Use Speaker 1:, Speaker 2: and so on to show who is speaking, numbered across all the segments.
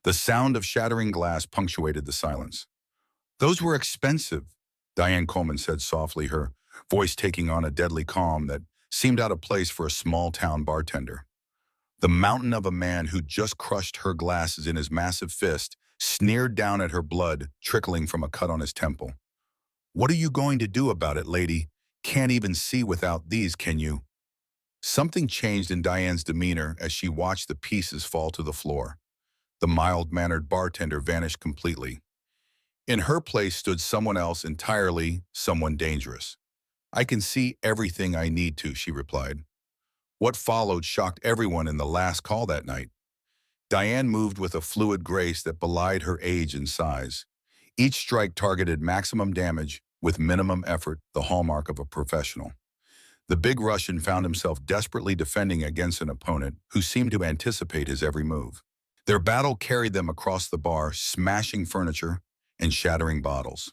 Speaker 1: The sound of shattering glass punctuated the silence. "Those were expensive," Diane Coleman said softly, her voice taking on a deadly calm that seemed out of place for a small-town bartender. The mountain of a man who just crushed her glasses in his massive fist sneered down at her, blood trickling from a cut on his temple. "What are you going to do about it, lady? Can't even see without these, can you?" Something changed in Diane's demeanor as she watched the pieces fall to the floor. The mild-mannered bartender vanished completely. In her place stood someone else entirely, someone dangerous. "I can see everything I need to," she replied. What followed shocked everyone in the last call that night. Diane moved with a fluid grace that belied her age and size. Each strike targeted maximum damage with minimum effort, the hallmark of a professional. The big Russian found himself desperately defending against an opponent who seemed to anticipate his every move. Their battle carried them across the bar, smashing furniture and shattering bottles.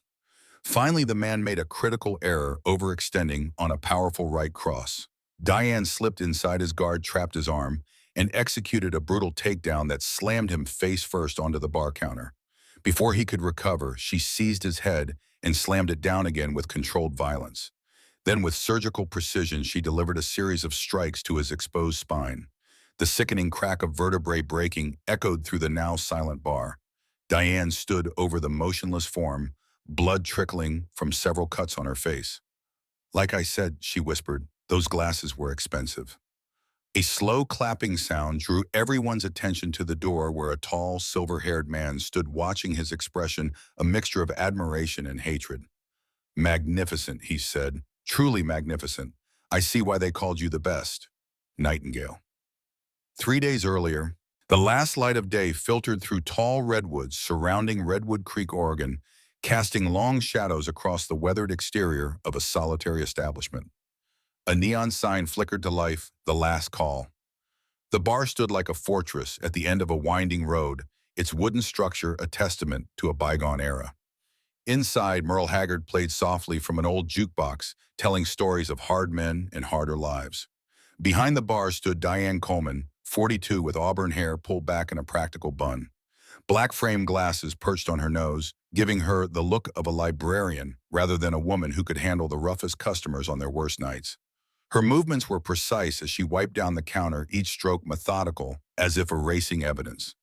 Speaker 1: Finally, the man made a critical error, overextending on a powerful right cross. Diane slipped inside his guard, trapped his arm, and executed a brutal takedown that slammed him face first onto the bar counter. Before he could recover, she seized his head and slammed it down again with controlled violence. Then, with surgical precision, she delivered a series of strikes to his exposed spine. The sickening crack of vertebrae breaking echoed through the now silent bar. Diane stood over the motionless form, blood trickling from several cuts on her face. "Like I said," she whispered, "those glasses were expensive." A slow clapping sound drew everyone's attention to the door, where a tall, silver-haired man stood watching, his expression a mixture of admiration and hatred. "Magnificent," he said, "truly magnificent. I see why they called you the best, Nightingale." 3 days earlier, the last light of day filtered through tall redwoods surrounding Redwood Creek, Oregon, casting long shadows across the weathered exterior of a solitary establishment. A neon sign flickered to life, "The Last Call." The bar stood like a fortress at the end of a winding road, its wooden structure a testament to a bygone era. Inside, Merle Haggard played softly from an old jukebox, telling stories of hard men and harder lives. Behind the bar stood Diane Coleman, 42, with auburn hair pulled back in a practical bun. Black framed glasses perched on her nose, giving her the look of a librarian rather than a woman who could handle the roughest customers on their worst nights. Her movements were precise as she wiped down the counter, each stroke methodical, as if erasing evidence.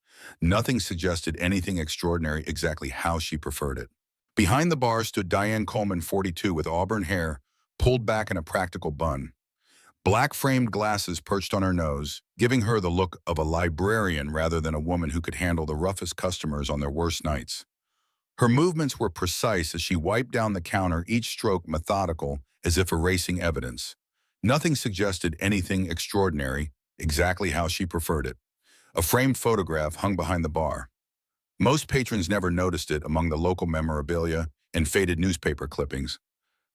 Speaker 1: Nothing suggested anything extraordinary, exactly how she preferred it. Behind the bar stood Diane Coleman, 42, with auburn hair pulled back in a practical bun. Black framed glasses perched on her nose, giving her the look of a librarian rather than a woman who could handle the roughest customers on their worst nights. Her movements were precise as she wiped down the counter, each stroke methodical, as if erasing evidence. Nothing suggested anything extraordinary, exactly how she preferred it. A framed photograph hung behind the bar. Most patrons never noticed it among the local memorabilia and faded newspaper clippings.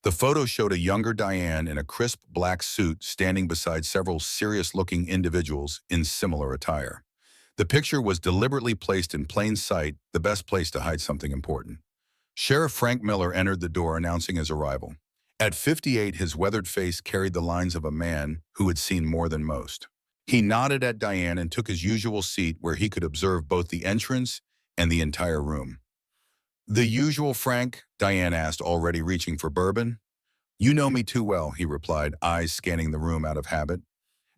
Speaker 1: The photo showed a younger Diane in a crisp black suit standing beside several serious-looking individuals in similar attire. The picture was deliberately placed in plain sight, the best place to hide something important. Sheriff Frank Miller entered the door, announcing his arrival. At 58, his weathered face carried the lines of a man who had seen more than most. He nodded at Diane and took his usual seat, where he could observe both the entrance and the entire room. "The usual, Frank?" Diane asked, already reaching for bourbon. "You know me too well," he replied, eyes scanning the room out of habit.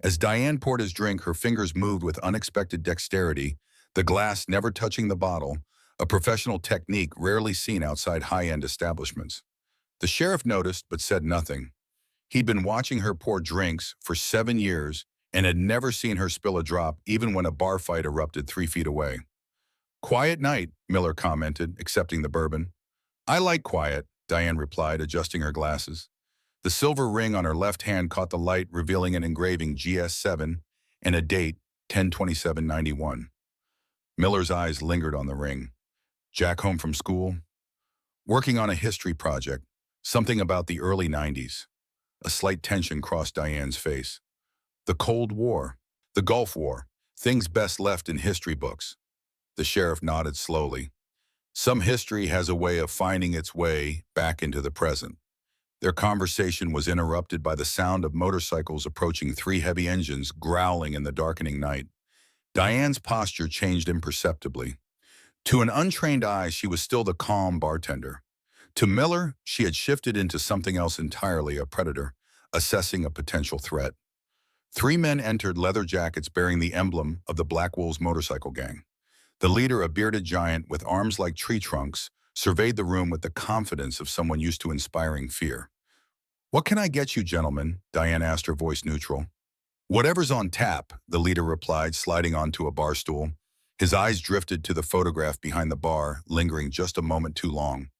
Speaker 1: As Diane poured his drink, her fingers moved with unexpected dexterity, the glass never touching the bottle, a professional technique rarely seen outside high-end establishments. The sheriff noticed but said nothing. He'd been watching her pour drinks for 7 years and had never seen her spill a drop, even when a bar fight erupted 3 feet away. "Quiet night," Miller commented, accepting the bourbon. "I like quiet," Diane replied, adjusting her glasses. The silver ring on her left hand caught the light, revealing an engraving GS7 and a date 10/27/91. Miller's eyes lingered on the ring. "Jack home from school?" "Working on a history project. Something about the early 90s. A slight tension crossed Diane's face. "The Cold War. The Gulf War. Things best left in history books." The sheriff nodded slowly. "Some history has a way of finding its way back into the present." Their conversation was interrupted by the sound of motorcycles approaching, 3 heavy engines growling in the darkening night. Diane's posture changed imperceptibly. To an untrained eye, she was still the calm bartender. To Miller, she had shifted into something else entirely, a predator, assessing a potential threat. Three men entered, leather jackets bearing the emblem of the Black Wolves motorcycle gang. The leader, a bearded giant with arms like tree trunks, surveyed the room with the confidence of someone used to inspiring fear. "What can I get you, gentlemen?" Diane asked, her voice neutral. "Whatever's on tap," the leader replied, sliding onto a bar stool. His eyes drifted to the photograph behind the bar, lingering just a moment too long.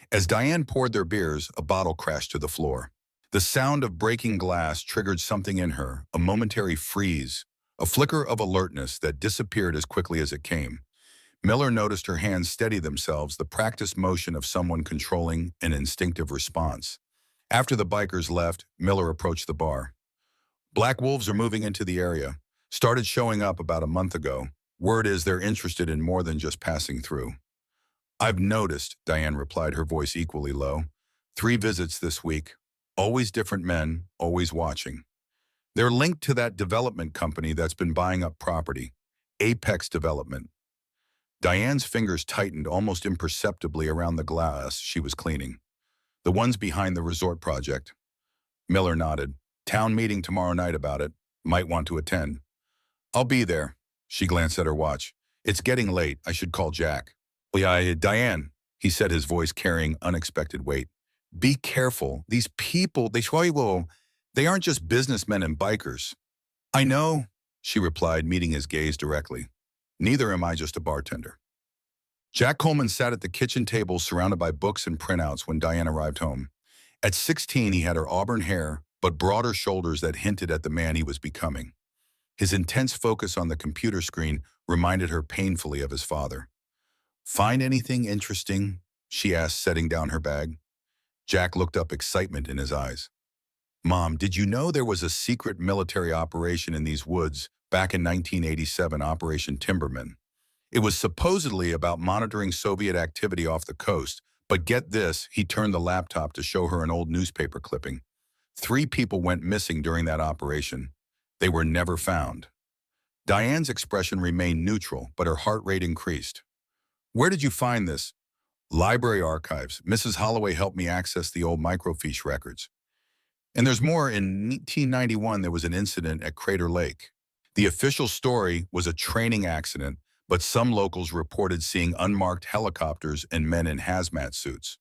Speaker 1: As Diane poured their beers, a bottle crashed to the floor. The sound of breaking glass triggered something in her, a momentary freeze, a flicker of alertness that disappeared as quickly as it came. Miller noticed her hands steady themselves, the practiced motion of someone controlling an instinctive response. After the bikers left, Miller approached the bar. "Black Wolves are moving into the area. Started showing up about a month ago. Word is they're interested in more than just passing through." "I've noticed," Diane replied, her voice equally low. "3 visits this week. Always different men, always watching. They're linked to that development company that's been buying up property. Apex Development." Diane's fingers tightened almost imperceptibly around the glass she was cleaning. "The ones behind the resort project." Miller nodded. "Town meeting tomorrow night about it. Might want to attend." "I'll be there." She glanced at her watch. "It's getting late. I should call Jack." "Yeah, Diane," he said, his voice carrying unexpected weight. "Be careful. These people, they aren't just businessmen and bikers." "I know," she replied, meeting his gaze directly. "Neither am I just a bartender." Jack Coleman sat at the kitchen table surrounded by books and printouts when Diane arrived home. At 16, he had her auburn hair, but broader shoulders that hinted at the man he was becoming. His intense focus on the computer screen reminded her painfully of his father. "Find anything interesting?" she asked, setting down her bag. Jack looked up, excitement in his eyes. "Mom, did you know there was a secret military operation in these woods back in 1987, Operation Timberman? It was supposedly about monitoring Soviet activity off the coast, but get this," he turned the laptop to show her an old newspaper clipping. 3 people went missing during that operation. They were never found." Diane's expression remained neutral, but her heart rate increased. "Where did you find this?" "Library archives. Mrs. Holloway helped me access the old microfiche records." "And there's more. In 1991, there was an incident at Crater Lake. The official story was a training accident, but some locals reported seeing unmarked helicopters and men in hazmat suits."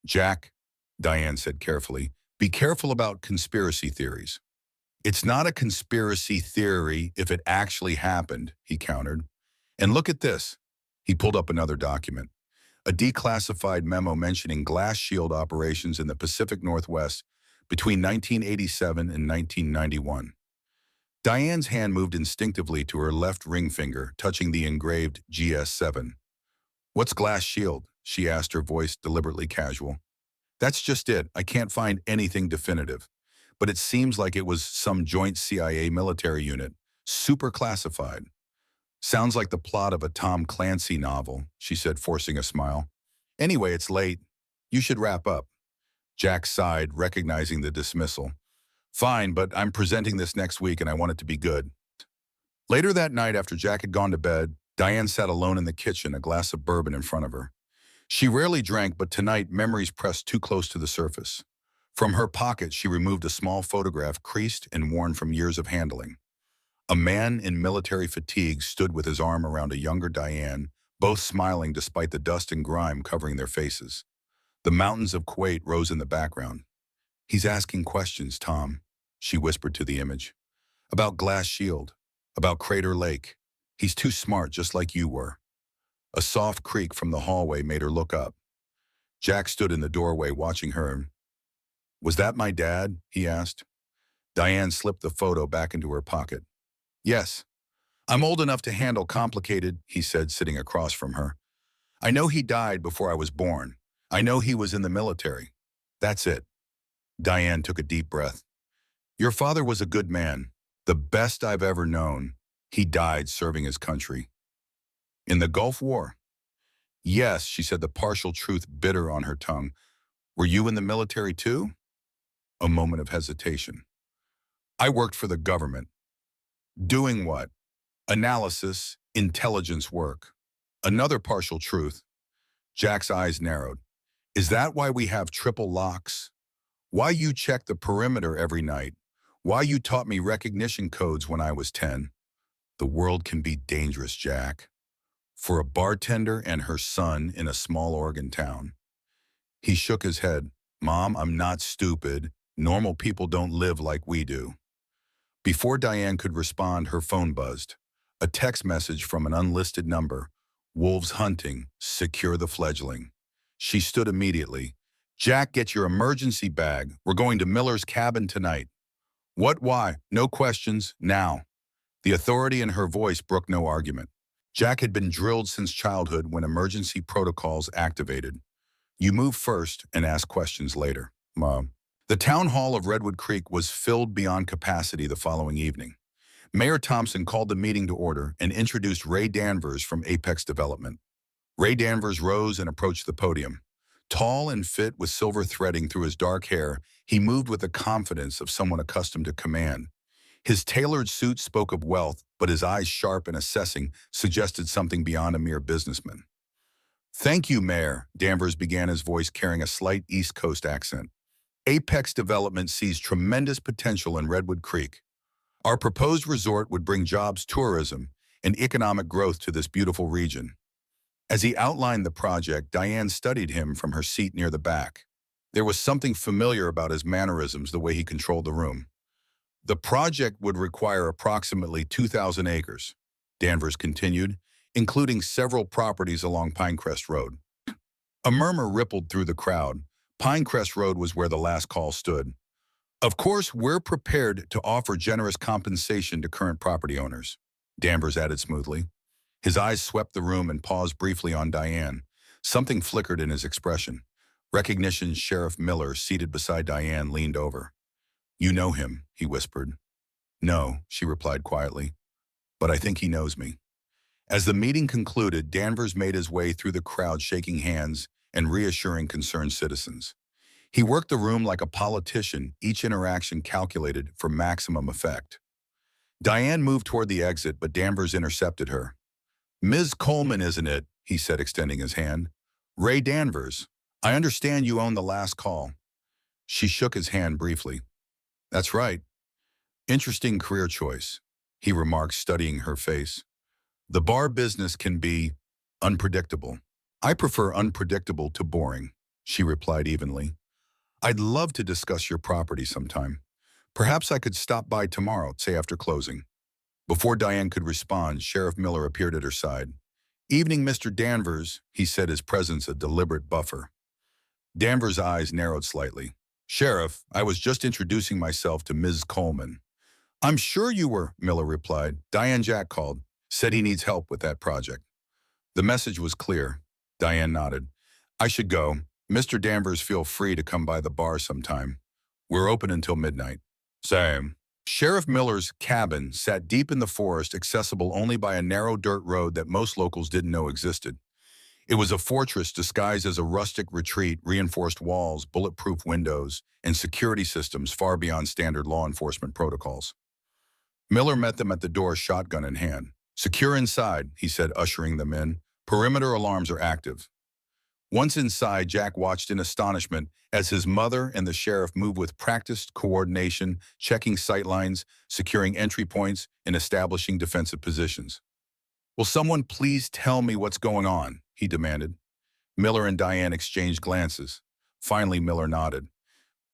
Speaker 1: "Jack," Diane said carefully, "be careful about conspiracy theories." "It's not a conspiracy theory if it actually happened," he countered. "And look at this." He pulled up another document. A declassified memo mentioning glass shield operations in the Pacific Northwest between 1987 and 1991. Diane's hand moved instinctively to her left ring finger, touching the engraved GS7. "What's glass shield?" she asked, her voice deliberately casual. "That's just it. I can't find anything definitive. But it seems like it was some joint CIA military unit, super classified." "Sounds like the plot of a Tom Clancy novel," she said, forcing a smile. "Anyway, it's late. You should wrap up." Jack sighed, recognizing the dismissal. "Fine, but I'm presenting this next week and I want it to be good." Later that night, after Jack had gone to bed, Diane sat alone in the kitchen, a glass of bourbon in front of her. She rarely drank, but tonight memories pressed too close to the surface. From her pocket, she removed a small photograph, creased and worn from years of handling. A man in military fatigue stood with his arm around a younger Diane, both smiling despite the dust and grime covering their faces. The mountains of Kuwait rose in the background. "He's asking questions, Tom," she whispered to the image. "About Glass Shield, about Crater Lake. He's too smart, just like you were." A soft creak from the hallway made her look up. Jack stood in the doorway watching her. "Was that my dad?" he asked. Diane slipped the photo back into her pocket. "Yes. I'm old enough to handle complicated," he said, sitting across from her. "I know he died before I was born. I know he was in the military. That's it." Diane took a deep breath. "Your father was a good man, the best I've ever known. He died serving his country." "In the Gulf War?" "Yes," she said, the partial truth bitter on her tongue. "Were you in the military too?" A moment of hesitation. "I worked for the government." "Doing what?" "Analysis, intelligence work." Another partial truth. Jack's eyes narrowed. Is that why we have triple locks? Why you check the perimeter every night? Why you taught me recognition codes when I was 10? The world can be dangerous, Jack. For a bartender and her son in a small Oregon town. He shook his head. Mom, I'm not stupid. Normal people don't live like we do. Before Diane could respond, her phone buzzed. A text message from an unlisted number. Wolves hunting. Secure the fledgling. She stood immediately. Jack, get your emergency bag. We're going to Miller's cabin tonight. What, why? No questions, now. The authority in her voice brooked no argument. Jack had been drilled since childhood when emergency protocols activated. You move first and ask questions later, Mom. The town hall of Redwood Creek was filled beyond capacity the following evening. Mayor Thompson called the meeting to order and introduced Ray Danvers from Apex Development. Ray Danvers rose and approached the podium. Tall and fit with silver threading through his dark hair, he moved with the confidence of someone accustomed to command. His tailored suit spoke of wealth, but his eyes, sharp and assessing, suggested something beyond a mere businessman. Thank you, Mayor, Danvers began, his voice carrying a slight East Coast accent. Apex Development sees tremendous potential in Redwood Creek. Our proposed resort would bring jobs, tourism, and economic growth to this beautiful region. As he outlined the project, Diane studied him from her seat near the back. There was something familiar about his mannerisms, the way he controlled the room. The project would require approximately 2,000 acres, Danvers continued, including several properties along Pinecrest Road. A murmur rippled through the crowd. Pinecrest Road was where the last call stood. Of course, we're prepared to offer generous compensation to current property owners, Danvers added smoothly. His eyes swept the room and paused briefly on Diane. Something flickered in his expression. Recognition Sheriff Miller, seated beside Diane, leaned over. You know him, he whispered. No, she replied quietly, but I think he knows me. As the meeting concluded, Danvers made his way through the crowd, shaking hands and reassuring concerned citizens. He worked the room like a politician, each interaction calculated for maximum effect. Diane moved toward the exit, but Danvers intercepted her. Ms. Coleman, isn't it? He said, extending his hand. Ray Danvers, I understand you own the last call. She shook his hand briefly. That's right. Interesting career choice, he remarked, studying her face. The bar business can be unpredictable. I prefer unpredictable to boring, she replied evenly. I'd love to discuss your property sometime. Perhaps I could stop by tomorrow, say after closing. Before Diane could respond, Sheriff Miller appeared at her side. Evening, Mr. Danvers, he said, his presence a deliberate buffer. Danvers' eyes narrowed slightly. Sheriff, I was just introducing myself to Ms. Coleman. I'm sure you were, Miller replied. Diane, Jack called, said he needs help with that project. The message was clear. Diane nodded. I should go. Mr. Danvers, feel free to come by the bar sometime. We're open until midnight. Same. Sheriff Miller's cabin sat deep in the forest, accessible only by a narrow dirt road that most locals didn't know existed. It was a fortress disguised as a rustic retreat, reinforced walls, bulletproof windows, and security systems far beyond standard law enforcement protocols. Miller met them at the door, shotgun in hand. Secure inside, he said, ushering them in. Perimeter alarms are active. Once inside, Jack watched in astonishment as his mother and the sheriff moved with practiced coordination, checking sightlines, securing entry points, and establishing defensive positions. Will someone please tell me what's going on? He demanded. Miller and Diane exchanged glances. Finally, Miller nodded.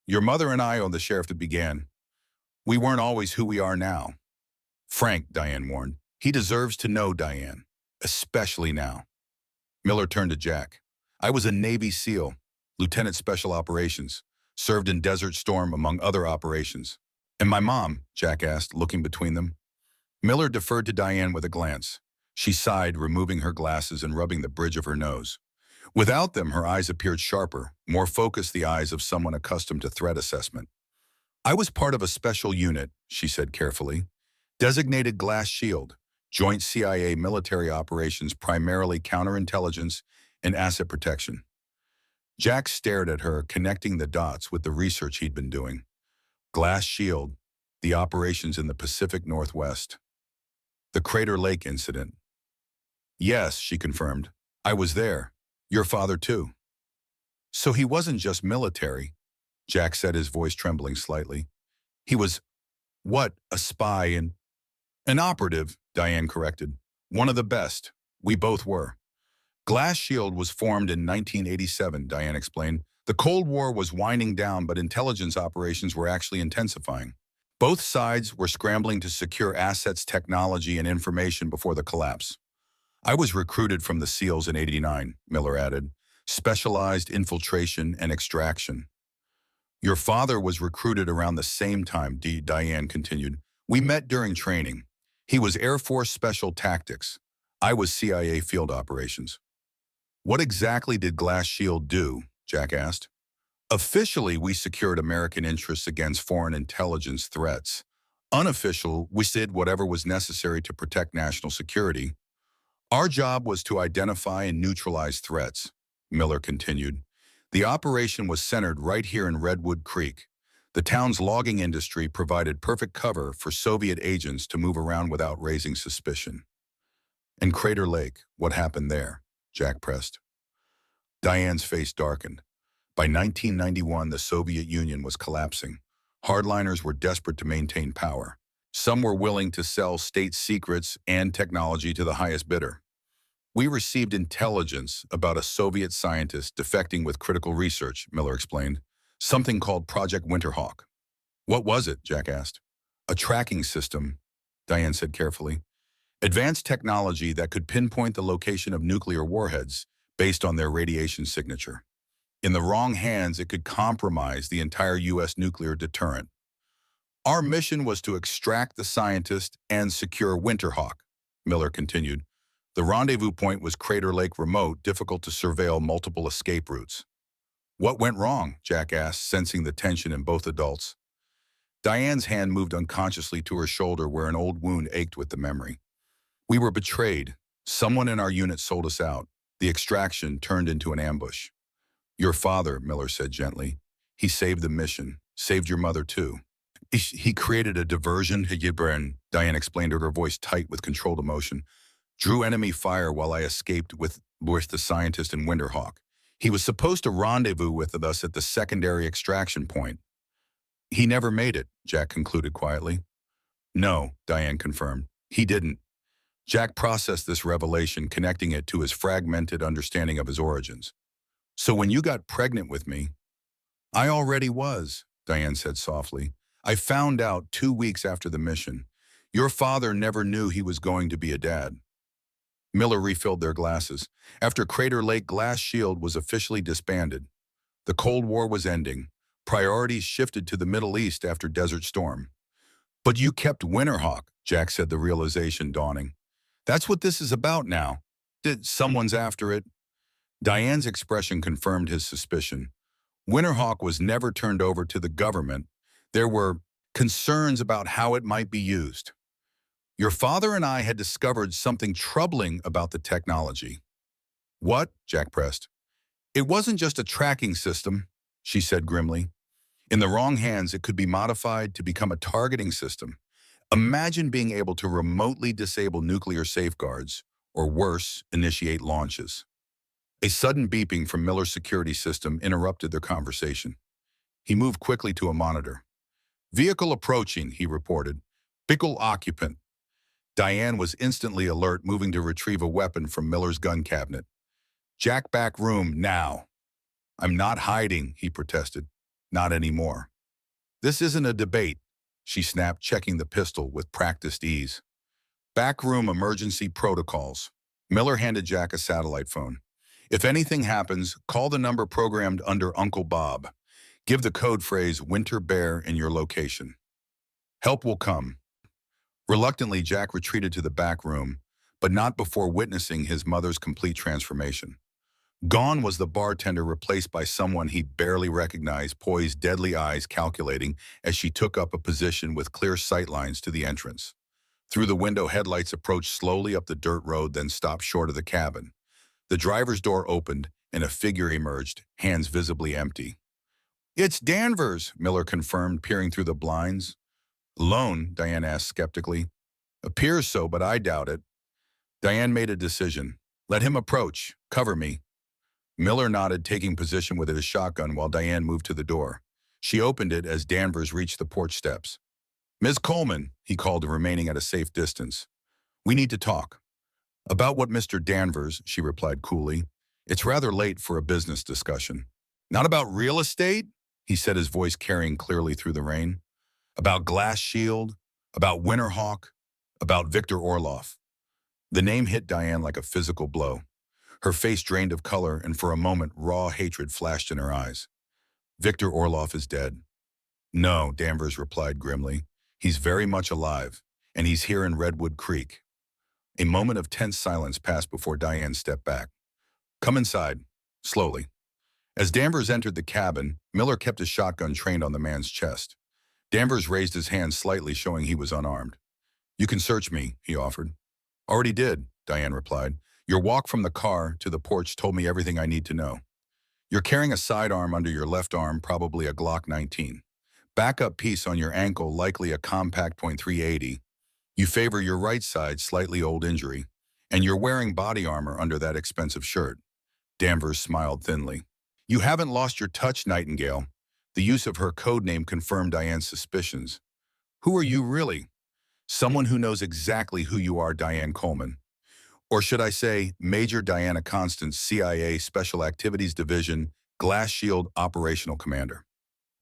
Speaker 1: Your mother and I, the sheriff began. We weren't always who we are now. Frank, Diane warned. He deserves to know, Diane, especially now. Miller turned to Jack. I was a Navy SEAL, Lieutenant Special Operations, served in Desert Storm among other operations. And my mom, Jack asked, looking between them. Miller deferred to Diane with a glance. She sighed, removing her glasses and rubbing the bridge of her nose. Without them, her eyes appeared sharper, more focused, the eyes of someone accustomed to threat assessment. I was part of a special unit, she said carefully. Designated Glass Shield, Joint CIA military operations, primarily counterintelligence and asset protection. Jack stared at her, connecting the dots with the research he'd been doing. Glass Shield, the operations in the Pacific Northwest. The Crater Lake incident. Yes, she confirmed. I was there. Your father too. So he wasn't just military, Jack said, his voice trembling slightly. He was, what, a spy and an operative, Diane corrected. One of the best. We both were. Glass Shield was formed in 1987, Diane explained. The Cold War was winding down, but intelligence operations were actually intensifying. Both sides were scrambling to secure assets, technology, and information before the collapse. I was recruited from the SEALs in '89, Miller added. Specialized infiltration and extraction. Your father was recruited around the same time, Diane continued. We met during training. He was Air Force Special Tactics. I was CIA Field Operations. What exactly did Glass Shield do? Jack asked. Officially, we secured American interests against foreign intelligence threats. Unofficial, we did whatever was necessary to protect national security. Our job was to identify and neutralize threats, Miller continued. The operation was centered right here in Redwood Creek. The town's logging industry provided perfect cover for Soviet agents to move around without raising suspicion. And Crater Lake, what happened there? Jack pressed. Diane's face darkened. By 1991, the Soviet Union was collapsing. Hardliners were desperate to maintain power. Some were willing to sell state secrets and technology to the highest bidder. We received intelligence about a Soviet scientist defecting with critical research, Miller explained. Something called Project Winterhawk. What was it? Jack asked. A tracking system, Diane said carefully. Advanced technology that could pinpoint the location of nuclear warheads based on their radiation signature. In the wrong hands, it could compromise the entire U.S. nuclear deterrent. Our mission was to extract the scientist and secure Winterhawk, Miller continued. The rendezvous point was Crater Lake remote, difficult to surveil, multiple escape routes. What went wrong? Jack asked, sensing the tension in both adults. Diane's hand moved unconsciously to her shoulder where an old wound ached with the memory. We were betrayed. Someone in our unit sold us out. The extraction turned into an ambush. Your father, Miller said gently. He saved the mission. Saved your mother, too. He created a diversion, Diane explained, her voice tight with controlled emotion. Drew enemy fire while I escaped with the scientist and Winterhawk. He was supposed to rendezvous with us at the secondary extraction point. He never made it, Jack concluded quietly. No, Diane confirmed. He didn't. Jack processed this revelation, connecting it to his fragmented understanding of his origins. So when you got pregnant with me, I already was, Diane said softly. I found out 2 weeks after the mission. Your father never knew he was going to be a dad. Miller refilled their glasses. After Crater Lake, Glass Shield was officially disbanded. The Cold War was ending. Priorities shifted to the Middle East after Desert Storm. But you kept Winterhawk, Jack said, the realization dawning. That's what this is about now. Someone's after it. Diane's expression confirmed his suspicion. Winterhawk was never turned over to the government. There were concerns about how it might be used. Your father and I had discovered something troubling about the technology. What? Jack pressed. It wasn't just a tracking system, she said grimly. In the wrong hands, it could be modified to become a targeting system. Imagine being able to remotely disable nuclear safeguards, or worse, initiate launches. A sudden beeping from Miller's security system interrupted their conversation. He moved quickly to a monitor. Vehicle approaching, he reported. Vehicle occupant. Diane was instantly alert, moving to retrieve a weapon from Miller's gun cabinet. Jack, back room, now. I'm not hiding, he protested. Not anymore. This isn't a debate, she snapped, checking the pistol with practiced ease. Backroom emergency protocols. Miller handed Jack a satellite phone. If anything happens, call the number programmed under Uncle Bob. Give the code phrase Winter Bear in your location. Help will come. Reluctantly, Jack retreated to the back room, but not before witnessing his mother's complete transformation. Gone was the bartender, replaced by someone he barely recognized, poised, deadly eyes calculating as she took up a position with clear sightlines to the entrance. Through the window, headlights approached slowly up the dirt road, then stopped short of the cabin. The driver's door opened, and a figure emerged, hands visibly empty. It's Danvers, Miller confirmed, peering through the blinds. Alone? Diane asked skeptically. Appears so, but I doubt it. Diane made a decision. Let him approach. Cover me. Miller nodded, taking position with his shotgun while Diane moved to the door. She opened it as Danvers reached the porch steps. Ms. Coleman, he called, remaining at a safe distance. We need to talk. About what, Mr. Danvers, she replied coolly. It's rather late for a business discussion. Not about real estate? He said, his voice carrying clearly through the rain. About Glass Shield? About Winterhawk? About Victor Orloff? The name hit Diane like a physical blow. Her face drained of color, and for a moment, raw hatred flashed in her eyes. Victor Orloff is dead. No, Danvers replied grimly. He's very much alive, and he's here in Redwood Creek. A moment of tense silence passed before Diane stepped back. Come inside, slowly. As Danvers entered the cabin, Miller kept his shotgun trained on the man's chest. Danvers raised his hand slightly, showing he was unarmed. You can search me, he offered. Already did, Diane replied. Your walk from the car to the porch told me everything I need to know. You're carrying a sidearm under your left arm, probably a Glock 19. Backup piece on your ankle, likely a compact .380. You favor your right side, slightly old injury. And you're wearing body armor under that expensive shirt. Danvers smiled thinly. You haven't lost your touch, Nightingale. The use of her code name confirmed Diane's suspicions. Who are you really? Someone who knows exactly who you are, Diane Coleman. Or should I say, Major Diana Constance, CIA Special Activities Division, Glass Shield Operational Commander.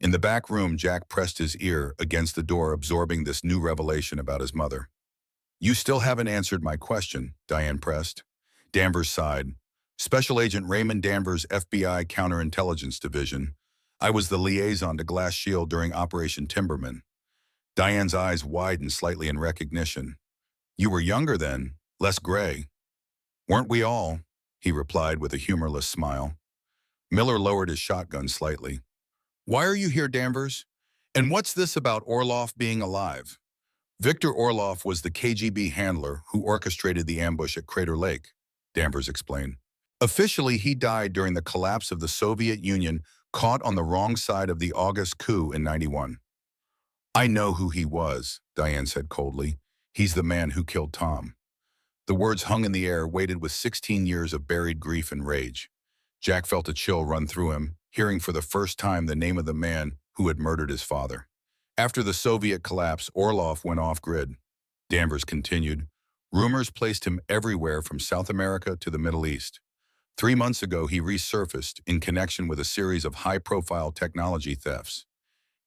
Speaker 1: In the back room, Jack pressed his ear against the door, absorbing this new revelation about his mother. You still haven't answered my question, Diane pressed. Danvers sighed. Special Agent Raymond Danvers, FBI Counterintelligence Division. I was the liaison to Glass Shield during Operation Timberman. Diane's eyes widened slightly in recognition. You were younger then, less gray. Weren't we all? He replied with a humorless smile. Miller lowered his shotgun slightly. Why are you here, Danvers? And what's this about Orloff being alive? Victor Orloff was the KGB handler who orchestrated the ambush at Crater Lake, Danvers explained. Officially, he died during the collapse of the Soviet Union, caught on the wrong side of the August coup in '91. I know who he was, Diane said coldly. He's the man who killed Tom. The words hung in the air, weighted with 16 years of buried grief and rage. Jack felt a chill run through him, hearing for the first time the name of the man who had murdered his father. After the Soviet collapse, Orloff went off-grid. Danvers continued. Rumors placed him everywhere from South America to the Middle East. 3 months ago, he resurfaced in connection with a series of high-profile technology thefts.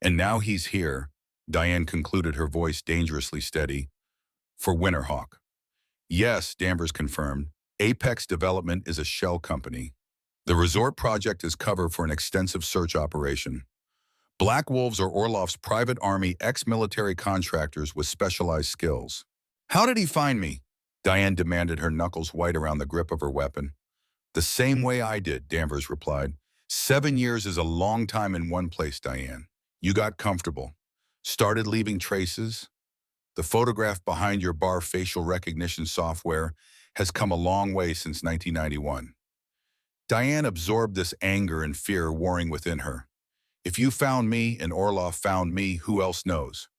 Speaker 1: And now he's here, Diane concluded, her voice dangerously steady, for Winterhawk. Yes, Danvers confirmed. Apex Development is a shell company. The resort project is cover for an extensive search operation. Black Wolves are Orloff's private army ex-military contractors with specialized skills. How did he find me? Diane demanded, her knuckles white around the grip of her weapon. The same way I did, Danvers replied. 7 years is a long time in one place, Diane. You got comfortable. Started leaving traces. The photograph behind your bar facial recognition software has come a long way since 1991. Diane absorbed this anger and fear warring within her. If you found me and Orloff found me, who else knows?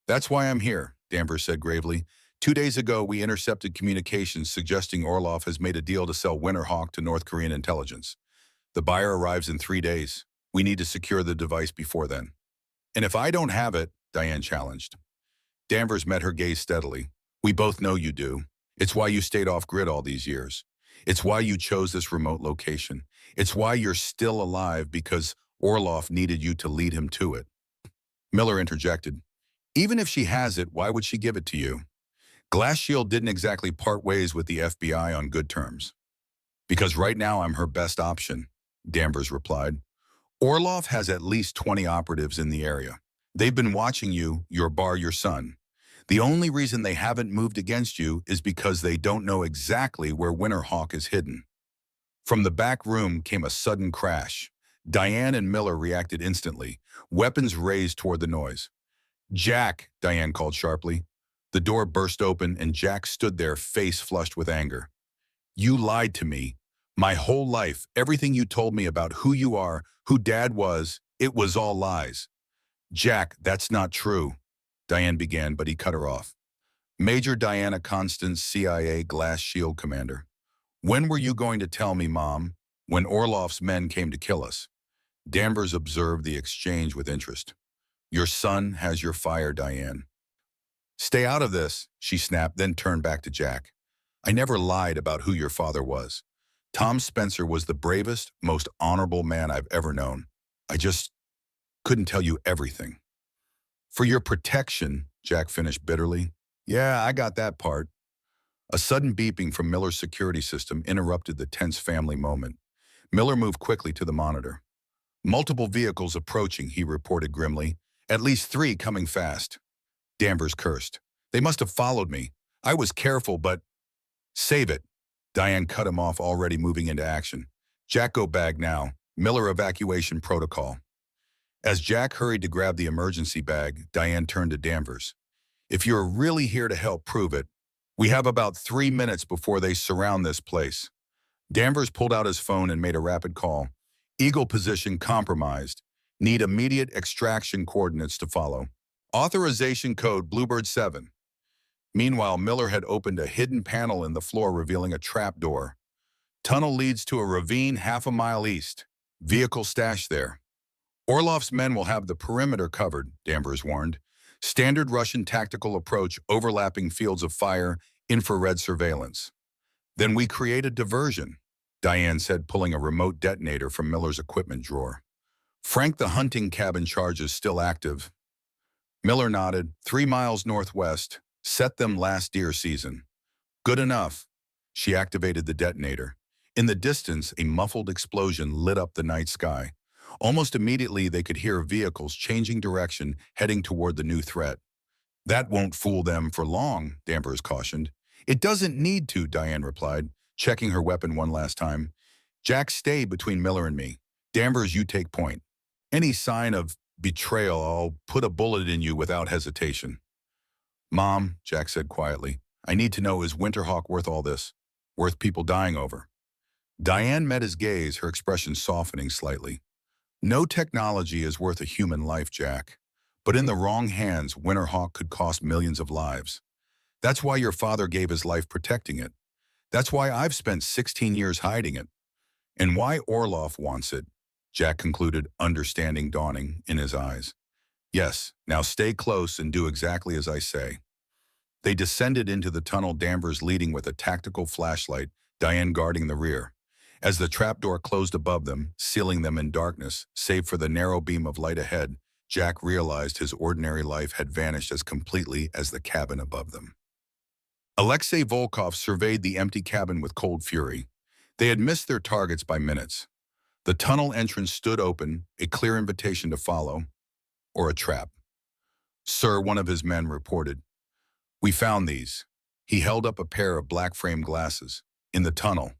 Speaker 1: That's why I'm here, Danvers said gravely. 2 days ago, we intercepted communications suggesting Orloff has made a deal to sell Winterhawk to North Korean intelligence. The buyer arrives in 3 days. We need to secure the device before then. And if I don't have it, Diane challenged. Danvers met her gaze steadily. We both know you do. It's why you stayed off-grid all these years. It's why you chose this remote location. It's why you're still alive, because Orloff needed you to lead him to it. Miller interjected. Even if she has it, why would she give it to you? Glass Shield didn't exactly part ways with the FBI on good terms. Because right now I'm her best option, Danvers replied. Orloff has at least 20 operatives in the area. They've been watching you, your bar, your son. The only reason they haven't moved against you is because they don't know exactly where Winterhawk is hidden. From the back room came a sudden crash. Diane and Miller reacted instantly, weapons raised toward the noise. Jack, Diane called sharply. The door burst open and Jack stood there, face flushed with anger. You lied to me. My whole life, everything you told me about who you are, who Dad was, it was all lies. Jack, that's not true. Diane began, but he cut her off. Major Diana Constance, CIA Glass Shield Commander. When were you going to tell me, Mom? When Orloff's men came to kill us. Danvers observed the exchange with interest. Your son has your fire, Diane. Stay out of this, she snapped, then turned back to Jack. I never lied about who your father was. Tom Spencer was the bravest, most honorable man I've ever known. I just couldn't tell you everything. For your protection, Jack finished bitterly. Yeah, I got that part. A sudden beeping from Miller's security system interrupted the tense family moment. Miller moved quickly to the monitor. Multiple vehicles approaching, he reported grimly. At least 3 coming fast. Danvers cursed. They must have followed me. I was careful, but... Save it. Diane cut him off, already moving into action. Jack, go bag now. Miller evacuation protocol. As Jack hurried to grab the emergency bag, Diane turned to Danvers. If you're really here to help prove it, we have about 3 minutes before they surround this place. Danvers pulled out his phone and made a rapid call. Eagle position compromised. Need immediate extraction coordinates to follow. Authorization code Bluebird 7. Meanwhile, Miller had opened a hidden panel in the floor revealing a trapdoor. Tunnel leads to a ravine half a mile east. Vehicle stashed there. Orloff's men will have the perimeter covered, Danvers warned. Standard Russian tactical approach, overlapping fields of fire, infrared surveillance. Then we create a diversion, Diane said, pulling a remote detonator from Miller's equipment drawer. Frank, the hunting cabin charge is still active. Miller nodded. 3 miles northwest. Set them last deer season. Good enough. She activated the detonator. In the distance, a muffled explosion lit up the night sky. Almost immediately, they could hear vehicles changing direction, heading toward the new threat. That won't fool them for long, Danvers cautioned. It doesn't need to, Diane replied, checking her weapon one last time. Jack, stay between Miller and me. Danvers, you take point. Any sign of betrayal, I'll put a bullet in you without hesitation. Mom, Jack said quietly, I need to know, is Winterhawk worth all this? Worth people dying over? Diane met his gaze, her expression softening slightly. No technology is worth a human life, Jack. But in the wrong hands, Winterhawk could cost millions of lives. That's why your father gave his life protecting it. That's why I've spent 16 years hiding it. And why Orloff wants it, Jack concluded, understanding dawning in his eyes. Yes, now stay close and do exactly as I say. They descended into the tunnel, Danvers leading with a tactical flashlight, Diane guarding the rear. As the trapdoor closed above them, sealing them in darkness, save for the narrow beam of light ahead, Jack realized his ordinary life had vanished as completely as the cabin above them. Alexei Volkov surveyed the empty cabin with cold fury. They had missed their targets by minutes. The tunnel entrance stood open, a clear invitation to follow, or a trap. Sir, one of his men reported. We found these. He held up a pair of black-framed glasses. In the tunnel.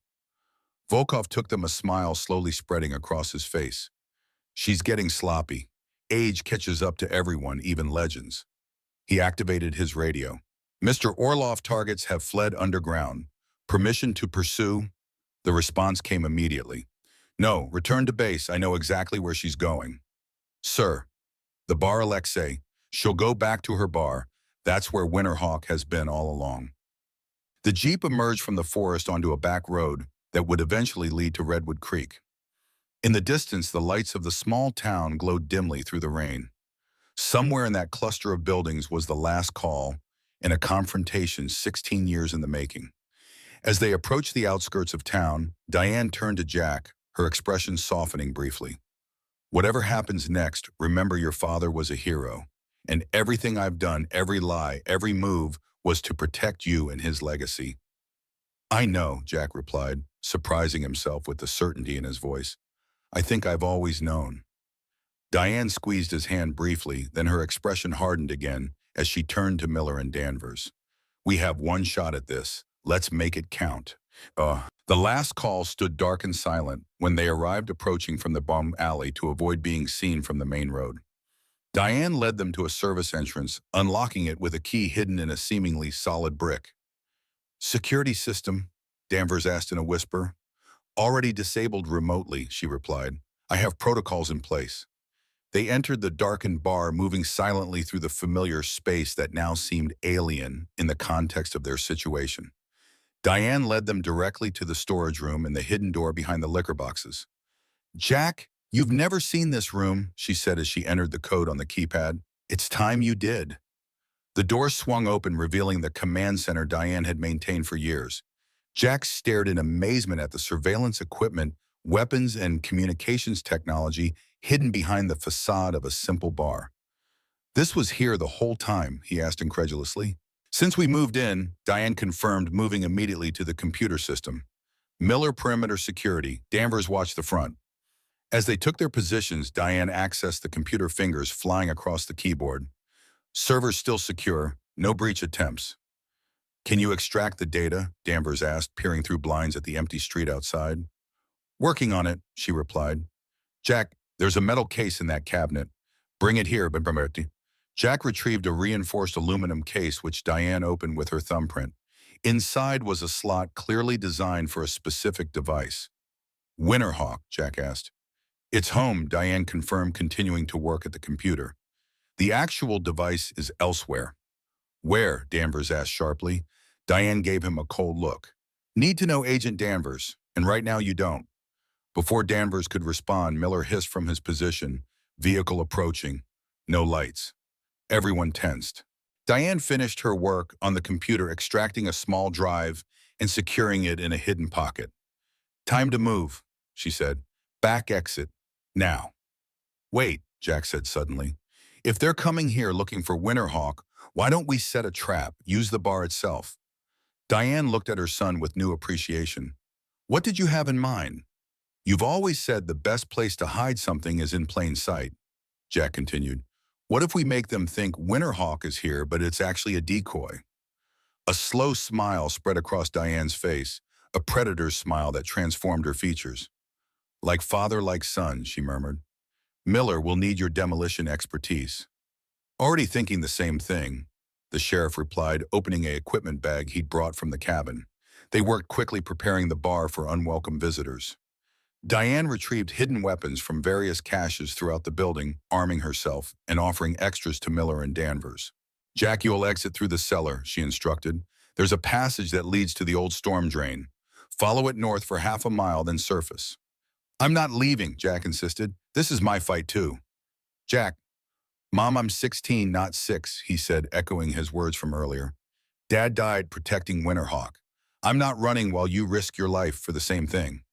Speaker 1: Volkov took them, a smile slowly spreading across his face. She's getting sloppy. Age catches up to everyone, even legends. He activated his radio. Mr. Orloff, targets have fled underground. Permission to pursue? The response came immediately. No, return to base. I know exactly where she's going. Sir. The bar, Alexei. She'll go back to her bar. That's where Winterhawk has been all along. The jeep emerged from the forest onto a back road that would eventually lead to Redwood Creek. In the distance, the lights of the small town glowed dimly through the rain. Somewhere in that cluster of buildings was the last call in a confrontation 16 years in the making. As they approached the outskirts of town, Diane turned to Jack, her expression softening briefly. Whatever happens next, remember your father was a hero, and everything I've done, every lie, every move, was to protect you and his legacy. I know, Jack replied, surprising himself with the certainty in his voice. I think I've always known. Diane squeezed his hand briefly, then her expression hardened again as she turned to Miller and Danvers. We have one shot at this. Let's make it count. The last call stood dark and silent when they arrived, approaching from the bum alley to avoid being seen from the main road. Diane led them to a service entrance, unlocking it with a key hidden in a seemingly solid brick. Security system, Danvers asked in a whisper. Already disabled remotely, she replied. I have protocols in place. They entered the darkened bar, moving silently through the familiar space that now seemed alien in the context of their situation. Diane led them directly to the storage room and the hidden door behind the liquor boxes. "Jack, you've never seen this room," she said as she entered the code on the keypad. "It's time you did." The door swung open, revealing the command center Diane had maintained for years. Jack stared in amazement at the surveillance equipment, weapons, and communications technology hidden behind the facade of a simple bar. "This was here the whole time?" he asked incredulously. "Since we moved in," Diane confirmed, moving immediately to the computer system. "Miller perimeter security. Danvers watched the front." As they took their positions, Diane accessed the computer, fingers flying across the keyboard. "Servers still secure. No breach attempts." "Can you extract the data?" Danvers asked, peering through blinds at the empty street outside. "Working on it," she replied. "Jack, there's a metal case in that cabinet. Bring it here, Bertie." Jack retrieved a reinforced aluminum case which Diane opened with her thumbprint. Inside was a slot clearly designed for a specific device. "Winterhawk?" Jack asked. "It's home," Diane confirmed, continuing to work at the computer. "The actual device is elsewhere." "Where?" Danvers asked sharply. Diane gave him a cold look. "Need to know Agent Danvers, and right now you don't." Before Danvers could respond, Miller hissed from his position, "Vehicle approaching. No lights." Everyone tensed. Diane finished her work on the computer, extracting a small drive and securing it in a hidden pocket. "Time to move," she said. "Back exit. Now." "Wait," Jack said suddenly. "If they're coming here looking for Winterhawk, why don't we set a trap, use the bar itself?" Diane looked at her son with new appreciation. "What did you have in mind?" "You've always said the best place to hide something is in plain sight," Jack continued. "What if we make them think Winterhawk is here, but it's actually a decoy?" A slow smile spread across Diane's face, a predator's smile that transformed her features. "Like father, like son," she murmured. "Miller will need your demolition expertise." "Already thinking the same thing," the sheriff replied, opening an equipment bag he'd brought from the cabin. They worked quickly, preparing the bar for unwelcome visitors. Diane retrieved hidden weapons from various caches throughout the building, arming herself and offering extras to Miller and Danvers. "Jack, you'll exit through the cellar," she instructed. "There's a passage that leads to the old storm drain. Follow it north for half a mile, then surface." "I'm not leaving," Jack insisted. "This is my fight too." "Jack." "Mom, I'm 16, not 6, he said, echoing his words from earlier. "Dad died protecting Winterhawk. I'm not running while you risk your life for the same thing."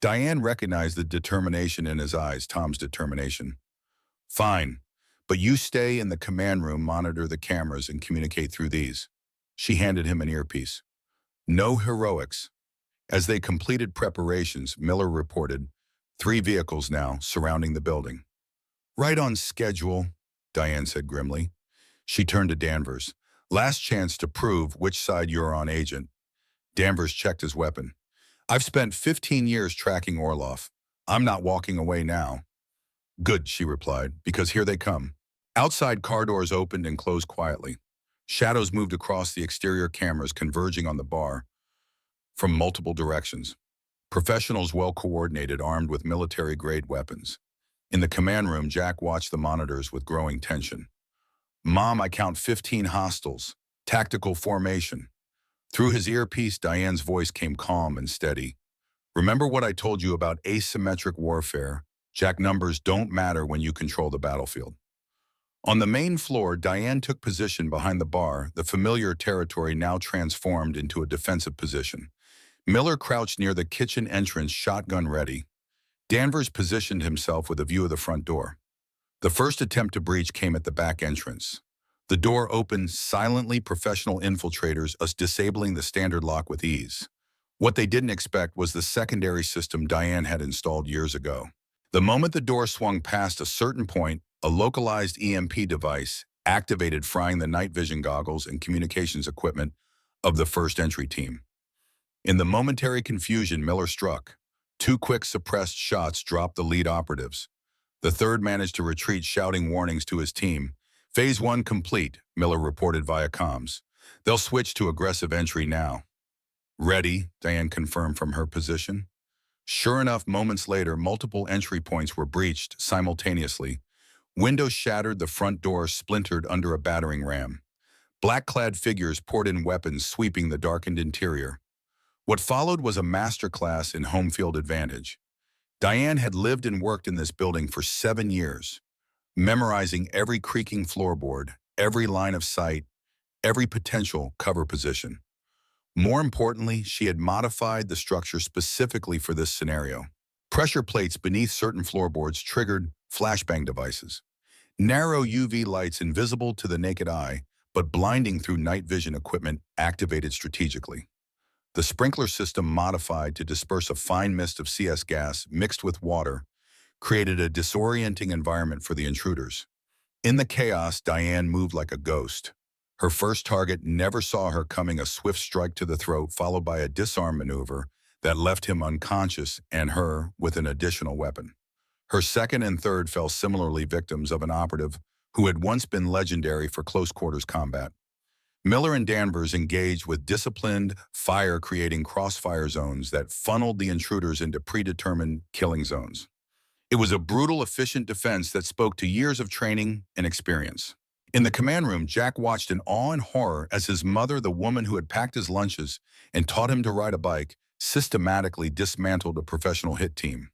Speaker 1: Diane recognized the determination in his eyes, Tom's determination. "Fine, but you stay in the command room, monitor the cameras, and communicate through these." She handed him an earpiece. "No heroics." As they completed preparations, Miller reported, 3 vehicles now surrounding the building. "Right on schedule," Diane said grimly. She turned to Danvers. "Last chance to prove which side you're on, Agent." Danvers checked his weapon. "I've spent 15 years tracking Orloff. I'm not walking away now." "Good," she replied, "because here they come." Outside, car doors opened and closed quietly. Shadows moved across the exterior, cameras converging on the bar from multiple directions. Professionals well coordinated, armed with military-grade weapons. In the command room, Jack watched the monitors with growing tension. "Mom, I count 15 hostiles. Tactical formation." Through his earpiece, Diane's voice came calm and steady. "Remember what I told you about asymmetric warfare? Jack, numbers don't matter when you control the battlefield." On the main floor, Diane took position behind the bar, the familiar territory now transformed into a defensive position. Miller crouched near the kitchen entrance, shotgun ready. Danvers positioned himself with a view of the front door. The first attempt to breach came at the back entrance. The door opened silently, professional infiltrators us disabling the standard lock with ease. What they didn't expect was the secondary system Diane had installed years ago. The moment the door swung past a certain point, a localized EMP device activated, frying the night vision goggles and communications equipment of the first entry team. In the momentary confusion, Miller struck. 2 quick suppressed shots dropped the lead operatives. The third managed to retreat, shouting warnings to his team. "Phase 1 complete," Miller reported via comms. "They'll switch to aggressive entry now." "Ready," Diane confirmed from her position. Sure enough, moments later, multiple entry points were breached simultaneously. Windows shattered, the front door splintered under a battering ram. Black-clad figures poured in weapons, sweeping the darkened interior. What followed was a masterclass in home field advantage. Diane had lived and worked in this building for 7 years, memorizing every creaking floorboard, every line of sight, every potential cover position. More importantly, she had modified the structure specifically for this scenario. Pressure plates beneath certain floorboards triggered flashbang devices. Narrow UV lights invisible to the naked eye, but blinding through night vision equipment activated strategically. The sprinkler system, modified to disperse a fine mist of CS gas mixed with water, created a disorienting environment for the intruders. In the chaos, Diane moved like a ghost. Her first target never saw her coming, a swift strike to the throat followed by a disarm maneuver that left him unconscious and her with an additional weapon. Her second and third fell similarly, victims of an operative who had once been legendary for close-quarters combat. Miller and Danvers engaged with disciplined fire, creating crossfire zones that funneled the intruders into predetermined killing zones. It was a brutal, efficient defense that spoke to years of training and experience. In the command room, Jack watched in awe and horror as his mother, the woman who had packed his lunches and taught him to ride a bike, systematically dismantled a professional hit team.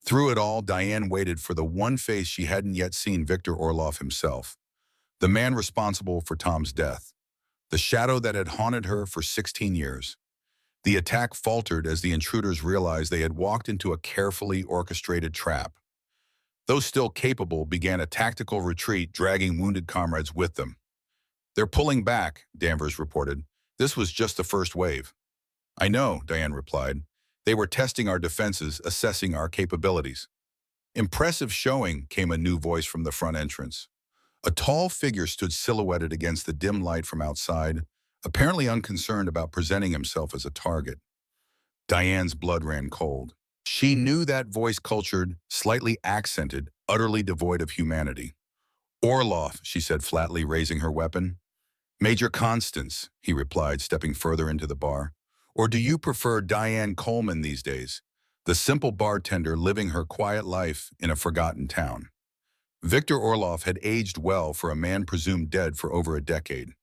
Speaker 1: Through it all, Diane waited for the one face she hadn't yet seen: Victor Orloff himself, the man responsible for Tom's death, the shadow that had haunted her for 16 years. The attack faltered as the intruders realized they had walked into a carefully orchestrated trap. Those still capable began a tactical retreat, dragging wounded comrades with them. "They're pulling back," Danvers reported. "This was just the first wave." "I know," Diane replied. "They were testing our defenses, assessing our capabilities." "Impressive showing," came a new voice from the front entrance. A tall figure stood silhouetted against the dim light from outside, apparently unconcerned about presenting himself as a target. Diane's blood ran cold. She knew that voice, cultured, slightly accented, utterly devoid of humanity. "Orloff," she said flatly, raising her weapon. "Major Constance," he replied, stepping further into the bar. "Or do you prefer Diane Coleman these days, the simple bartender living her quiet life in a forgotten town?" Victor Orloff had aged well for a man presumed dead for over a decade.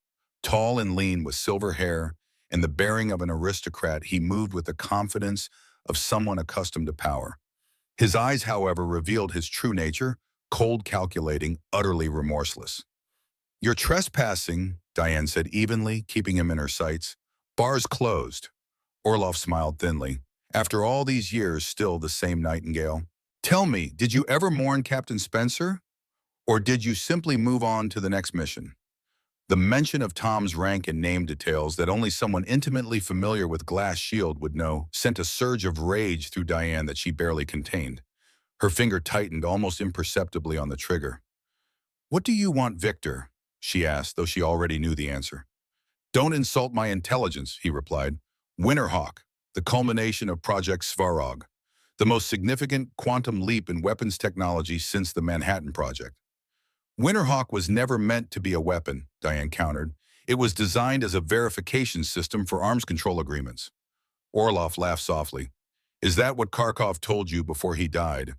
Speaker 1: Tall and lean, with silver hair and the bearing of an aristocrat, he moved with the confidence of someone accustomed to power. His eyes, however, revealed his true nature: cold, calculating, utterly remorseless. "You're trespassing," Diane said evenly, keeping him in her sights. "Bar's closed." Orloff smiled thinly. "After all these years, still the same nightingale. Tell me, did you ever mourn Captain Spencer? Or did you simply move on to the next mission?" The mention of Tom's rank and name, details that only someone intimately familiar with Glass Shield would know, sent a surge of rage through Diane that she barely contained. Her finger tightened almost imperceptibly on the trigger. "What do you want, Victor?" she asked, though she already knew the answer. "Don't insult my intelligence," he replied. "Winterhawk, the culmination of Project Svarog, the most significant quantum leap in weapons technology since the Manhattan Project." "Winterhawk was never meant to be a weapon," Diane countered. "It was designed as a verification system for arms control agreements." Orloff laughed softly. "Is that what Kharkov told you before he died?"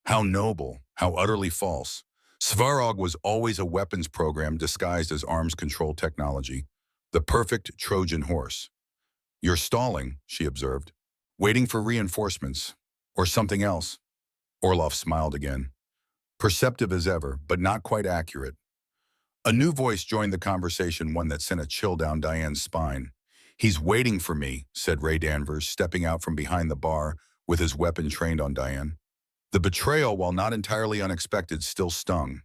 Speaker 1: How noble, how utterly false. Svarog was always a weapons program disguised as arms control technology, the perfect Trojan horse. "You're stalling," she observed. "Waiting for reinforcements. Or something else." Orloff smiled again. Perceptive as ever, but not quite accurate. A new voice joined the conversation, one that sent a chill down Diane's spine. "He's waiting for me," said Ray Danvers, stepping out from behind the bar with his weapon trained on Diane. The betrayal, while not entirely unexpected, still stung.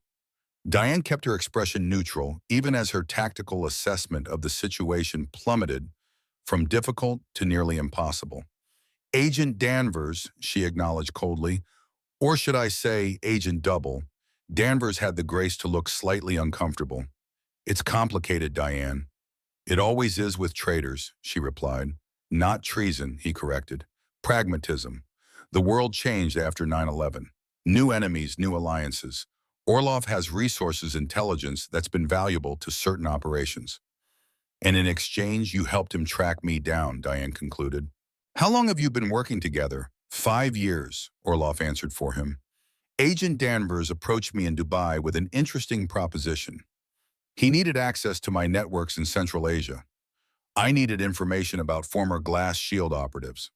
Speaker 1: Diane kept her expression neutral, even as her tactical assessment of the situation plummeted from difficult to nearly impossible. "Agent Danvers," she acknowledged coldly. "Or should I say, Agent Double." Danvers had the grace to look slightly uncomfortable. "It's complicated, Diane." "It always is with traitors," she replied. "Not treason," he corrected. "Pragmatism. The world changed after 9/11. New enemies, new alliances. Orloff has resources, intelligence that's been valuable to certain operations. And in exchange, you helped him track me down," Diane concluded. "How long have you been working together?" 5 years, Orloff answered for him. Agent Danvers approached me in Dubai with an interesting proposition. He needed access to my networks in Central Asia. I needed information about former Glass Shield operatives.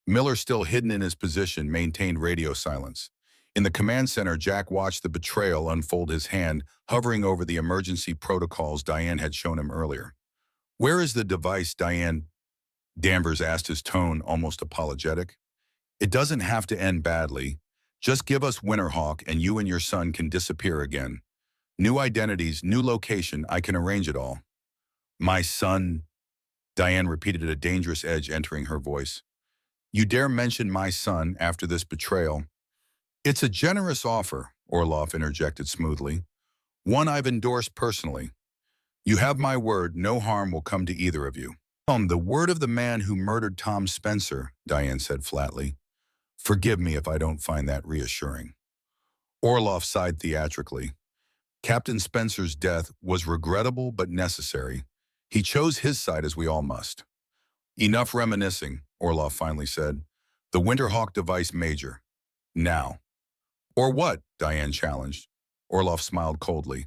Speaker 1: Miller, still hidden in his position, maintained radio silence. In the command center, Jack watched the betrayal unfold, his hand hovering over the emergency protocols Diane had shown him earlier. "Where is the device, Diane?" Danvers asked, his tone almost apologetic. "It doesn't have to end badly. Just give us Winterhawk and you and your son can disappear again. New identities, new location, I can arrange it all." "My son," Diane repeated, a dangerous edge entering her voice. "You dare mention my son after this betrayal?" "It's a generous offer," Orloff interjected smoothly. "One I've endorsed personally. You have my word, no harm will come to either of you." "The word of the man who murdered Tom Spencer," Diane said flatly. "Forgive me if I don't find that reassuring." Orloff sighed theatrically. Captain Spencer's death was regrettable but necessary. He chose his side, as we all must. "Enough reminiscing," Orloff finally said. "The Winterhawk device, Major. Now." "Or what?" Diane challenged. Orloff smiled coldly.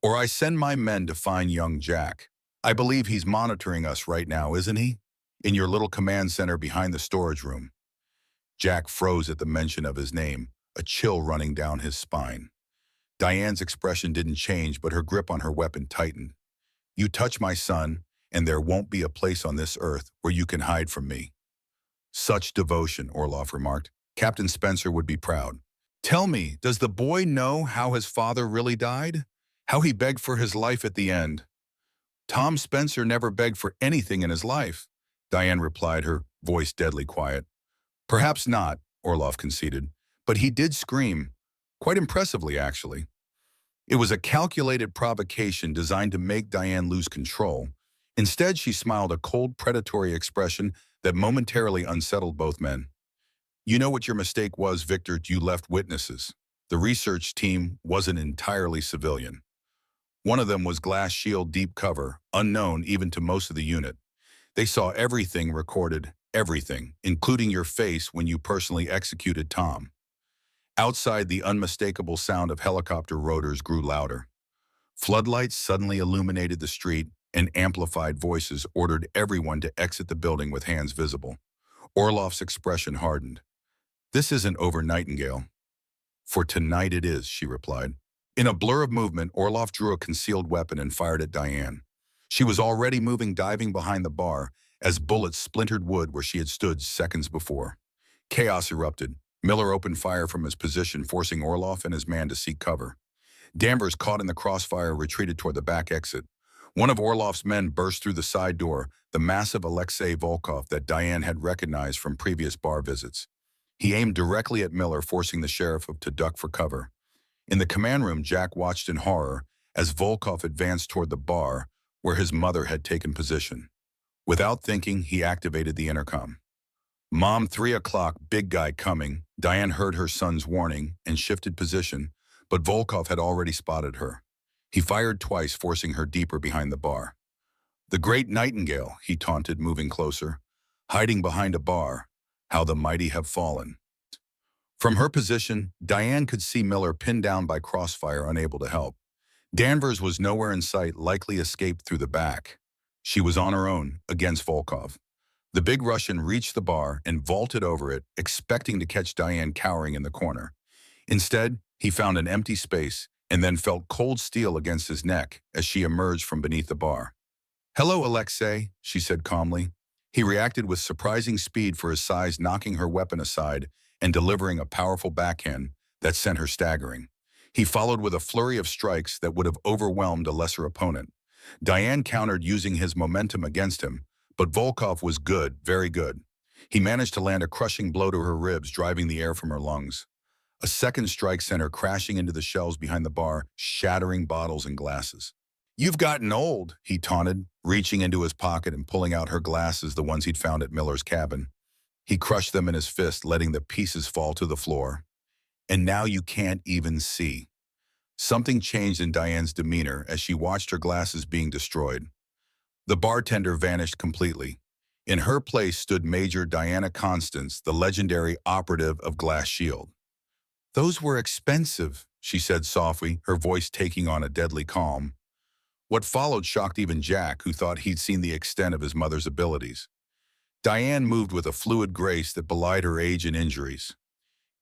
Speaker 1: "Or I send my men to find young Jack. I believe he's monitoring us right now, isn't he? In your little command center behind the storage room." Jack froze at the mention of his name, a chill running down his spine. Diane's expression didn't change, but her grip on her weapon tightened. "You touch my son, and there won't be a place on this earth where you can hide from me." "Such devotion," Orloff remarked. "Captain Spencer would be proud." "Tell me, does the boy know how his father really died? How he begged for his life at the end?" "Tom Spencer never begged for anything in his life," Diane replied, her voice deadly quiet. "Perhaps not," Orloff conceded, "but he did scream. Quite impressively, actually." It was a calculated provocation designed to make Diane lose control. Instead, she smiled, a cold, predatory expression that momentarily unsettled both men. "You know what your mistake was, Victor. You left witnesses. The research team wasn't entirely civilian. One of them was Glass Shield deep cover, unknown even to most of the unit. They saw everything recorded, everything, including your face when you personally executed Tom." Outside, the unmistakable sound of helicopter rotors grew louder. Floodlights suddenly illuminated the street, and amplified voices ordered everyone to exit the building with hands visible. Orloff's expression hardened. "This isn't over, Nightingale." "For tonight it is," she replied. In a blur of movement, Orloff drew a concealed weapon and fired at Diane. She was already moving, diving behind the bar, as bullets splintered wood where she had stood seconds before. Chaos erupted. Miller opened fire from his position, forcing Orloff and his man to seek cover. Danvers, caught in the crossfire, retreated toward the back exit. One of Orloff's men burst through the side door, the massive Alexei Volkov that Diane had recognized from previous bar visits. He aimed directly at Miller, forcing the sheriff to duck for cover. In the command room, Jack watched in horror as Volkov advanced toward the bar where his mother had taken position. Without thinking, he activated the intercom. "Mom, 3 o'clock, big guy coming." Diane heard her son's warning and shifted position, but Volkov had already spotted her. He fired twice, forcing her deeper behind the bar. "The great Nightingale," he taunted, moving closer. "Hiding behind a bar. How the mighty have fallen." From her position, Diane could see Miller pinned down by crossfire, unable to help. Danvers was nowhere in sight, likely escaped through the back. She was on her own, against Volkov. The big Russian reached the bar and vaulted over it, expecting to catch Diane cowering in the corner. Instead, he found an empty space and then felt cold steel against his neck as she emerged from beneath the bar. "Hello, Alexei," she said calmly. He reacted with surprising speed for his size, knocking her weapon aside and delivering a powerful backhand that sent her staggering. He followed with a flurry of strikes that would have overwhelmed a lesser opponent. Diane countered, using his momentum against him, but Volkov was good, very good. He managed to land a crushing blow to her ribs, driving the air from her lungs. A second strike sent her crashing into the shelves behind the bar, shattering bottles and glasses. "You've gotten old," he taunted, reaching into his pocket and pulling out her glasses, the ones he'd found at Miller's cabin. He crushed them in his fist, letting the pieces fall to the floor. "And now you can't even see." Something changed in Diane's demeanor as she watched her glasses being destroyed. The bartender vanished completely. In her place stood Major Diana Constance, the legendary operative of Glass Shield. Those were expensive, she said softly, her voice taking on a deadly calm. What followed shocked even Jack, who thought he'd seen the extent of his mother's abilities. Diane moved with a fluid grace that belied her age and injuries.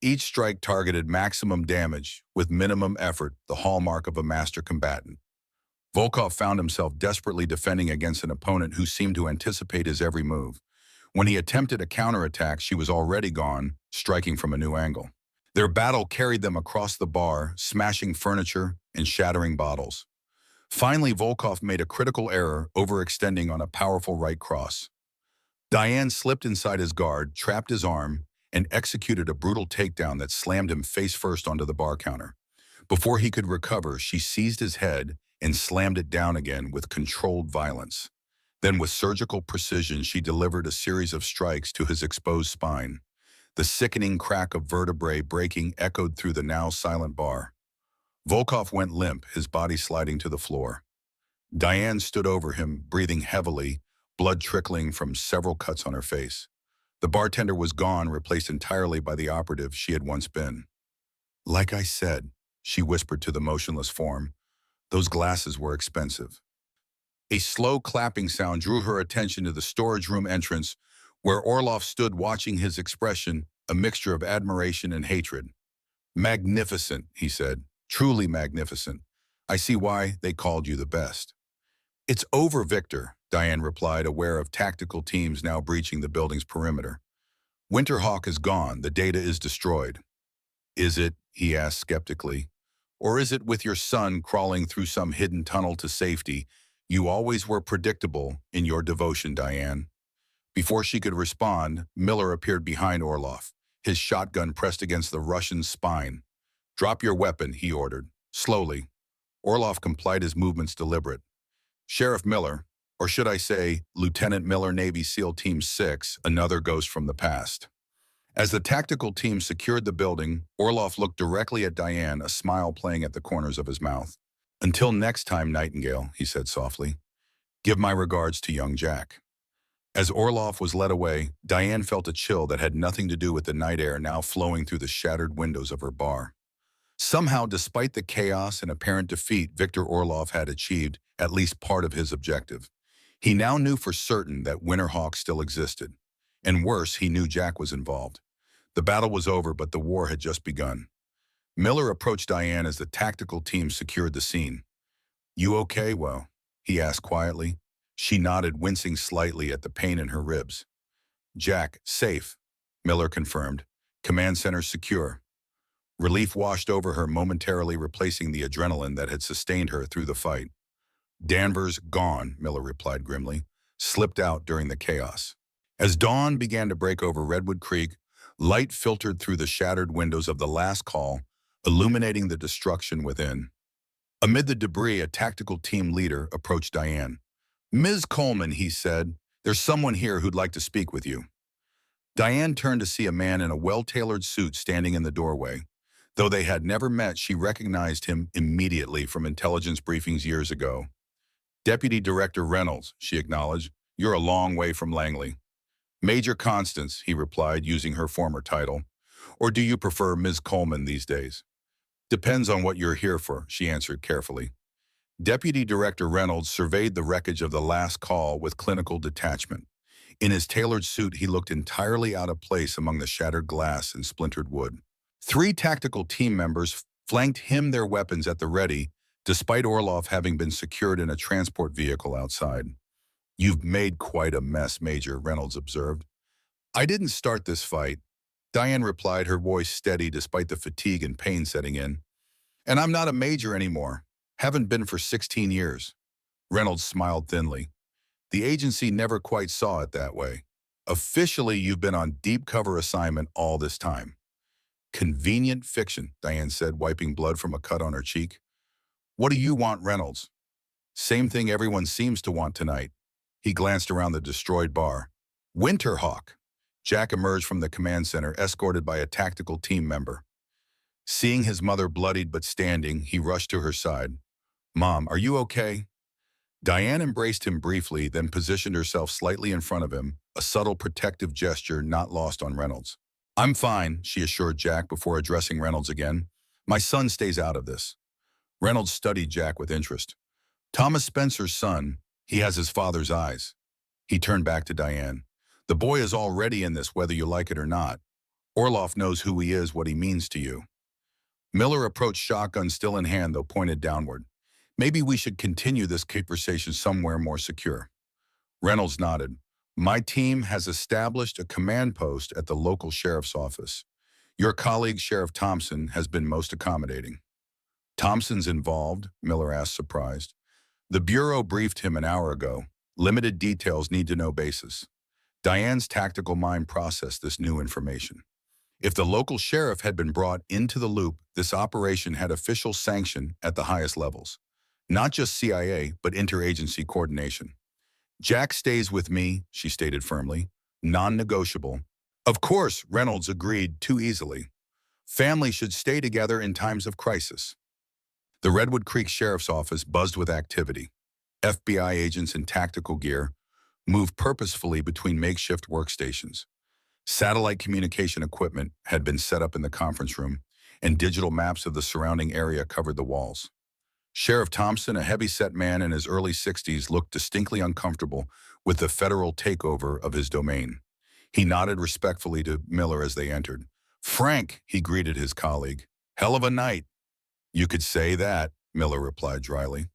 Speaker 1: Each strike targeted maximum damage, with minimum effort, the hallmark of a master combatant. Volkov found himself desperately defending against an opponent who seemed to anticipate his every move. When he attempted a counterattack, she was already gone, striking from a new angle. Their battle carried them across the bar, smashing furniture and shattering bottles. Finally, Volkov made a critical error, overextending on a powerful right cross. Diane slipped inside his guard, trapped his arm, and executed a brutal takedown that slammed him face first onto the bar counter. Before he could recover, she seized his head and slammed it down again with controlled violence. Then, with surgical precision, she delivered a series of strikes to his exposed spine. The sickening crack of vertebrae breaking echoed through the now silent bar. Volkov went limp, his body sliding to the floor. Diane stood over him, breathing heavily, blood trickling from several cuts on her face. The bartender was gone, replaced entirely by the operative she had once been. "Like I said," she whispered to the motionless form, "those glasses were expensive." A slow clapping sound drew her attention to the storage room entrance, where Orlov stood watching his expression, a mixture of admiration and hatred. "Magnificent," he said. "Truly magnificent. I see why they called you the best." "It's over, Victor," Diane replied, aware of tactical teams now breaching the building's perimeter. "Winterhawk is gone. The data is destroyed." "Is it?" he asked skeptically. "Or is it with your son crawling through some hidden tunnel to safety? You always were predictable in your devotion, Diane." Before she could respond, Miller appeared behind Orlov, his shotgun pressed against the Russian's spine. "Drop your weapon," he ordered, slowly. Orlov complied, his movements deliberate. "Sheriff Miller, or should I say, Lieutenant Miller, Navy SEAL Team 6, another ghost from the past." As the tactical team secured the building, Orlov looked directly at Diane, a smile playing at the corners of his mouth. "Until next time, Nightingale," he said softly. "Give my regards to young Jack." As Orlov was led away, Diane felt a chill that had nothing to do with the night air now flowing through the shattered windows of her bar. Somehow, despite the chaos and apparent defeat, Viktor Orlov had achieved at least part of his objective. He now knew for certain that Winterhawk still existed. And worse, he knew Jack was involved. The battle was over, but the war had just begun. Miller approached Diane as the tactical team secured the scene. "You okay, well?" he asked quietly. She nodded, wincing slightly at the pain in her ribs. "Jack, safe," Miller confirmed. "Command center secure." Relief washed over her, momentarily replacing the adrenaline that had sustained her through the fight. "Danvers gone," Miller replied grimly, "slipped out during the chaos." As dawn began to break over Redwood Creek, light filtered through the shattered windows of the last call, illuminating the destruction within. Amid the debris, a tactical team leader approached Diane. "Ms. Coleman," he said, "there's someone here who'd like to speak with you." Diane turned to see a man in a well-tailored suit standing in the doorway. Though they had never met, she recognized him immediately from intelligence briefings years ago. "Deputy Director Reynolds," she acknowledged. "You're a long way from Langley." "Major Constance," he replied, using her former title. "Or do you prefer Ms. Coleman these days?" "Depends on what you're here for," she answered carefully. Deputy Director Reynolds surveyed the wreckage of the last call with clinical detachment. In his tailored suit, he looked entirely out of place among the shattered glass and splintered wood. Three tactical team members flanked him, their weapons at the ready, despite Orlov having been secured in a transport vehicle outside. "You've made quite a mess, Major," Reynolds observed. "I didn't start this fight," Diane replied, her voice steady despite the fatigue and pain setting in. "And I'm not a major anymore. Haven't been for 16 years. Reynolds smiled thinly. "The agency never quite saw it that way. Officially, you've been on deep cover assignment all this time." "Convenient fiction," Diane said, wiping blood from a cut on her cheek. "What do you want, Reynolds?" "Same thing everyone seems to want tonight." He glanced around the destroyed bar. "Winterhawk." Jack emerged from the command center, escorted by a tactical team member. Seeing his mother bloodied but standing, he rushed to her side. "Mom, are you okay?" Diane embraced him briefly, then positioned herself slightly in front of him, a subtle protective gesture not lost on Reynolds. I'm fine, she assured Jack before addressing Reynolds again. My son stays out of this. Reynolds studied Jack with interest. Thomas Spencer's son, he has his father's eyes. He turned back to Diane. The boy is already in this, whether you like it or not. Orloff knows who he is, what he means to you. Miller approached shotgun still in hand, though pointed downward. Maybe we should continue this conversation somewhere more secure. Reynolds nodded. My team has established a command post at the local sheriff's office. Your colleague, Sheriff Thompson, has been most accommodating. Thompson's involved? Miller asked, surprised. The Bureau briefed him an hour ago. Limited details, need-to-know basis. Diane's tactical mind processed this new information. If the local sheriff had been brought into the loop, this operation had official sanction at the highest levels. Not just CIA, but interagency coordination. Jack stays with me, she stated firmly. Non-negotiable. Of course, Reynolds agreed too easily. Family should stay together in times of crisis. The Redwood Creek Sheriff's Office buzzed with activity. FBI agents in tactical gear moved purposefully between makeshift workstations. Satellite communication equipment had been set up in the conference room, and digital maps of the surrounding area covered the walls. Sheriff Thompson, a heavy-set man in his early 60s, looked distinctly uncomfortable with the federal takeover of his domain. He nodded respectfully to Miller as they entered. Frank, he greeted his colleague. Hell of a night. You could say that, Miller replied dryly.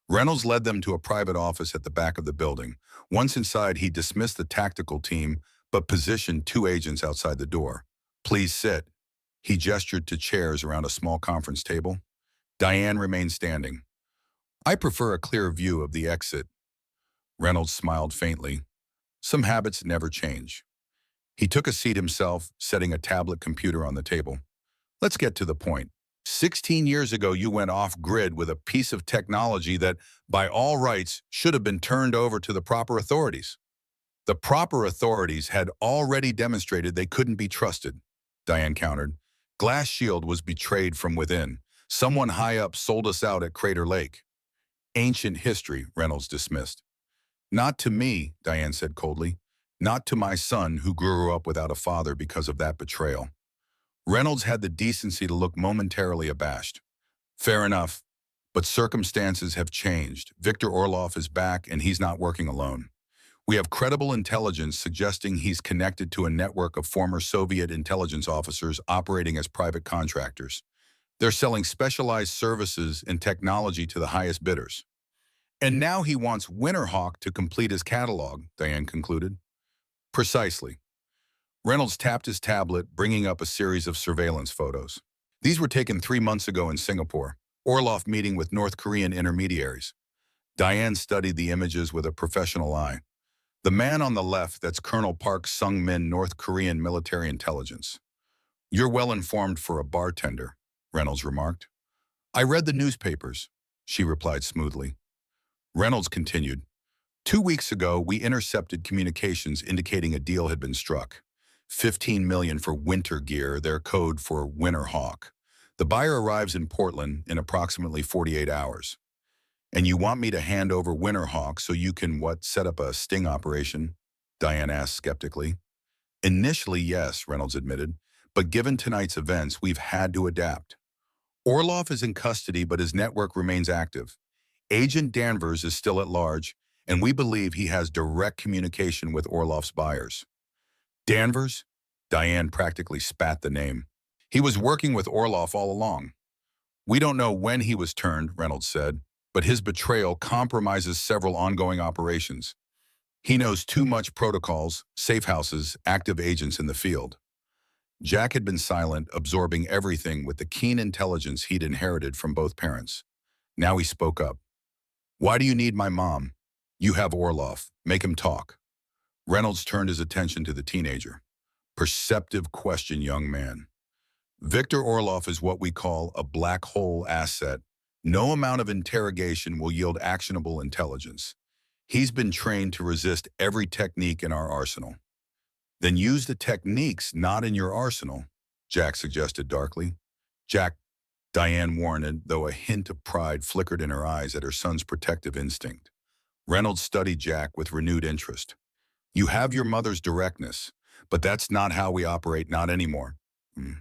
Speaker 1: Reynolds led them to a private office at the back of the building. Once inside, he dismissed the tactical team, but positioned two agents outside the door. Please sit. He gestured to chairs around a small conference table. Diane remained standing. I prefer a clear view of the exit. Reynolds smiled faintly. Some habits never change. He took a seat himself, setting a tablet computer on the table. Let's get to the point. 16 years ago, you went off-grid with a piece of technology that, by all rights, should have been turned over to the proper authorities. The proper authorities had already demonstrated they couldn't be trusted, Diane countered. Glass Shield was betrayed from within. Someone high up sold us out at Crater Lake. Ancient history, Reynolds dismissed. Not to me, Diane said coldly. Not to my son, who grew up without a father because of that betrayal. Reynolds had the decency to look momentarily abashed. Fair enough, but circumstances have changed. Victor Orloff is back, and he's not working alone. We have credible intelligence suggesting he's connected to a network of former Soviet intelligence officers operating as private contractors. They're selling specialized services and technology to the highest bidders. And now he wants Winterhawk to complete his catalog, Diane concluded. Precisely. Reynolds tapped his tablet, bringing up a series of surveillance photos. These were taken 3 months ago in Singapore, Orloff meeting with North Korean intermediaries. Diane studied the images with a professional eye. The man on the left, that's Colonel Park Sung-min, North Korean military intelligence. You're well informed for a bartender, Reynolds remarked. I read the newspapers, she replied smoothly. Reynolds continued. 2 weeks ago, we intercepted communications indicating a deal had been struck. $15 million for winter gear, their code for Winterhawk. The buyer arrives in Portland in approximately 48 hours. And you want me to hand over Winterhawk so you can, set up a sting operation? Diane asked skeptically. Initially, yes, Reynolds admitted, but given tonight's events, we've had to adapt. Orloff is in custody, but his network remains active. Agent Danvers is still at large, and we believe he has direct communication with Orloff's buyers. Danvers? Diane practically spat the name. He was working with Orloff all along. We don't know when he was turned, Reynolds said, but his betrayal compromises several ongoing operations. He knows too much protocols, safe houses, active agents in the field. Jack had been silent, absorbing everything with the keen intelligence he'd inherited from both parents. Now he spoke up. Why do you need my mom? You have Orloff. Make him talk. Reynolds turned his attention to the teenager. Perceptive question, young man. Victor Orloff is what we call a black hole asset. No amount of interrogation will yield actionable intelligence. He's been trained to resist every technique in our arsenal. Then use the techniques not in your arsenal, Jack suggested darkly. Jack, Diane warned, though a hint of pride flickered in her eyes at her son's protective instinct. Reynolds studied Jack with renewed interest. You have your mother's directness, But that's not how we operate, not anymore. Hmm.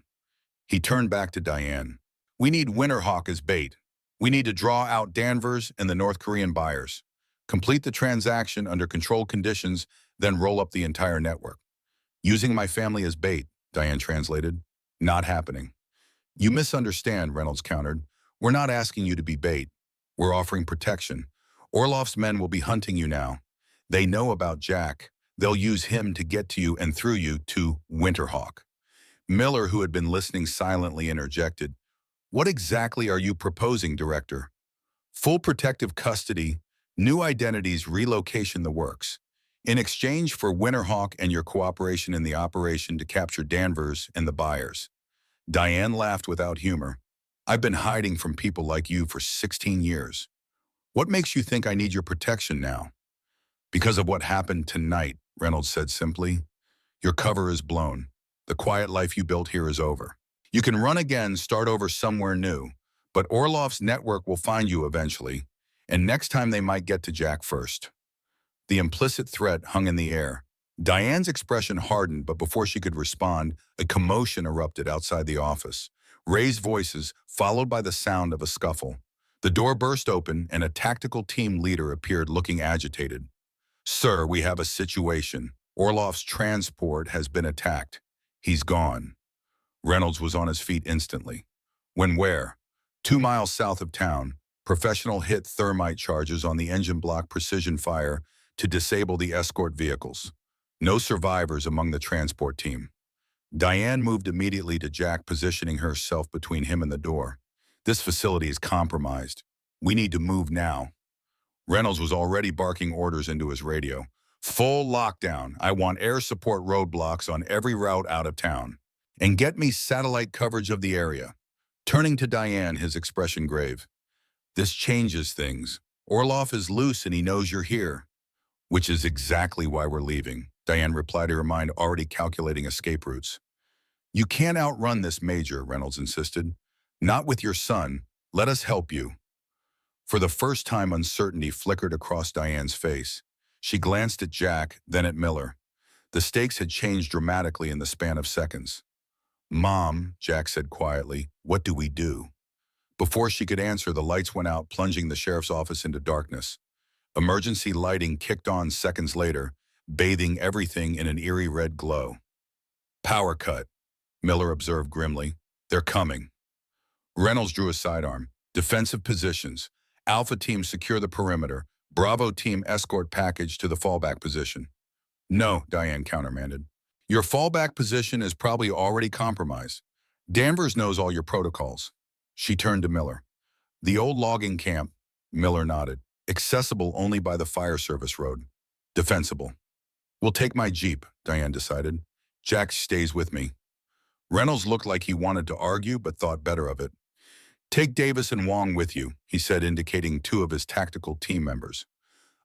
Speaker 1: He turned back to Diane. We need Winterhawk as bait. We need to draw out Danvers and the North Korean buyers. Complete the transaction under controlled conditions, then roll up the entire network. Using my family as bait, Diane translated. Not happening. You misunderstand, Reynolds countered. We're not asking you to be bait. We're offering protection. Orloff's men will be hunting you now. They know about Jack. They'll use him to get to you and through you to Winterhawk. Miller, who had been listening silently, interjected. What exactly are you proposing, Director? Full protective custody, new identities, relocation, the works. In exchange for Winterhawk and your cooperation in the operation to capture Danvers and the buyers. Diane laughed without humor. I've been hiding from people like you for 16 years. What makes you think I need your protection now? Because of what happened tonight, Reynolds said simply. Your cover is blown. The quiet life you built here is over. You can run again, start over somewhere new, but Orloff's network will find you eventually, and next time they might get to Jack first. The implicit threat hung in the air. Diane's expression hardened, but before she could respond, a commotion erupted outside the office. Raised voices, followed by the sound of a scuffle. The door burst open, and a tactical team leader appeared looking agitated. Sir, we have a situation. Orloff's transport has been attacked. He's gone. Reynolds was on his feet instantly. When where? 2 miles south of town. Professional hit thermite charges on the engine block precision fire to disable the escort vehicles. No survivors among the transport team. Diane moved immediately to Jack, positioning herself between him and the door. This facility is compromised. We need to move now. Reynolds was already barking orders into his radio. Full lockdown. I want air support roadblocks on every route out of town. And get me satellite coverage of the area. Turning to Diane, his expression grave. This changes things. Orloff is loose and he knows you're here. Which is exactly why we're leaving, Diane replied, her mind already calculating escape routes. You can't outrun this, Major, Reynolds insisted. Not with your son. Let us help you. For the first time, uncertainty flickered across Diane's face. She glanced at Jack, then at Miller. The stakes had changed dramatically in the span of seconds. Mom, Jack said quietly, what do we do? Before she could answer, the lights went out, plunging the sheriff's office into darkness. Emergency lighting kicked on seconds later, bathing everything in an eerie red glow. Power cut, Miller observed grimly. They're coming. Reynolds drew a sidearm. Defensive positions. Alpha team secure the perimeter. Bravo team escort package to the fallback position. No, Diane countermanded. Your fallback position is probably already compromised. Danvers knows all your protocols. She turned to Miller. The old logging camp, Miller nodded. Accessible only by the fire service road. Defensible. We'll take my Jeep, Diane decided. Jack stays with me. Reynolds looked like he wanted to argue, but thought better of it. Take Davis and Wong with you, he said, indicating 2 of his tactical team members.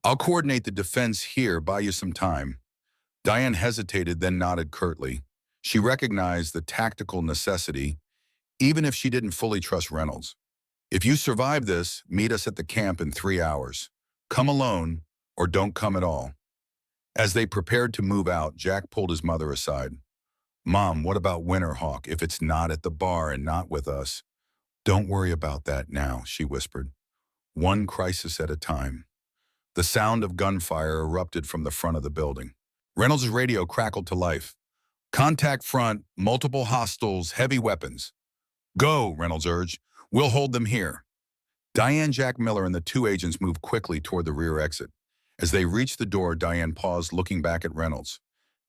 Speaker 1: I'll coordinate the defense here, buy you some time. Diane hesitated, then nodded curtly. She recognized the tactical necessity, even if she didn't fully trust Reynolds. If you survive this, meet us at the camp in 3 hours. Come alone, or don't come at all. As they prepared to move out, Jack pulled his mother aside. Mom, what about Winterhawk if it's not at the bar and not with us? Don't worry about that now, she whispered. One crisis at a time. The sound of gunfire erupted from the front of the building. Reynolds' radio crackled to life. Contact front, multiple hostiles, heavy weapons. Go, Reynolds urged. We'll hold them here. Diane, Jack Miller, and the 2 agents moved quickly toward the rear exit. As they reached the door, Diane paused, looking back at Reynolds.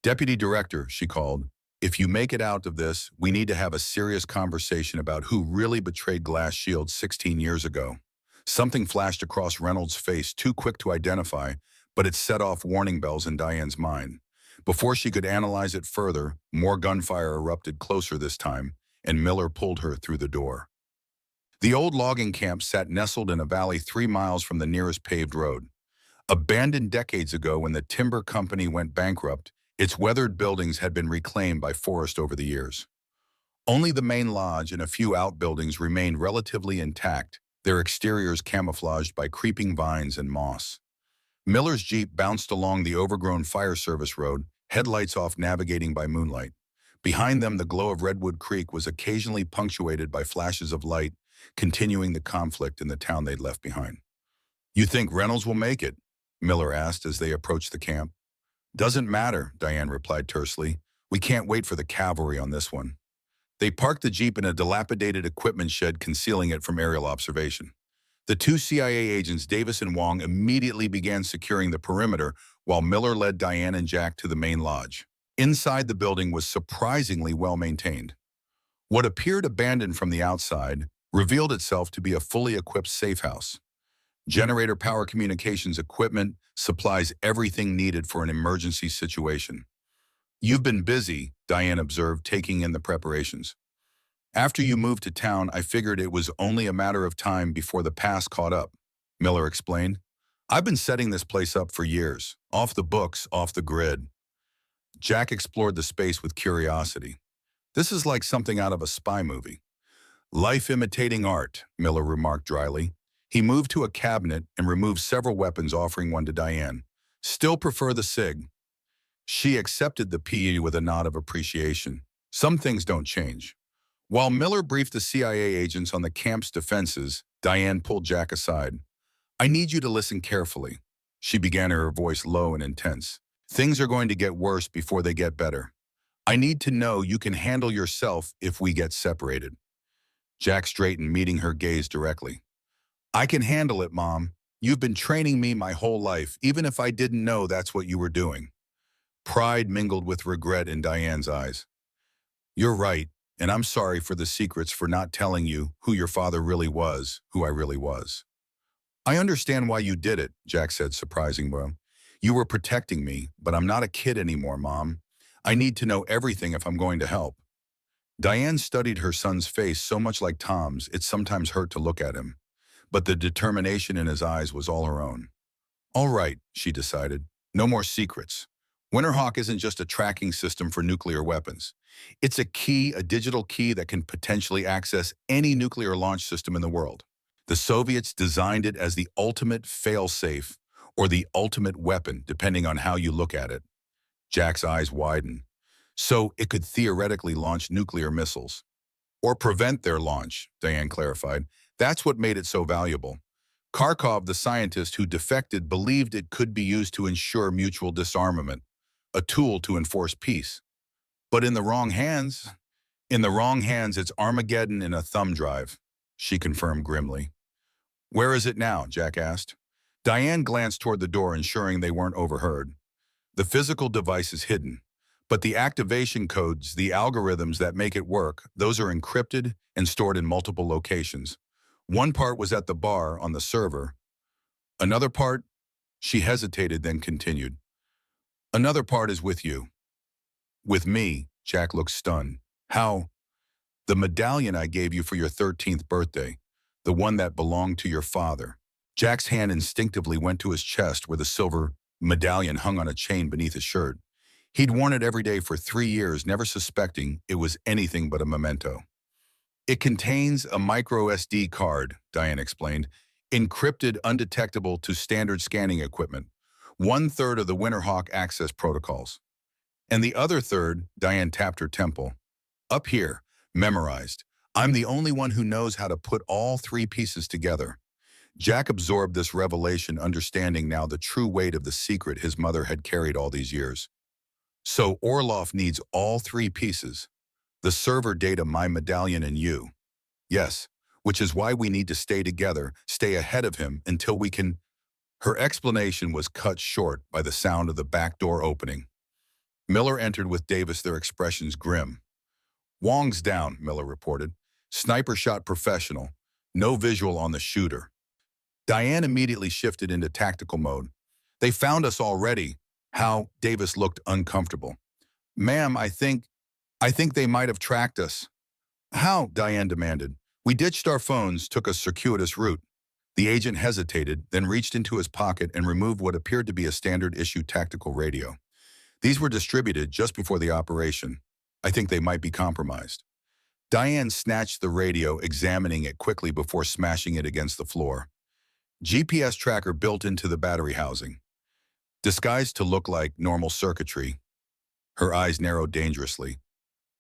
Speaker 1: Deputy Director, she called. If you make it out of this, we need to have a serious conversation about who really betrayed Glass Shield 16 years ago. Something flashed across Reynolds' face, too quick to identify, but it set off warning bells in Diane's mind. Before she could analyze it further, more gunfire erupted closer this time, and Miller pulled her through the door. The old logging camp sat nestled in a valley 3 miles from the nearest paved road. Abandoned decades ago when the timber company went bankrupt, its weathered buildings had been reclaimed by forest over the years. Only the main lodge and a few outbuildings remained relatively intact, their exteriors camouflaged by creeping vines and moss. Miller's Jeep bounced along the overgrown fire service road, headlights off navigating by moonlight. Behind them, the glow of Redwood Creek was occasionally punctuated by flashes of light, continuing the conflict in the town they'd left behind. "You think Reynolds will make it?" Miller asked as they approached the camp. "Doesn't matter," Diane replied tersely. "We can't wait for the cavalry on this one." They parked the Jeep in a dilapidated equipment shed, concealing it from aerial observation. The two CIA agents, Davis and Wong, immediately began securing the perimeter while Miller led Diane and Jack to the main lodge. Inside, the building was surprisingly well maintained. What appeared abandoned from the outside revealed itself to be a fully equipped safe house. Generator power, communications equipment, supplies, everything needed for an emergency situation. "You've been busy," Diane observed, taking in the preparations. "After you moved to town, I figured it was only a matter of time before the past caught up," Miller explained. "I've been setting this place up for years, off the books, off the grid." Jack explored the space with curiosity. "This is like something out of a spy movie." "Life imitating art," Miller remarked dryly. He moved to a cabinet and removed several weapons, offering one to Diane. "Still prefer the SIG." She accepted the PE with a nod of appreciation. Some things don't change. While Miller briefed the CIA agents on the camp's defenses, Diane pulled Jack aside. "I need you to listen carefully." She began, her voice low and intense. "Things are going to get worse before they get better. I need to know you can handle yourself if we get separated." Jack straightened, meeting her gaze directly. "I can handle it, Mom. You've been training me my whole life, even if I didn't know that's what you were doing." Pride mingled with regret in Diane's eyes. "You're right, and I'm sorry for the secrets, for not telling you who your father really was, who I really was." "I understand why you did it," Jack said, surprising well. "You were protecting me, but I'm not a kid anymore, Mom. I need to know everything if I'm going to help." Diane studied her son's face, so much like Tom's, it sometimes hurt to look at him. But the determination in his eyes was all her own. "All right," she decided. "No more secrets. Winterhawk isn't just a tracking system for nuclear weapons. It's a key, a digital key that can potentially access any nuclear launch system in the world. The Soviets designed it as the ultimate fail-safe, or the ultimate weapon, depending on how you look at it." Jack's eyes widened. "So it could theoretically launch nuclear missiles." "Or prevent their launch," Diane clarified. "That's what made it so valuable. Kharkov, the scientist who defected, believed it could be used to ensure mutual disarmament, a tool to enforce peace. But in the wrong hands, it's Armageddon in a thumb drive," she confirmed grimly. "Where is it now?" Jack asked. Diane glanced toward the door, ensuring they weren't overheard. "The physical device is hidden, but the activation codes, the algorithms that make it work, those are encrypted and stored in multiple locations. One part was at the bar on the server. Another part," she hesitated, then continued, "another part is with you." "With me?" Jack looked stunned. "How?" "The medallion I gave you for your 13th birthday, the one that belonged to your father." Jack's hand instinctively went to his chest, where the silver medallion hung on a chain beneath his shirt. He'd worn it every day for 3 years, never suspecting it was anything but a memento. "It contains a micro SD card," Diane explained, "encrypted, undetectable to standard scanning equipment. 1/3 of the Winterhawk access protocols. And the other third," Diane tapped her temple, "up here, memorized. I'm the only one who knows how to put all 3 pieces together." Jack absorbed this revelation, understanding now the true weight of the secret his mother had carried all these years. "So Orlov needs all 3 pieces. The server data, my medallion, and you." "Yes, which is why we need to stay together, stay ahead of him until we can—" Her explanation was cut short by the sound of the back door opening. Miller entered with Davis, their expressions grim. "Wong's down," Miller reported. "Sniper shot professional. No visual on the shooter." Diane immediately shifted into tactical mode. "They found us already." "How?" Davis looked uncomfortable. "Ma'am, I think they might have tracked us." "How?" Diane demanded. "We ditched our phones, took a circuitous route." The agent hesitated, then reached into his pocket and removed what appeared to be a standard-issue tactical radio. "These were distributed just before the operation. I think they might be compromised." Diane snatched the radio, examining it quickly before smashing it against the floor. GPS tracker built into the battery housing. Disguised to look like normal circuitry. Her eyes narrowed dangerously.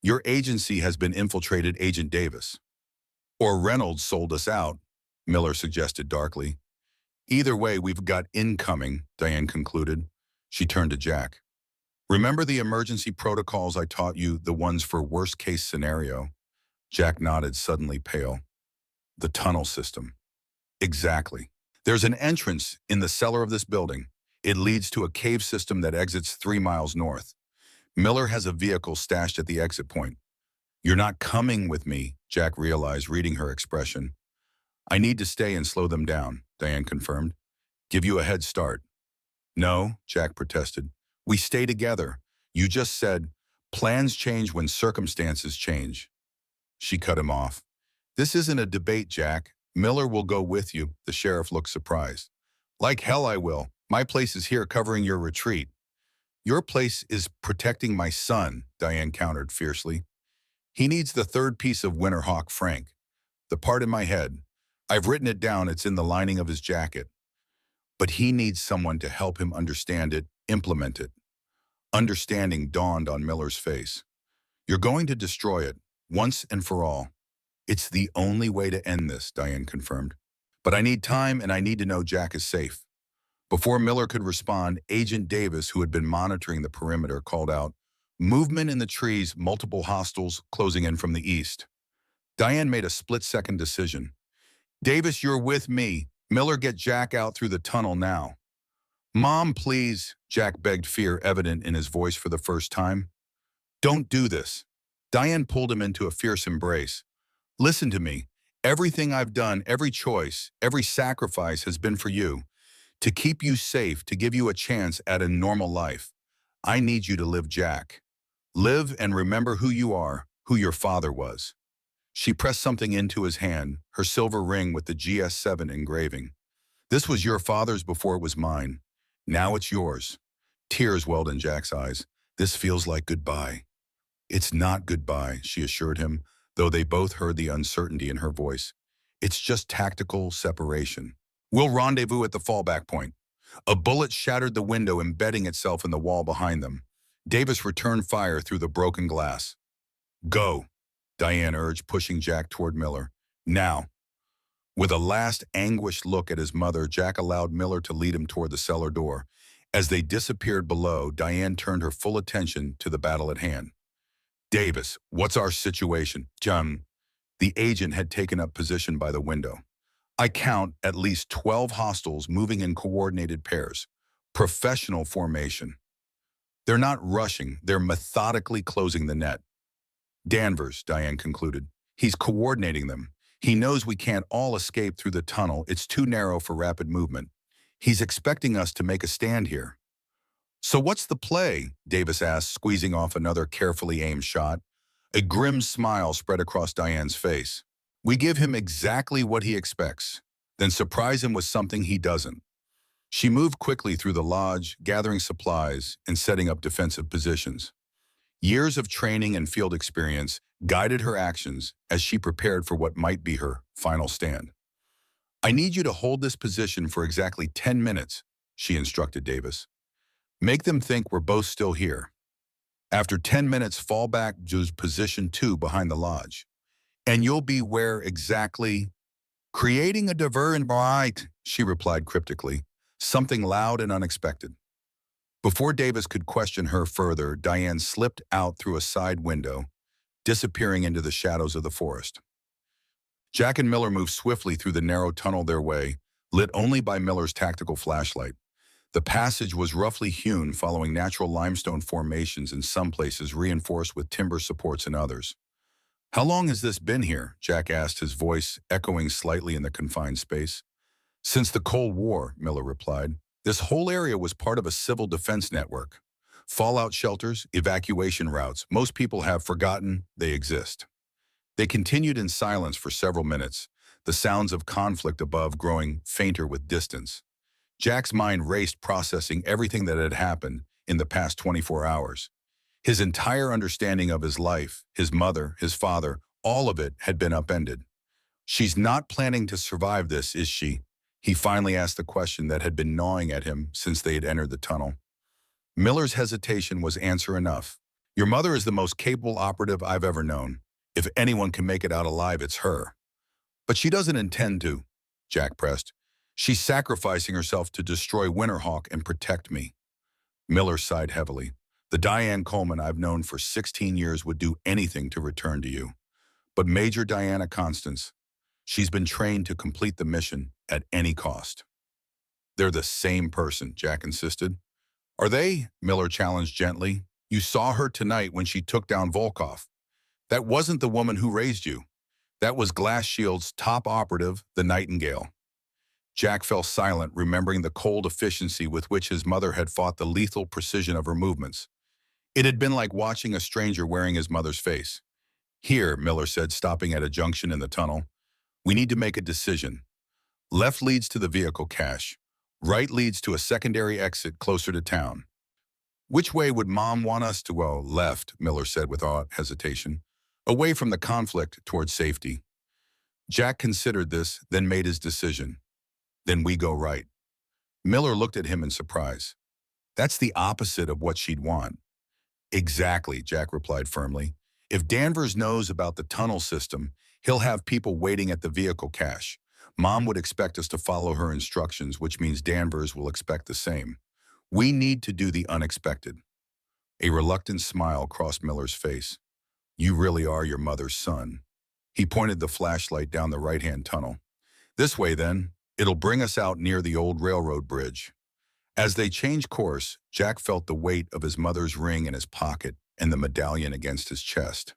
Speaker 1: Your agency has been infiltrated, Agent Davis. Or Reynolds sold us out, Miller suggested darkly. Either way, we've got incoming, Diane concluded. She turned to Jack. Remember the emergency protocols I taught you, the ones for worst-case scenario? Jack nodded, suddenly pale. The tunnel system. Exactly. There's an entrance in the cellar of this building. It leads to a cave system that exits 3 miles north. Miller has a vehicle stashed at the exit point. You're not coming with me, Jack realized, reading her expression. I need to stay and slow them down, Diane confirmed. Give you a head start. No, Jack protested. We stay together. You just said, plans change when circumstances change. She cut him off. This isn't a debate, Jack. Miller will go with you, the sheriff looked surprised. Like hell I will. My place is here covering your retreat. Your place is protecting my son, Diane countered fiercely. He needs the third piece of Winterhawk Frank. The part in my head. I've written it down, it's in the lining of his jacket. But he needs someone to help him understand it, implement it. Understanding dawned on Miller's face. You're going to destroy it, once and for all. It's the only way to end this, Diane confirmed. But I need time and I need to know Jack is safe. Before Miller could respond, Agent Davis, who had been monitoring the perimeter, called out, movement in the trees, multiple hostiles closing in from the east. Diane made a split-second decision. Davis, you're with me. Miller, get Jack out through the tunnel now. Mom, please, Jack begged, fear evident in his voice for the first time. Don't do this. Diane pulled him into a fierce embrace. Listen to me. Everything I've done, every choice, every sacrifice has been for you. To keep you safe, to give you a chance at a normal life. I need you to live, Jack. Live and remember who you are, who your father was. She pressed something into his hand, her silver ring with the GS7 engraving. This was your father's before it was mine. Now it's yours. Tears welled in Jack's eyes. This feels like goodbye. It's not goodbye, she assured him, though they both heard the uncertainty in her voice. It's just tactical separation. We'll rendezvous at the fallback point. A bullet shattered the window, embedding itself in the wall behind them. Davis returned fire through the broken glass. Go, Diane urged, pushing Jack toward Miller. Now. With a last anguished look at his mother, Jack allowed Miller to lead him toward the cellar door. As they disappeared below, Diane turned her full attention to the battle at hand. Davis, what's our situation? John. The agent had taken up position by the window. I count at least 12 hostiles moving in coordinated pairs. Professional formation. They're not rushing, they're methodically closing the net. Danvers, Diane concluded. He's coordinating them. He knows we can't all escape through the tunnel. It's too narrow for rapid movement. He's expecting us to make a stand here. So what's the play? Davis asked, squeezing off another carefully aimed shot. A grim smile spread across Diane's face. We give him exactly what he expects, then surprise him with something he doesn't. She moved quickly through the lodge, gathering supplies and setting up defensive positions. Years of training and field experience guided her actions as she prepared for what might be her final stand. I need you to hold this position for exactly 10 minutes, she instructed Davis. Make them think we're both still here. After 10 minutes, fall back to position 2 behind the lodge. And you'll be where exactly? Creating a diversion, she replied cryptically, something loud and unexpected. Before Davis could question her further, Diane slipped out through a side window, disappearing into the shadows of the forest. Jack and Miller moved swiftly through the narrow tunnel their way, lit only by Miller's tactical flashlight. The passage was roughly hewn, following natural limestone formations, in some places reinforced with timber supports in others. How long has this been here? Jack asked, his voice echoing slightly in the confined space. Since the Cold War, Miller replied. This whole area was part of a civil defense network. Fallout shelters, evacuation routes. Most people have forgotten they exist. They continued in silence for several minutes, the sounds of conflict above growing fainter with distance. Jack's mind raced, processing everything that had happened in the past 24 hours. His entire understanding of his life, his mother, his father, all of it had been upended. She's not planning to survive this, is she? He finally asked the question that had been gnawing at him since they had entered the tunnel. Miller's hesitation was answer enough. Your mother is the most capable operative I've ever known. If anyone can make it out alive, it's her. But she doesn't intend to, Jack pressed. She's sacrificing herself to destroy Winterhawk and protect me. Miller sighed heavily. The Diane Coleman I've known for 16 years would do anything to return to you. But Major Diana Constance, she's been trained to complete the mission at any cost. They're the same person, Jack insisted. Are they? Miller challenged gently. You saw her tonight when she took down Volkov. That wasn't the woman who raised you. That was Glass Shield's top operative, the Nightingale. Jack fell silent, remembering the cold efficiency with which his mother had fought the lethal precision of her movements. It had been like watching a stranger wearing his mother's face. Here, Miller said, stopping at a junction in the tunnel. We need to make a decision. Left leads to the vehicle cache. Right leads to a secondary exit closer to town. Which way would Mom want us to go? Left, Miller said without hesitation. Away from the conflict towards safety. Jack considered this, then made his decision. Then we go right. Miller looked at him in surprise. That's the opposite of what she'd want. Exactly, Jack replied firmly. If Danvers knows about the tunnel system, he'll have people waiting at the vehicle cache. Mom would expect us to follow her instructions, which means Danvers will expect the same. We need to do the unexpected. A reluctant smile crossed Miller's face. You really are your mother's son. He pointed the flashlight down the right-hand tunnel. This way, then. It'll bring us out near the old railroad bridge. As they changed course, Jack felt the weight of his mother's ring in his pocket and the medallion against his chest.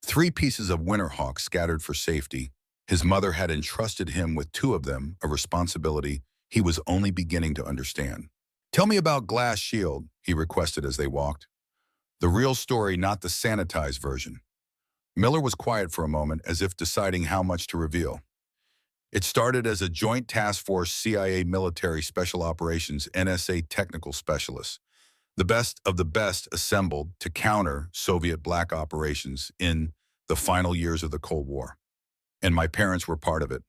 Speaker 1: 3 pieces of Winterhawk scattered for safety. His mother had entrusted him with 2 of them, a responsibility he was only beginning to understand. Tell me about Glass Shield, he requested as they walked. The real story, not the sanitized version. Miller was quiet for a moment, as if deciding how much to reveal. It started as a joint task force CIA military special operations NSA technical specialists, the best of the best assembled to counter Soviet black operations in the final years of the Cold War. And my parents were part of it.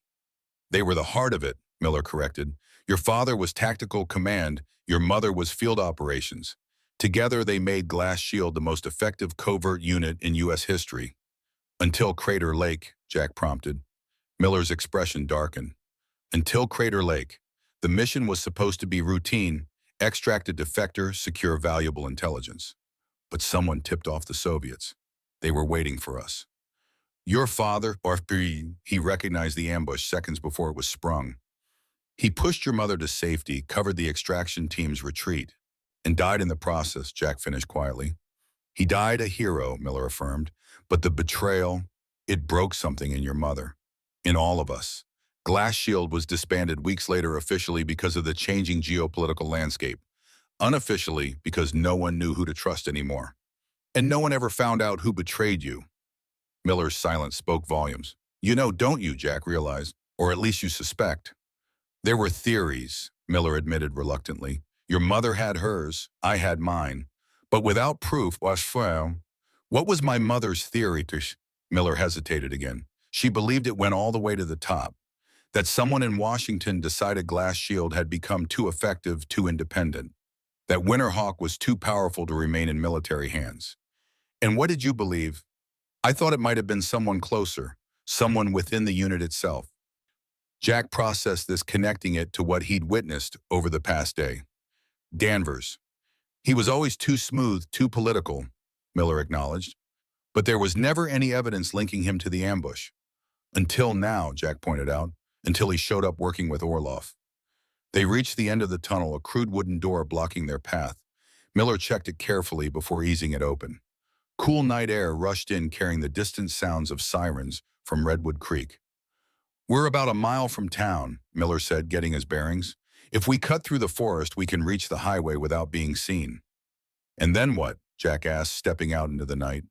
Speaker 1: They were the heart of it, Miller corrected. Your father was tactical command, your mother was field operations. Together they made Glass Shield the most effective covert unit in U.S. history. Until Crater Lake, Jack prompted. Miller's expression darkened. Until Crater Lake, the mission was supposed to be routine, extract a defector, secure valuable intelligence. But someone tipped off the Soviets. They were waiting for us. Your father, he recognized the ambush seconds before it was sprung. He pushed your mother to safety, covered the extraction team's retreat, and died in the process, Jack finished quietly. He died a hero, Miller affirmed, but the betrayal, it broke something in your mother. In all of us. Glass Shield was disbanded weeks later officially because of the changing geopolitical landscape. Unofficially because no one knew who to trust anymore. And no one ever found out who betrayed you. Miller's silence spoke volumes. You know, don't you, Jack realized, or at least you suspect. There were theories, Miller admitted reluctantly. Your mother had hers, I had mine. But without proof, what was my mother's theory? Miller hesitated again. She believed it went all the way to the top, that someone in Washington decided Glass Shield had become too effective, too independent, that Winterhawk was too powerful to remain in military hands. And what did you believe? I thought it might have been someone closer, someone within the unit itself. Jack processed this, connecting it to what he'd witnessed over the past day. Danvers. He was always too smooth, too political, Miller acknowledged, but there was never any evidence linking him to the ambush. Until now, Jack pointed out, until he showed up working with Orloff. They reached the end of the tunnel, a crude wooden door blocking their path. Miller checked it carefully before easing it open. Cool night air rushed in, carrying the distant sounds of sirens from Redwood Creek. We're about a mile from town, Miller said, getting his bearings. If we cut through the forest, we can reach the highway without being seen. And then what? Jack asked, stepping out into the night.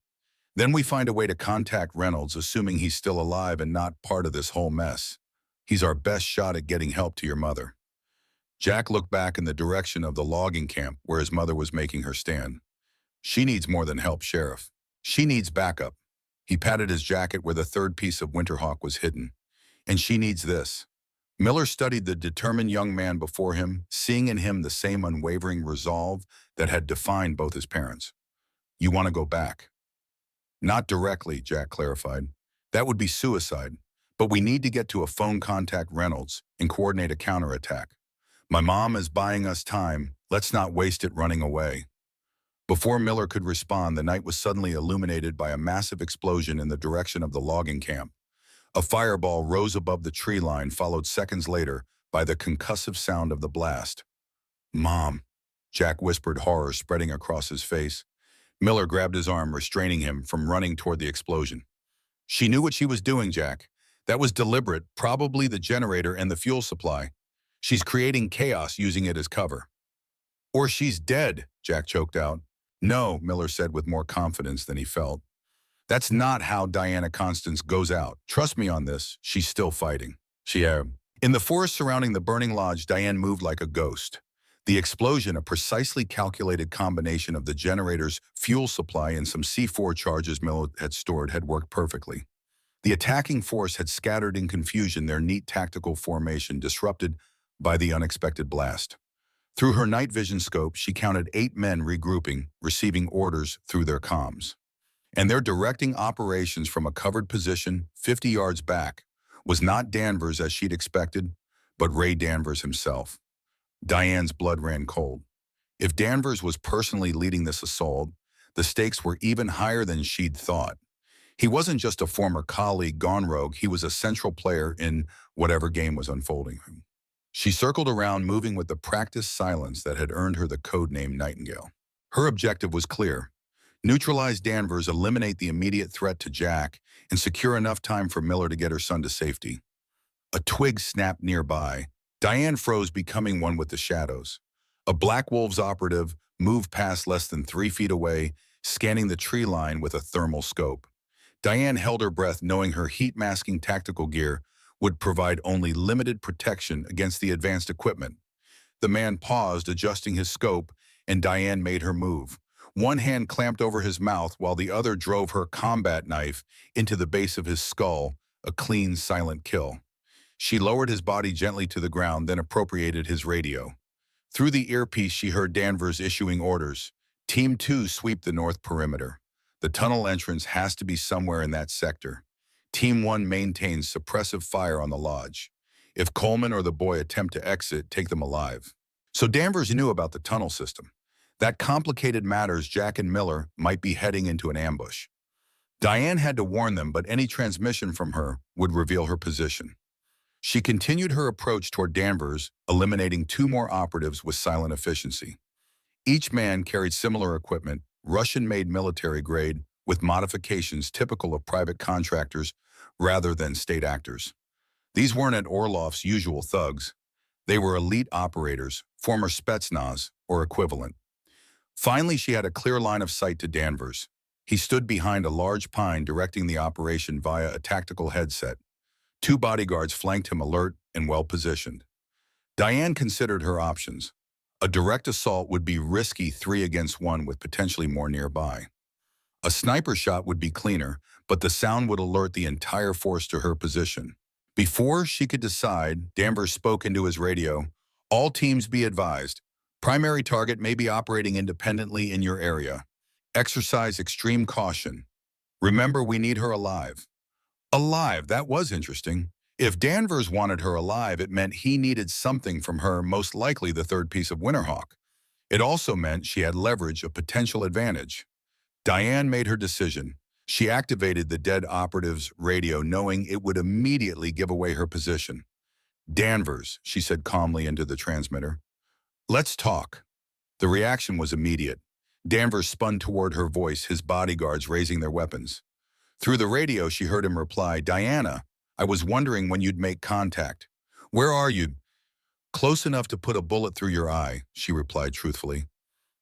Speaker 1: Then we find a way to contact Reynolds, assuming he's still alive and not part of this whole mess. He's our best shot at getting help to your mother. Jack looked back in the direction of the logging camp where his mother was making her stand. She needs more than help, Sheriff. She needs backup. He patted his jacket where the 3rd piece of Winterhawk was hidden. And she needs this. Miller studied the determined young man before him, seeing in him the same unwavering resolve that had defined both his parents. You want to go back? Not directly, Jack clarified. That would be suicide. But we need to get to a phone contact Reynolds and coordinate a counterattack. My mom is buying us time. Let's not waste it running away. Before Miller could respond, the night was suddenly illuminated by a massive explosion in the direction of the logging camp. A fireball rose above the tree line, followed seconds later by the concussive sound of the blast. Mom, Jack whispered, horror spreading across his face. Miller grabbed his arm, restraining him from running toward the explosion. She knew what she was doing, Jack. That was deliberate, probably the generator and the fuel supply. She's creating chaos using it as cover. Or she's dead, Jack choked out. No, Miller said with more confidence than he felt. That's not how Diana Constance goes out. Trust me on this, she's still fighting. In the forest surrounding the burning lodge, Diane moved like a ghost. The explosion, a precisely calculated combination of the generator's fuel supply and some C4 charges Miller had stored, had worked perfectly. The attacking force had scattered in confusion, their neat tactical formation disrupted by the unexpected blast. Through her night vision scope, she counted 8 men regrouping, receiving orders through their comms. And their directing operations from a covered position 50 yards back was not Danvers as she'd expected, but Ray Danvers himself. Diane's blood ran cold. If Danvers was personally leading this assault, the stakes were even higher than she'd thought. He wasn't just a former colleague gone rogue, he was a central player in whatever game was unfolding. She circled around, moving with the practiced silence that had earned her the code name Nightingale. Her objective was clear: neutralize Danvers, eliminate the immediate threat to Jack, and secure enough time for Miller to get her son to safety. A twig snapped nearby. Diane froze, becoming one with the shadows. A Black Wolves operative moved past less than 3 feet away, scanning the tree line with a thermal scope. Diane held her breath, knowing her heat-masking tactical gear would provide only limited protection against the advanced equipment. The man paused, adjusting his scope, and Diane made her move. One hand clamped over his mouth while the other drove her combat knife into the base of his skull, a clean, silent kill. She lowered his body gently to the ground, then appropriated his radio. Through the earpiece, she heard Danvers issuing orders. Team 2, sweep the north perimeter. The tunnel entrance has to be somewhere in that sector. Team 1 maintains suppressive fire on the lodge. If Coleman or the boy attempt to exit, take them alive. So Danvers knew about the tunnel system. That complicated matters. Jack and Miller might be heading into an ambush. Diane had to warn them, but any transmission from her would reveal her position. She continued her approach toward Danvers, eliminating 2 more operatives with silent efficiency. Each man carried similar equipment, Russian-made military grade, with modifications typical of private contractors rather than state actors. These weren't at Orlov's usual thugs. They were elite operators, former Spetsnaz or equivalent. Finally, she had a clear line of sight to Danvers. He stood behind a large pine, directing the operation via a tactical headset. 2 bodyguards flanked him, alert and well-positioned. Diane considered her options. A direct assault would be risky, 3 against 1 with potentially more nearby. A sniper shot would be cleaner, but the sound would alert the entire force to her position. Before she could decide, Danvers spoke into his radio. All teams be advised. Primary target may be operating independently in your area. Exercise extreme caution. Remember, we need her alive. Alive, that was interesting. If Danvers wanted her alive, it meant he needed something from her, most likely the 3rd piece of Winterhawk. It also meant she had leverage, a potential advantage. Diane made her decision. She activated the dead operative's radio, knowing it would immediately give away her position. Danvers, she said calmly into the transmitter. Let's talk. The reaction was immediate. Danvers spun toward her voice, his bodyguards raising their weapons. Through the radio, she heard him reply, Diana, I was wondering when you'd make contact. Where are you? Close enough to put a bullet through your eye, she replied truthfully.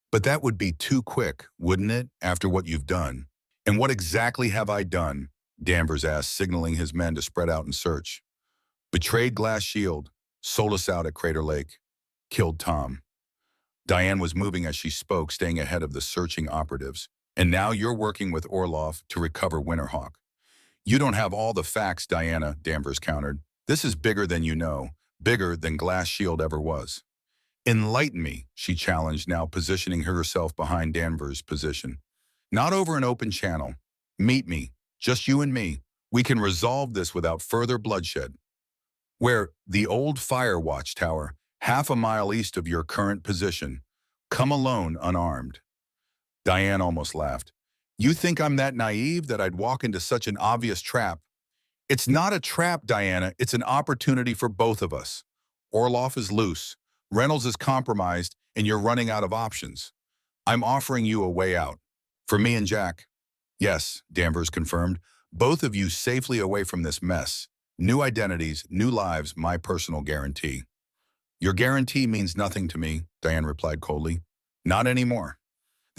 Speaker 1: But that would be too quick, wouldn't it, after what you've done? And what exactly have I done? Danvers asked, signaling his men to spread out and search. Betrayed Glass Shield, sold us out at Crater Lake, killed Tom. Diane was moving as she spoke, staying ahead of the searching operatives. And now you're working with Orlov to recover Winterhawk. You don't have all the facts, Diana, Danvers countered. This is bigger than you know, bigger than Glass Shield ever was. Enlighten me, she challenged, now positioning herself behind Danvers' position. Not over an open channel. Meet me, just you and me. We can resolve this without further bloodshed. Where the old fire watchtower, half a mile east of your current position. Come alone, unarmed. Diane almost laughed. You think I'm that naive that I'd walk into such an obvious trap? It's not a trap, Diana. It's an opportunity for both of us. Orloff is loose, Reynolds is compromised, and you're running out of options. I'm offering you a way out. For me and Jack. Yes, Danvers confirmed. Both of you safely away from this mess. New identities, new lives, my personal guarantee. Your guarantee means nothing to me, Diane replied coldly. Not anymore.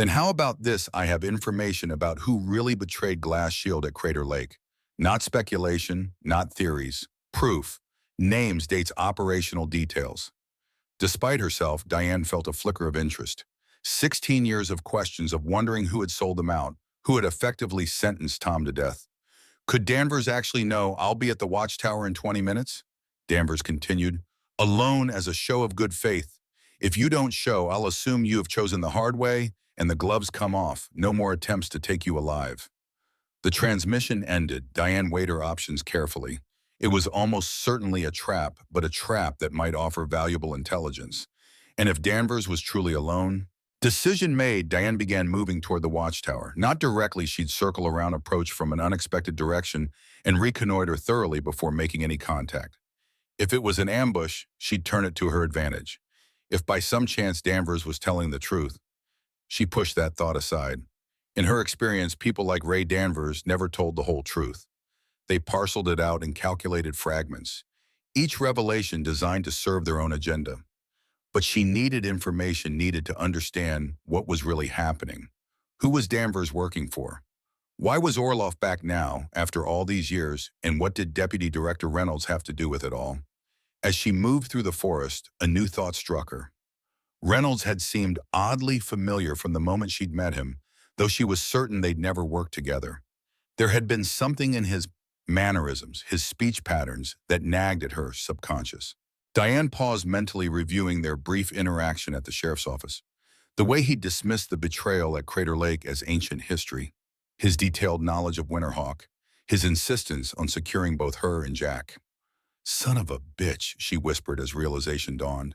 Speaker 1: Then how about this? I have information about who really betrayed Glass Shield at Crater Lake. Not speculation, not theories. Proof. Names, dates, operational details. Despite herself, Diane felt a flicker of interest. 16 years of questions of wondering who had sold them out, who had effectively sentenced Tom to death. Could Danvers actually know I'll be at the watchtower in 20 minutes? Danvers continued, alone as a show of good faith. If you don't show, I'll assume you have chosen the hard way and the gloves come off. No more attempts to take you alive. The transmission ended. Diane weighed her options carefully. It was almost certainly a trap, but a trap that might offer valuable intelligence. And if Danvers was truly alone, decision made, Diane began moving toward the watchtower. Not directly, she'd circle around, approach from an unexpected direction, and reconnoiter thoroughly before making any contact. If it was an ambush, she'd turn it to her advantage. If by some chance Danvers was telling the truth, she pushed that thought aside. In her experience, people like Ray Danvers never told the whole truth. They parceled it out in calculated fragments, each revelation designed to serve their own agenda. But she needed information needed to understand what was really happening. Who was Danvers working for? Why was Orloff back now, after all these years, and what did Deputy Director Reynolds have to do with it all? As she moved through the forest, a new thought struck her. Reynolds had seemed oddly familiar from the moment she'd met him, though she was certain they'd never worked together. There had been something in his mannerisms, his speech patterns, that nagged at her subconscious. Diane paused, mentally reviewing their brief interaction at the sheriff's office. The way he dismissed the betrayal at Crater Lake as ancient history, his detailed knowledge of Winterhawk, his insistence on securing both her and Jack. Son of a bitch, she whispered as realization dawned.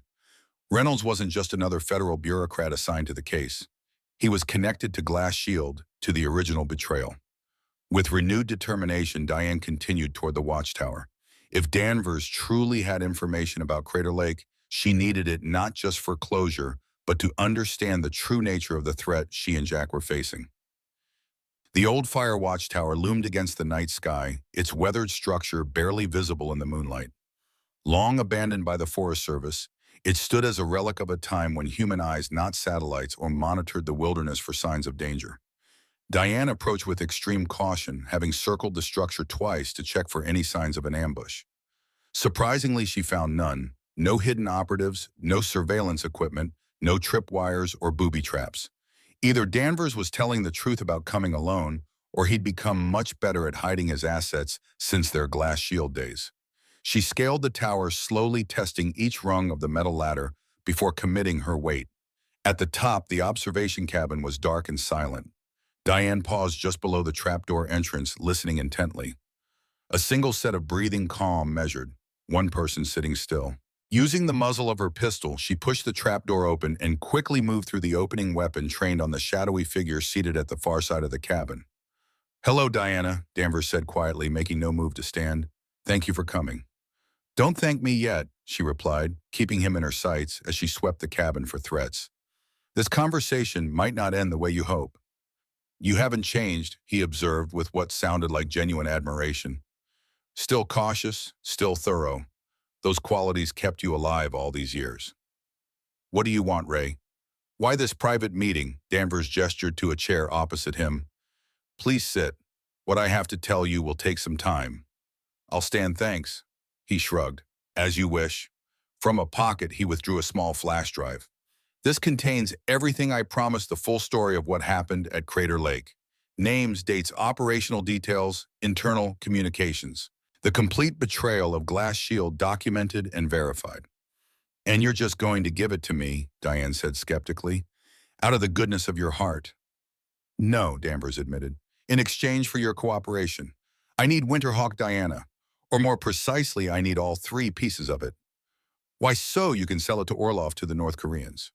Speaker 1: Reynolds wasn't just another federal bureaucrat assigned to the case. He was connected to Glass Shield, to the original betrayal. With renewed determination, Diane continued toward the watchtower. If Danvers truly had information about Crater Lake, she needed it not just for closure, but to understand the true nature of the threat she and Jack were facing. The old fire watchtower loomed against the night sky, its weathered structure barely visible in the moonlight. Long abandoned by the Forest Service, it stood as a relic of a time when human eyes, not satellites, or monitored the wilderness for signs of danger. Diane approached with extreme caution, having circled the structure twice to check for any signs of an ambush. Surprisingly, she found none. No hidden operatives, no surveillance equipment, no tripwires or booby traps. Either Danvers was telling the truth about coming alone, or he'd become much better at hiding his assets since their Glass Shield days. She scaled the tower, slowly testing each rung of the metal ladder before committing her weight. At the top, the observation cabin was dark and silent. Diane paused just below the trapdoor entrance, listening intently. A single set of breathing calm measured, one person sitting still. Using the muzzle of her pistol, she pushed the trapdoor open and quickly moved through the opening weapon trained on the shadowy figure seated at the far side of the cabin. Hello, Diana, Danvers said quietly, making no move to stand. Thank you for coming. Don't thank me yet, she replied, keeping him in her sights as she swept the cabin for threats. This conversation might not end the way you hope. You haven't changed, he observed with what sounded like genuine admiration. Still cautious, still thorough. Those qualities kept you alive all these years. What do you want, Ray? Why this private meeting? Danvers gestured to a chair opposite him. Please sit. What I have to tell you will take some time. I'll stand, thanks. He shrugged. As you wish. From a pocket, he withdrew a small flash drive. This contains everything I promised, the full story of what happened at Crater Lake. Names, dates, operational details, internal communications. The complete betrayal of Glass Shield documented and verified. And you're just going to give it to me, Diane said skeptically, out of the goodness of your heart. No, Danvers admitted. In exchange for your cooperation, I need Winterhawk Diana. Or more precisely, I need all three pieces of it. Why so you can sell it to Orlov to the North Koreans?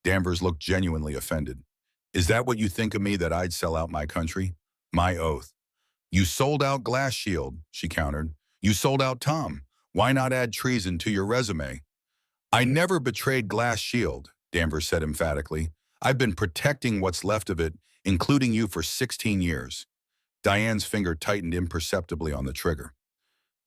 Speaker 1: Danvers looked genuinely offended. Is that what you think of me, that I'd sell out my country? My oath. You sold out Glass Shield, she countered. You sold out Tom. Why not add treason to your resume? I never betrayed Glass Shield, Danvers said emphatically. I've been protecting what's left of it, including you, for 16 years. Diane's finger tightened imperceptibly on the trigger.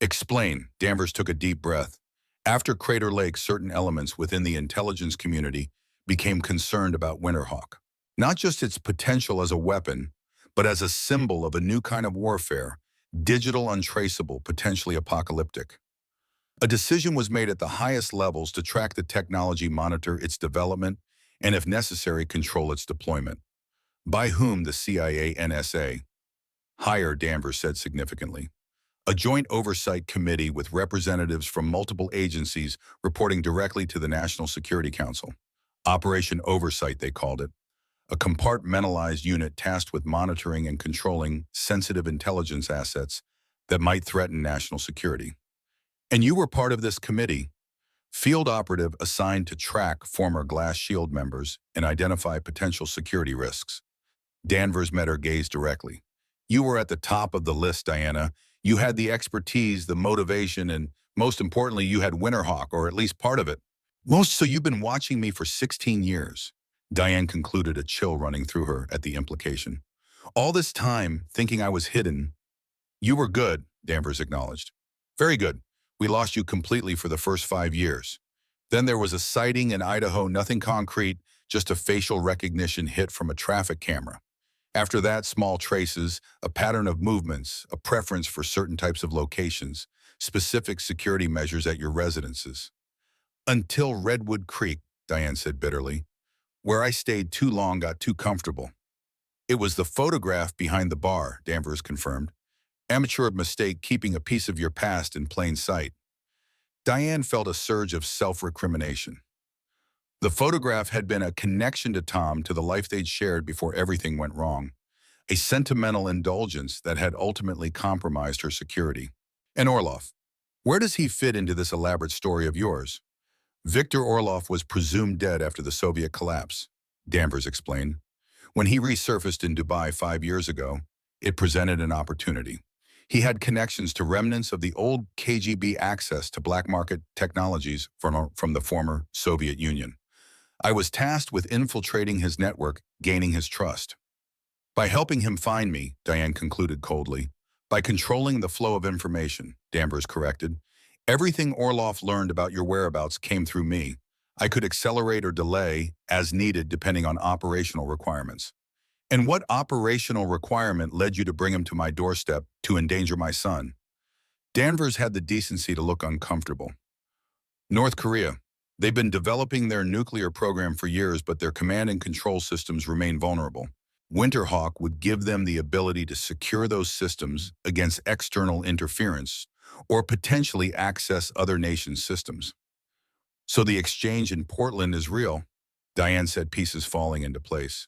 Speaker 1: Explain, Danvers took a deep breath. After Crater Lake, certain elements within the intelligence community became concerned about Winterhawk. Not just its potential as a weapon, but as a symbol of a new kind of warfare, digital, untraceable, potentially apocalyptic. A decision was made at the highest levels to track the technology, monitor its development, and if necessary, control its deployment. By whom? The CIA, NSA. Higher, Danvers said significantly. A joint oversight committee with representatives from multiple agencies reporting directly to the National Security Council. Operation Oversight, they called it. A compartmentalized unit tasked with monitoring and controlling sensitive intelligence assets that might threaten national security. And you were part of this committee, field operative assigned to track former Glass Shield members and identify potential security risks. Danvers met her gaze directly. You were at the top of the list, Diana. You had the expertise, the motivation, and most importantly, you had Winterhawk, or at least part of it. So you've been watching me for 16 years. Diane concluded, a chill running through her at the implication. All this time, thinking I was hidden. You were good, Danvers acknowledged. Very good. We lost you completely for the first 5 years. Then there was a sighting in Idaho, nothing concrete, just a facial recognition hit from a traffic camera. After that, small traces, a pattern of movements, a preference for certain types of locations, specific security measures at your residences. Until Redwood Creek, Diane said bitterly, where I stayed too long, got too comfortable. It was the photograph behind the bar, Danvers confirmed. Amateur mistake, keeping a piece of your past in plain sight. Diane felt a surge of self-recrimination. The photograph had been a connection to Tom, to the life they'd shared before everything went wrong, a sentimental indulgence that had ultimately compromised her security. And Orlov, where does he fit into this elaborate story of yours? Viktor Orlov was presumed dead after the Soviet collapse, Danvers explained. When he resurfaced in Dubai 5 years ago, it presented an opportunity. He had connections to remnants of the old KGB, access to black market technologies from the former Soviet Union. I was tasked with infiltrating his network, gaining his trust. By helping him find me, Diane concluded coldly. By controlling the flow of information, Danvers corrected. Everything Orlov learned about your whereabouts came through me. I could accelerate or delay as needed depending on operational requirements. And what operational requirement led you to bring him to my doorstep to endanger my son? Danvers had the decency to look uncomfortable. North Korea. They've been developing their nuclear program for years, but their command and control systems remain vulnerable. Winterhawk would give them the ability to secure those systems against external interference or potentially access other nations' systems. So the exchange in Portland is real, Diane said, pieces falling into place.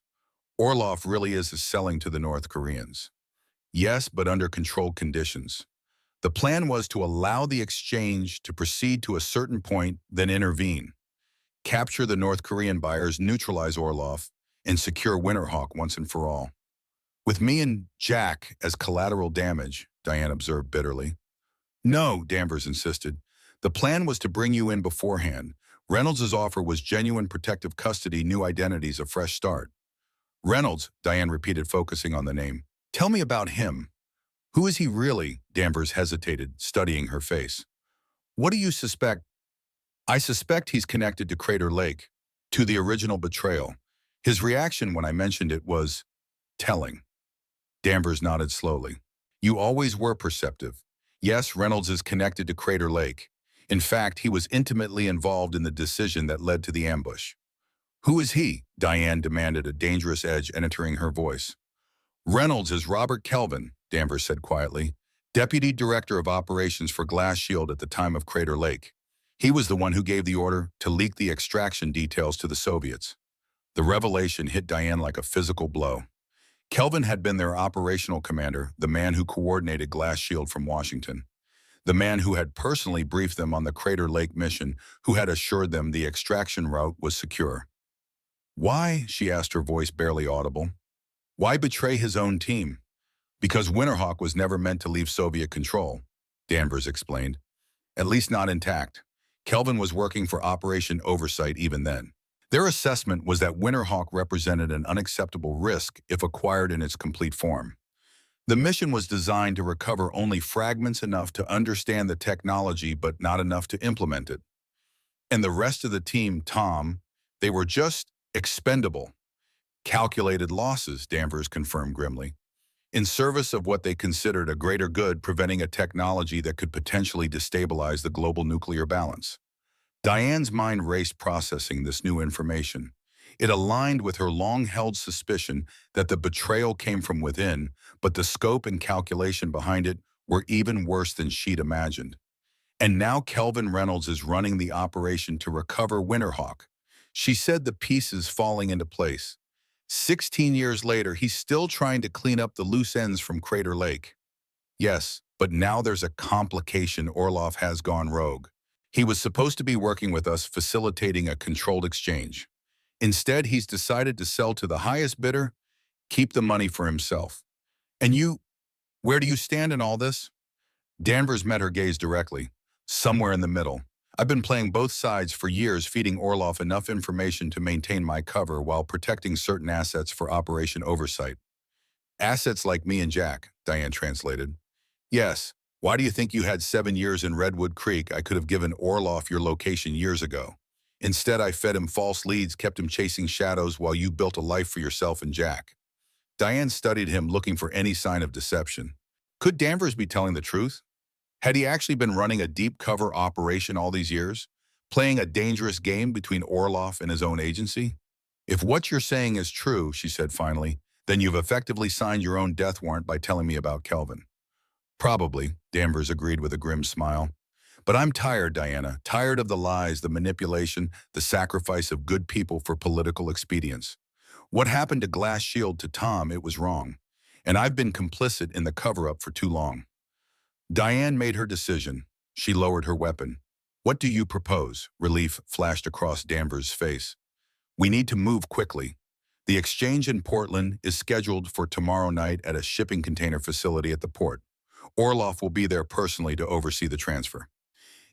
Speaker 1: Orlov really is selling to the North Koreans. Yes, but under controlled conditions. The plan was to allow the exchange to proceed to a certain point, then intervene, capture the North Korean buyers, neutralize Orlov, and secure Winterhawk once and for all. With me and Jack as collateral damage, Diane observed bitterly. No, Danvers insisted. The plan was to bring you in beforehand. Reynolds' offer was genuine protective custody, new identities, a fresh start. Reynolds, Diane repeated, focusing on the name. Tell me about him. Who is he really? Danvers hesitated, studying her face. What do you suspect? I suspect he's connected to Crater Lake, to the original betrayal. His reaction when I mentioned it was telling. Danvers nodded slowly. You always were perceptive. Yes, Reynolds is connected to Crater Lake. In fact, he was intimately involved in the decision that led to the ambush. Who is he? Diane demanded, a dangerous edge entering her voice. Reynolds is Robert Kelvin, Danvers said quietly, Deputy Director of Operations for Glass Shield at the time of Crater Lake. He was the one who gave the order to leak the extraction details to the Soviets. The revelation hit Diane like a physical blow. Kelvin had been their operational commander, the man who coordinated Glass Shield from Washington, the man who had personally briefed them on the Crater Lake mission, who had assured them the extraction route was secure. Why, she asked, her voice barely audible. Why betray his own team? Because Winterhawk was never meant to leave Soviet control, Danvers explained. At least not intact. Kelvin was working for Operation Oversight even then. Their assessment was that Winterhawk represented an unacceptable risk if acquired in its complete form. The mission was designed to recover only fragments enough to understand the technology but not enough to implement it. And the rest of the team, Tom, they were just expendable. Calculated losses, Danvers confirmed grimly, in service of what they considered a greater good, preventing a technology that could potentially destabilize the global nuclear balance. Diane's mind raced processing this new information. It aligned with her long-held suspicion that the betrayal came from within, but the scope and calculation behind it were even worse than she'd imagined. And now Kelvin Reynolds is running the operation to recover Winterhawk. She said the pieces falling into place. 16 years later, he's still trying to clean up the loose ends from Crater Lake. Yes, but now there's a complication. Orlov has gone rogue. He was supposed to be working with us, facilitating a controlled exchange. Instead, he's decided to sell to the highest bidder, keep the money for himself. And you, where do you stand in all this? Danvers met her gaze directly. Somewhere in the middle. I've been playing both sides for years, feeding Orlov enough information to maintain my cover while protecting certain assets for Operation Oversight. Assets like me and Jack, Diane translated. Yes. Why do you think you had 7 years in Redwood Creek? I could have given Orlov your location years ago. Instead, I fed him false leads, kept him chasing shadows while you built a life for yourself and Jack. Diane studied him, looking for any sign of deception. Could Danvers be telling the truth? Had he actually been running a deep cover operation all these years, playing a dangerous game between Orlov and his own agency? If what you're saying is true, she said finally, then you've effectively signed your own death warrant by telling me about Kelvin. Probably, Danvers agreed with a grim smile. But I'm tired, Diana, tired of the lies, the manipulation, the sacrifice of good people for political expedience. What happened to Glass Shield to Tom, it was wrong. And I've been complicit in the cover-up for too long. Diane made her decision. She lowered her weapon. What do you propose? Relief flashed across Danvers' face. We need to move quickly. The exchange in Portland is scheduled for tomorrow night at a shipping container facility at the port. Orlov will be there personally to oversee the transfer.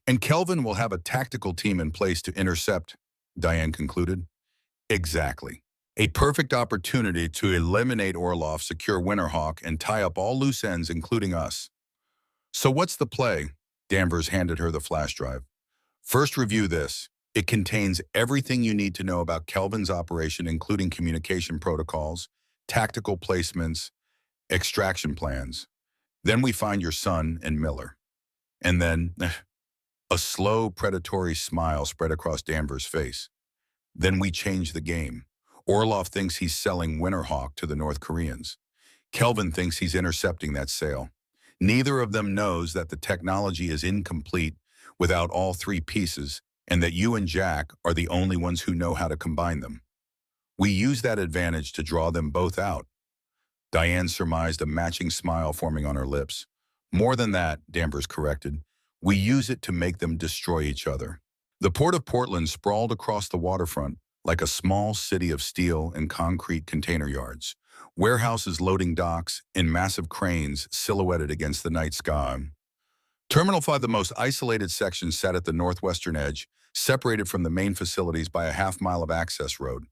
Speaker 1: And Kelvin will have a tactical team in place to intercept, Diane concluded. Exactly. A perfect opportunity to eliminate Orlov, secure Winterhawk, and tie up all loose ends, including us. So what's the play? Danvers handed her the flash drive. First, review this. It contains everything you need to know about Kelvin's operation, including communication protocols, tactical placements, extraction plans. Then we find your son and Miller. And then, a slow, predatory smile spread across Danvers' face. Then we change the game. Orlov thinks he's selling Winterhawk to the North Koreans. Kelvin thinks he's intercepting that sale. Neither of them knows that the technology is incomplete without all three pieces, and that you and Jack are the only ones who know how to combine them. We use that advantage to draw them both out. Diane surmised, a matching smile forming on her lips. More than that, Danvers corrected. We use it to make them destroy each other. The port of Portland sprawled across the waterfront like a small city of steel and concrete container yards, warehouses loading docks, and massive cranes silhouetted against the night sky. Terminal 5, the most isolated section, sat at the northwestern edge, separated from the main facilities by a half-mile of access road.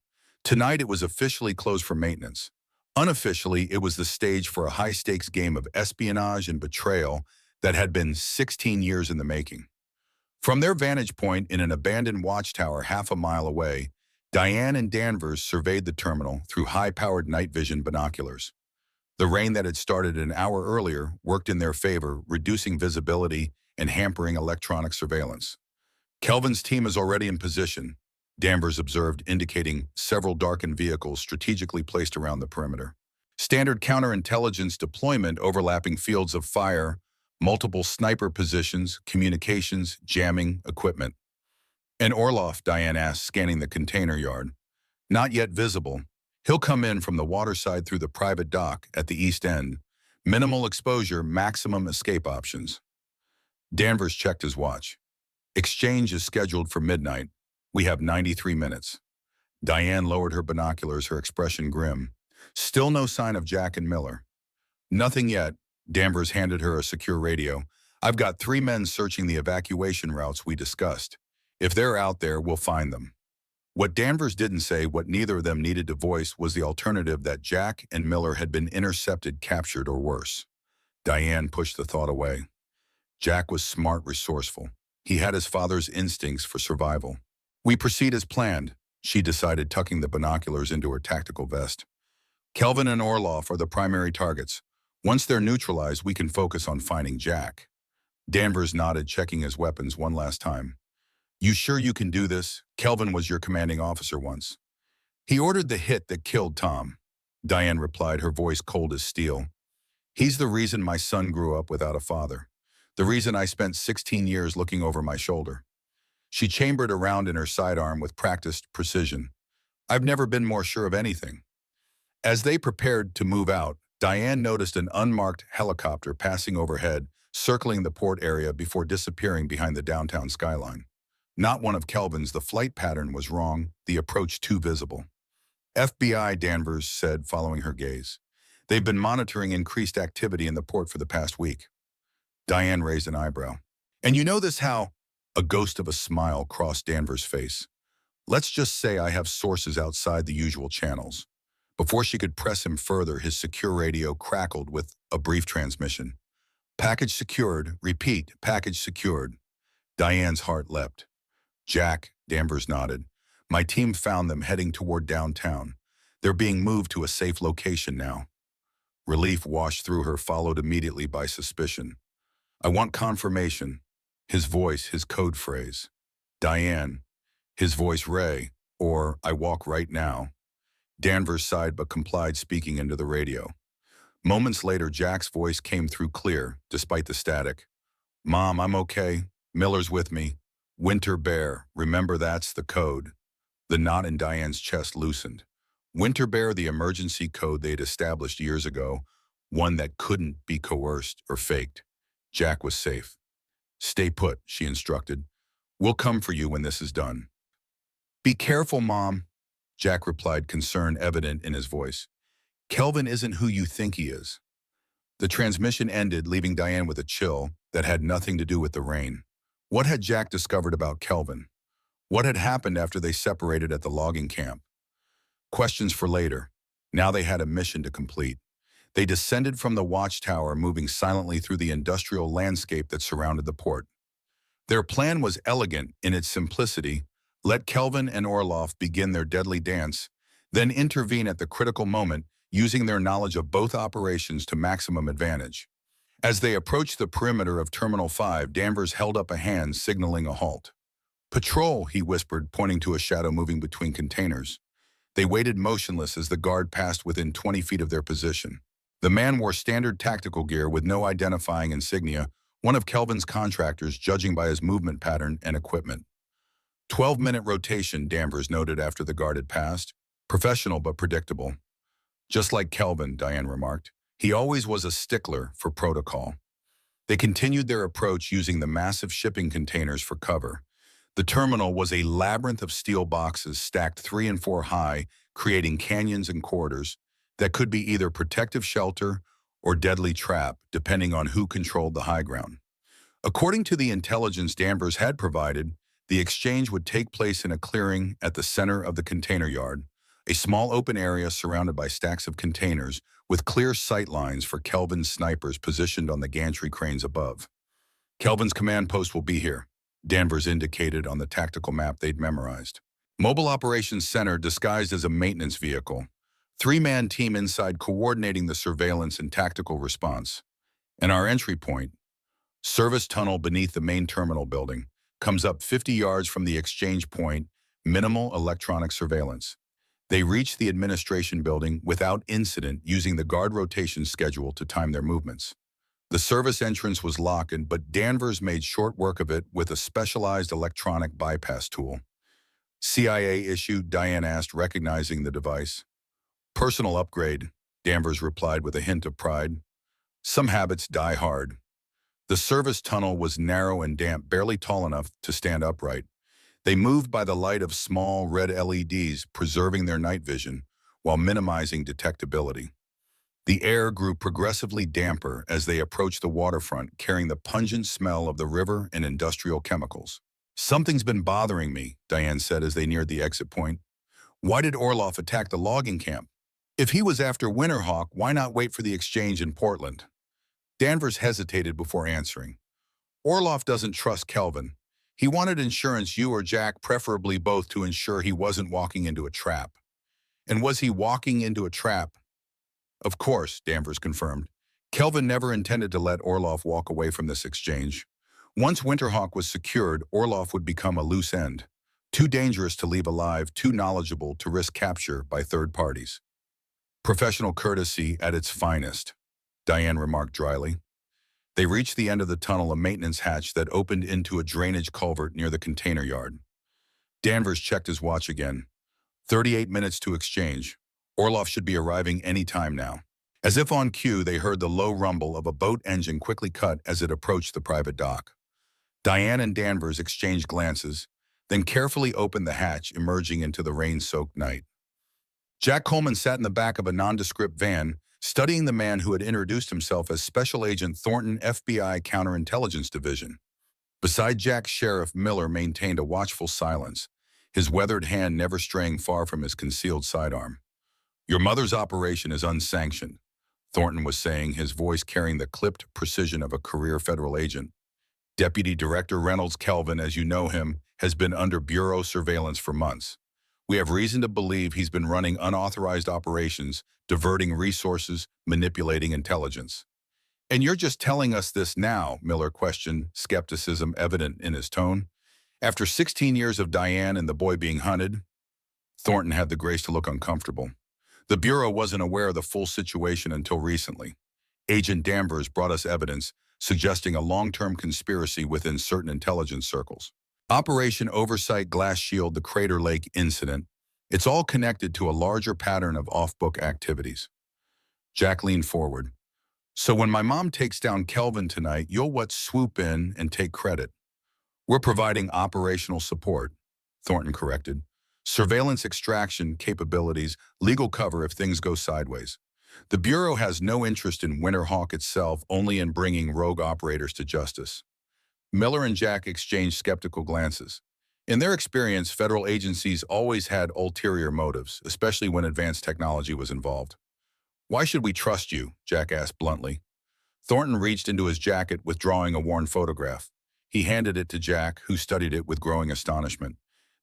Speaker 1: Tonight, it was officially closed for maintenance. Unofficially, it was the stage for a high-stakes game of espionage and betrayal that had been 16 years in the making. From their vantage point in an abandoned watchtower half a mile away, Diane and Danvers surveyed the terminal through high-powered night vision binoculars. The rain that had started an hour earlier worked in their favor, reducing visibility and hampering electronic surveillance. Kelvin's team is already in position, Danvers observed, indicating several darkened vehicles strategically placed around the perimeter. Standard counterintelligence deployment overlapping fields of fire, multiple sniper positions, communications, jamming, equipment. And Orlov, Diane asked, scanning the container yard. Not yet visible. He'll come in from the waterside through the private dock at the east end. Minimal exposure, maximum escape options. Danvers checked his watch. Exchange is scheduled for midnight. We have 93 minutes. Diane lowered her binoculars, her expression grim. Still no sign of Jack and Miller. Nothing yet. Danvers handed her a secure radio. I've got 3 men searching the evacuation routes we discussed. If they're out there, we'll find them. What Danvers didn't say, what neither of them needed to voice, was the alternative that Jack and Miller had been intercepted, captured, or worse. Diane pushed the thought away. Jack was smart, resourceful. He had his father's instincts for survival. We proceed as planned, she decided, tucking the binoculars into her tactical vest. Kelvin and Orloff are the primary targets. Once they're neutralized, we can focus on finding Jack. Danvers nodded, checking his weapons one last time. You sure you can do this? Kelvin was your commanding officer once. He ordered the hit that killed Tom. Diane replied, her voice cold as steel. He's the reason my son grew up without a father. The reason I spent 16 years looking over my shoulder. She chambered around in her sidearm with practiced precision. I've never been more sure of anything. As they prepared to move out, Diane noticed an unmarked helicopter passing overhead, circling the port area before disappearing behind the downtown skyline. Not one of Kelvin's, the flight pattern was wrong, the approach too visible. FBI, Danvers said, following her gaze. They've been monitoring increased activity in the port for the past week. Diane raised an eyebrow. And you know this how? A ghost of a smile crossed Danvers' face. Let's just say I have sources outside the usual channels. Before she could press him further, his secure radio crackled with a brief transmission. Package secured. Repeat, package secured. Diane's heart leapt. Jack, Danvers nodded. My team found them heading toward downtown. They're being moved to a safe location now. Relief washed through her, followed immediately by suspicion. I want confirmation. His voice, his code phrase. Diane. His voice, Ray. Or, I walk right now. Danvers sighed but complied, speaking into the radio. Moments later, Jack's voice came through clear, despite the static. Mom, I'm okay. Miller's with me. Winter Bear. Remember, that's the code. The knot in Diane's chest loosened. Winter Bear, the emergency code they'd established years ago, one that couldn't be coerced or faked. Jack was safe. Stay put, she instructed. We'll come for you when this is done. Be careful, Mom, Jack replied, concern evident in his voice. Kelvin isn't who you think he is. The transmission ended, leaving Diane with a chill that had nothing to do with the rain. What had Jack discovered about Kelvin? What had happened after they separated at the logging camp? Questions for later. Now they had a mission to complete. They descended from the watchtower, moving silently through the industrial landscape that surrounded the port. Their plan was elegant in its simplicity. Let Kelvin and Orloff begin their deadly dance, then intervene at the critical moment, using their knowledge of both operations to maximum advantage. As they approached the perimeter of Terminal 5, Danvers held up a hand, signaling a halt. Patrol, he whispered, pointing to a shadow moving between containers. They waited motionless as the guard passed within 20 feet of their position. The man wore standard tactical gear with no identifying insignia, one of Kelvin's contractors, judging by his movement pattern and equipment. 12-minute rotation, Danvers noted after the guard had passed. Professional but predictable. Just like Kelvin, Diane remarked. He always was a stickler for protocol. They continued their approach using the massive shipping containers for cover. The terminal was a labyrinth of steel boxes stacked 3 and 4 high, creating canyons and corridors that could be either protective shelter or deadly trap, depending on who controlled the high ground. According to the intelligence Danvers had provided, the exchange would take place in a clearing at the center of the container yard, a small open area surrounded by stacks of containers with clear sight lines for Kelvin's snipers positioned on the gantry cranes above. Kelvin's command post will be here, Danvers indicated on the tactical map they'd memorized. Mobile Operations Center disguised as a maintenance vehicle. 3-man team inside coordinating the surveillance and tactical response. And our entry point, service tunnel beneath the main terminal building, comes up 50 yards from the exchange point, minimal electronic surveillance. They reached the administration building without incident, using the guard rotation schedule to time their movements. The service entrance was locked, but Danvers made short work of it with a specialized electronic bypass tool. CIA issue, Diane asked, recognizing the device. Personal upgrade, Danvers replied with a hint of pride. Some habits die hard. The service tunnel was narrow and damp, barely tall enough to stand upright. They moved by the light of small red LEDs, preserving their night vision while minimizing detectability. The air grew progressively damper as they approached the waterfront, carrying the pungent smell of the river and industrial chemicals. Something's been bothering me, Diane said as they neared the exit point. Why did Orloff attack the logging camp? If he was after Winterhawk, why not wait for the exchange in Portland? Danvers hesitated before answering. Orloff doesn't trust Kelvin. He wanted insurance, you or Jack, preferably both, to ensure he wasn't walking into a trap. And was he walking into a trap? Of course, Danvers confirmed. Kelvin never intended to let Orloff walk away from this exchange. Once Winterhawk was secured, Orloff would become a loose end. Too dangerous to leave alive, too knowledgeable to risk capture by third parties. Professional courtesy at its finest, Diane remarked dryly. They reached the end of the tunnel, a maintenance hatch that opened into a drainage culvert near the container yard. Danvers checked his watch again. 38 minutes to exchange. Orloff should be arriving any time now. As if on cue, they heard the low rumble of a boat engine quickly cut as it approached the private dock. Diane and Danvers exchanged glances, then carefully opened the hatch, emerging into the rain-soaked night. Jack Coleman sat in the back of a nondescript van, studying the man who had introduced himself as Special Agent Thornton, FBI Counterintelligence Division. Beside Jack, Sheriff Miller maintained a watchful silence, his weathered hand never straying far from his concealed sidearm. Your mother's operation is unsanctioned, Thornton was saying, his voice carrying the clipped precision of a career federal agent. Deputy Director Reynolds Kelvin, as you know him, has been under Bureau surveillance for months. We have reason to believe he's been running unauthorized operations, diverting resources, manipulating intelligence. And you're just telling us this now, Miller questioned, skepticism evident in his tone. After 16 years of Diane and the boy being hunted, Thornton had the grace to look uncomfortable. The Bureau wasn't aware of the full situation until recently. Agent Danvers brought us evidence suggesting a long-term conspiracy within certain intelligence circles. Operation Oversight Glass Shield, the Crater Lake incident, it's all connected to a larger pattern of off-book activities. Jack leaned forward. So when my mom takes down Kelvin tonight, you'll swoop in and take credit. We're providing operational support, Thornton corrected. Surveillance extraction capabilities, legal cover if things go sideways. The Bureau has no interest in Winterhawk itself, only in bringing rogue operators to justice. Miller and Jack exchanged skeptical glances. In their experience, federal agencies always had ulterior motives, especially when advanced technology was involved. Why should we trust you? Jack asked bluntly. Thornton reached into his jacket, withdrawing a worn photograph. He handed it to Jack, who studied it with growing astonishment.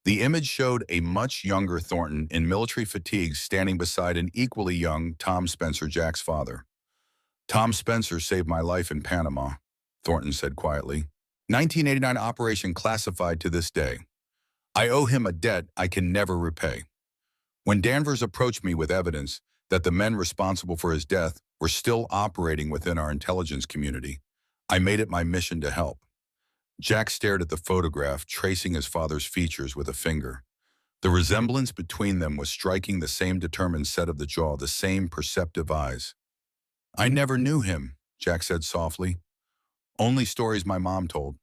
Speaker 1: The image showed a much younger Thornton in military fatigues standing beside an equally young Tom Spencer, Jack's father. Tom Spencer saved my life in Panama, Thornton said quietly. 1989 operation classified to this day. I owe him a debt I can never repay. When Danvers approached me with evidence that the men responsible for his death were still operating within our intelligence community, I made it my mission to help. Jack stared at the photograph, tracing his father's features with a finger. The resemblance between them was striking, the same determined set of the jaw, the same perceptive eyes. I never knew him, Jack said softly. Only stories my mom told.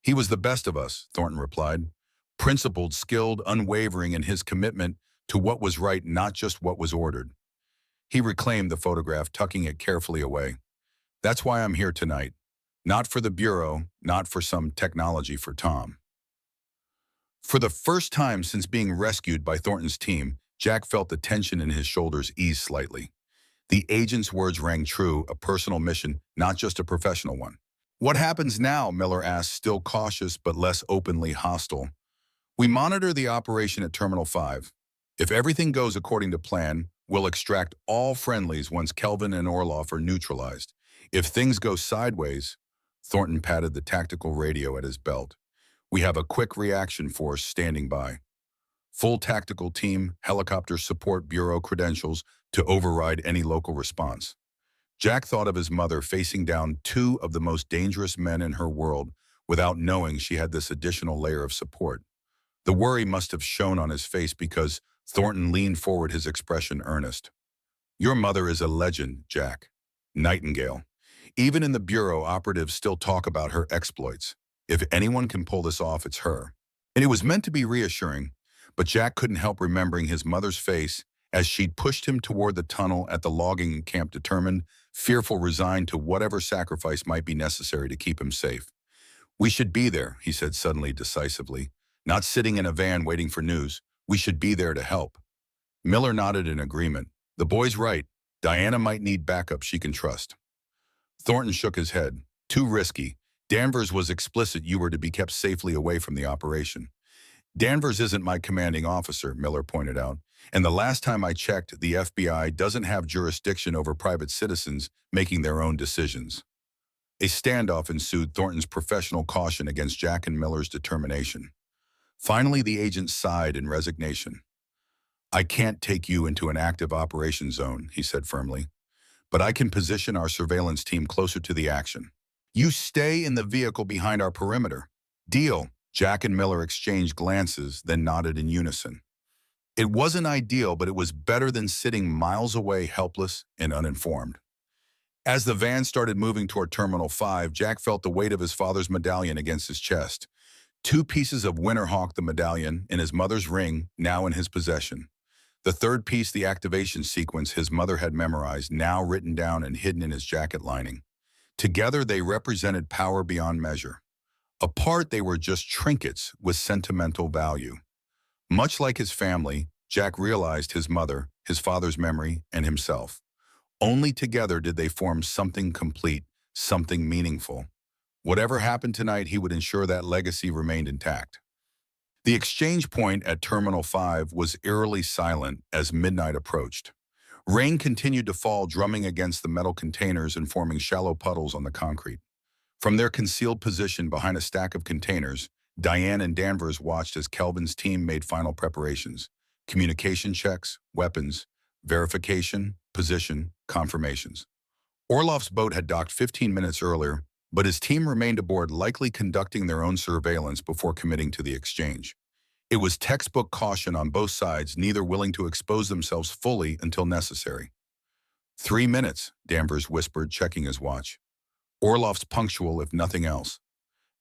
Speaker 1: He was the best of us, Thornton replied. Principled, skilled, unwavering in his commitment to what was right, not just what was ordered. He reclaimed the photograph, tucking it carefully away. That's why I'm here tonight. Not for the Bureau, not for some technology, for Tom. For the first time since being rescued by Thornton's team, Jack felt the tension in his shoulders ease slightly. The agent's words rang true, a personal mission, not just a professional one. What happens now? Miller asked, still cautious but less openly hostile. We monitor the operation at Terminal 5. If everything goes according to plan, we'll extract all friendlies once Kelvin and Orloff are neutralized. If things go sideways, Thornton patted the tactical radio at his belt. We have a quick reaction force standing by. Full tactical team, helicopter support, Bureau credentials to override any local response. Jack thought of his mother facing down two of the most dangerous men in her world without knowing she had this additional layer of support. The worry must have shown on his face because Thornton leaned forward, his expression earnest. Your mother is a legend, Jack. Nightingale. Even in the Bureau, operatives still talk about her exploits. If anyone can pull this off, it's her. And it was meant to be reassuring, but Jack couldn't help remembering his mother's face as she'd pushed him toward the tunnel at the logging camp, determined, fearful, resigned to whatever sacrifice might be necessary to keep him safe. We should be there, he said suddenly, decisively. Not sitting in a van waiting for news. We should be there to help. Miller nodded in agreement. The boy's right. Diana might need backup she can trust. Thornton shook his head. Too risky. Danvers was explicit you were to be kept safely away from the operation. Danvers isn't my commanding officer, Miller pointed out. And the last time I checked, the FBI doesn't have jurisdiction over private citizens making their own decisions. A standoff ensued, Thornton's professional caution against Jack and Miller's determination. Finally, the agent sighed in resignation. I can't take you into an active operation zone, he said firmly, but I can position our surveillance team closer to the action. You stay in the vehicle behind our perimeter. Deal. Jack and Miller exchanged glances, then nodded in unison. It wasn't ideal, but it was better than sitting miles away, helpless and uninformed. As the van started moving toward Terminal 5, Jack felt the weight of his father's medallion against his chest. 2 pieces of Winterhawk, the medallion, and his mother's ring, now in his possession. The third piece, the activation sequence his mother had memorized, now written down and hidden in his jacket lining. Together, they represented power beyond measure. Apart, they were just trinkets with sentimental value. Much like his family, Jack realized his mother, his father's memory, and himself. Only together did they form something complete, something meaningful. Whatever happened tonight, he would ensure that legacy remained intact. The exchange point at Terminal 5 was eerily silent as midnight approached. Rain continued to fall, drumming against the metal containers and forming shallow puddles on the concrete. From their concealed position behind a stack of containers, Diane and Danvers watched as Kelvin's team made final preparations: communication checks, weapons, verification, position, confirmations. Orloff's boat had docked 15 minutes earlier, but his team remained aboard, likely conducting their own surveillance before committing to the exchange. It was textbook caution on both sides, neither willing to expose themselves fully until necessary. 3 minutes, Danvers whispered, checking his watch. Orloff's punctual, if nothing else.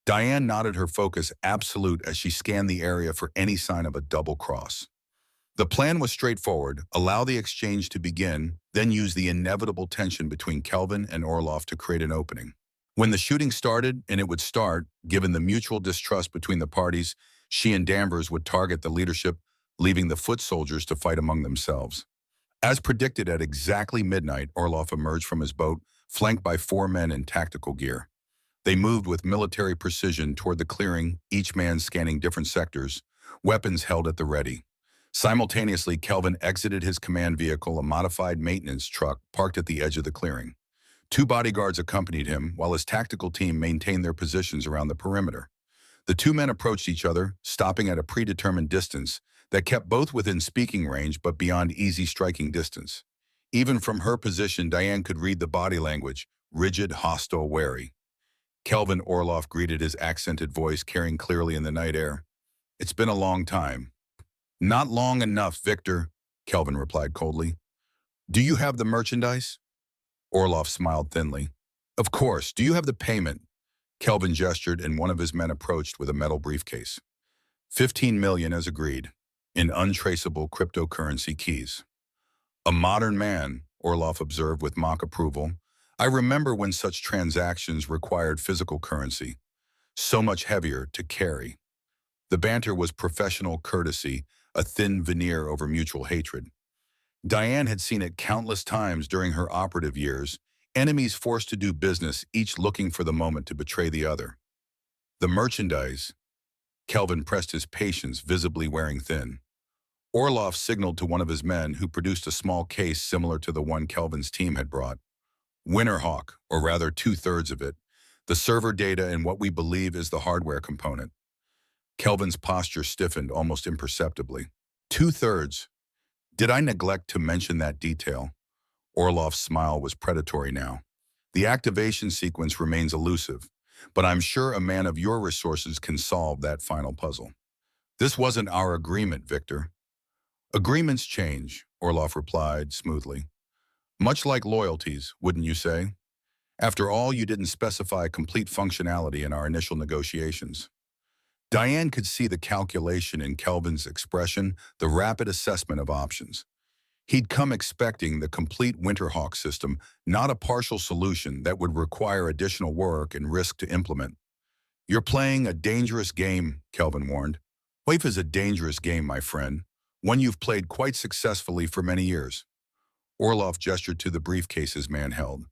Speaker 1: Diane nodded, her focus absolute as she scanned the area for any sign of a double cross. The plan was straightforward: allow the exchange to begin, then use the inevitable tension between Kelvin and Orloff to create an opening. When the shooting started, and it would start, given the mutual distrust between the parties, she and Danvers would target the leadership, leaving the foot soldiers to fight among themselves. As predicted, at exactly midnight, Orloff emerged from his boat, flanked by 4 men in tactical gear. They moved with military precision toward the clearing, each man scanning different sectors, weapons held at the ready. Simultaneously, Kelvin exited his command vehicle, a modified maintenance truck parked at the edge of the clearing. 2 bodyguards accompanied him, while his tactical team maintained their positions around the perimeter. The 2 men approached each other, stopping at a predetermined distance that kept both within speaking range but beyond easy striking distance. Even from her position, Diane could read the body language: rigid, hostile, wary. Kelvin, Orloff greeted, his accented voice carrying clearly in the night air. It's been a long time. Not long enough, Victor, Kelvin replied coldly. Do you have the merchandise? Orloff smiled thinly. Of course. Do you have the payment? Kelvin gestured, and one of his men approached with a metal briefcase. 15 million as agreed, in untraceable cryptocurrency keys. A modern man, Orloff observed with mock approval. I remember when such transactions required physical currency, so much heavier to carry. The banter was professional courtesy, a thin veneer over mutual hatred. Diane had seen it countless times during her operative years, enemies forced to do business, each looking for the moment to betray the other. The merchandise. Kelvin pressed his patience, visibly wearing thin. Orloff signaled to one of his men, who produced a small case similar to the one Kelvin's team had brought. Winterhawk, or rather 2/3 of it, the server data and what we believe is the hardware component. Kelvin's posture stiffened almost imperceptibly. 2/3. Did I neglect to mention that detail? Orloff's smile was predatory now. The activation sequence remains elusive, but I'm sure a man of your resources can solve that final puzzle. This wasn't our agreement, Victor. Agreements change, Orloff replied smoothly. Much like loyalties, wouldn't you say? After all, you didn't specify complete functionality in our initial negotiations. Diane could see the calculation in Kelvin's expression, the rapid assessment of options. He'd come expecting the complete Winterhawk system, not a partial solution that would require additional work and risk to implement. You're playing a dangerous game, Kelvin warned. WAIF is a dangerous game, my friend, one you've played quite successfully for many years. Orloff gestured to the briefcase his man held.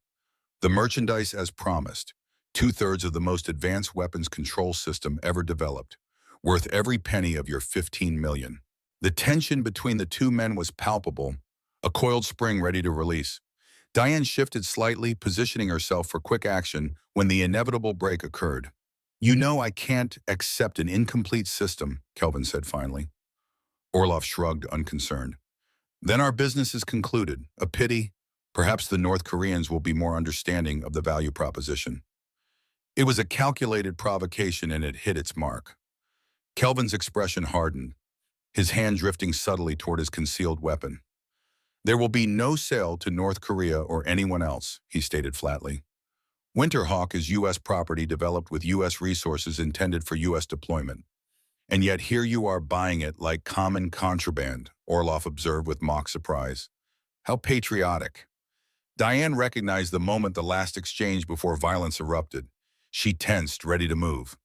Speaker 1: The merchandise as promised, two-thirds of the most advanced weapons control system ever developed, worth every penny of your 15 million. The tension between the two men was palpable, a coiled spring ready to release. Diane shifted slightly, positioning herself for quick action when the inevitable break occurred. You know I can't accept an incomplete system, Kelvin said finally. Orloff shrugged, unconcerned. Then our business is concluded. A pity. Perhaps the North Koreans will be more understanding of the value proposition. It was a calculated provocation and it hit its mark. Kelvin's expression hardened, his hand drifting subtly toward his concealed weapon. There will be no sale to North Korea or anyone else, he stated flatly. Winterhawk is U.S. property developed with U.S. resources intended for U.S. deployment. And yet here you are buying it like common contraband, Orloff observed with mock surprise. How patriotic. Diane recognized the moment the last exchange before violence erupted. She tensed, ready to move.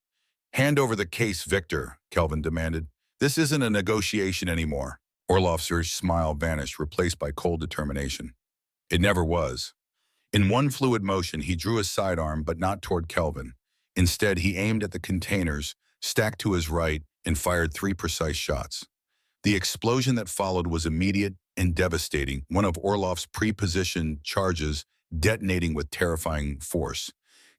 Speaker 1: Hand over the case, Victor, Kelvin demanded. This isn't a negotiation anymore. Orloff's smile vanished, replaced by cold determination. It never was. In one fluid motion, he drew his sidearm, but not toward Kelvin. Instead, he aimed at the containers, stacked to his right, and fired 3 precise shots. The explosion that followed was immediate and devastating, one of Orloff's pre-positioned charges detonating with terrifying force.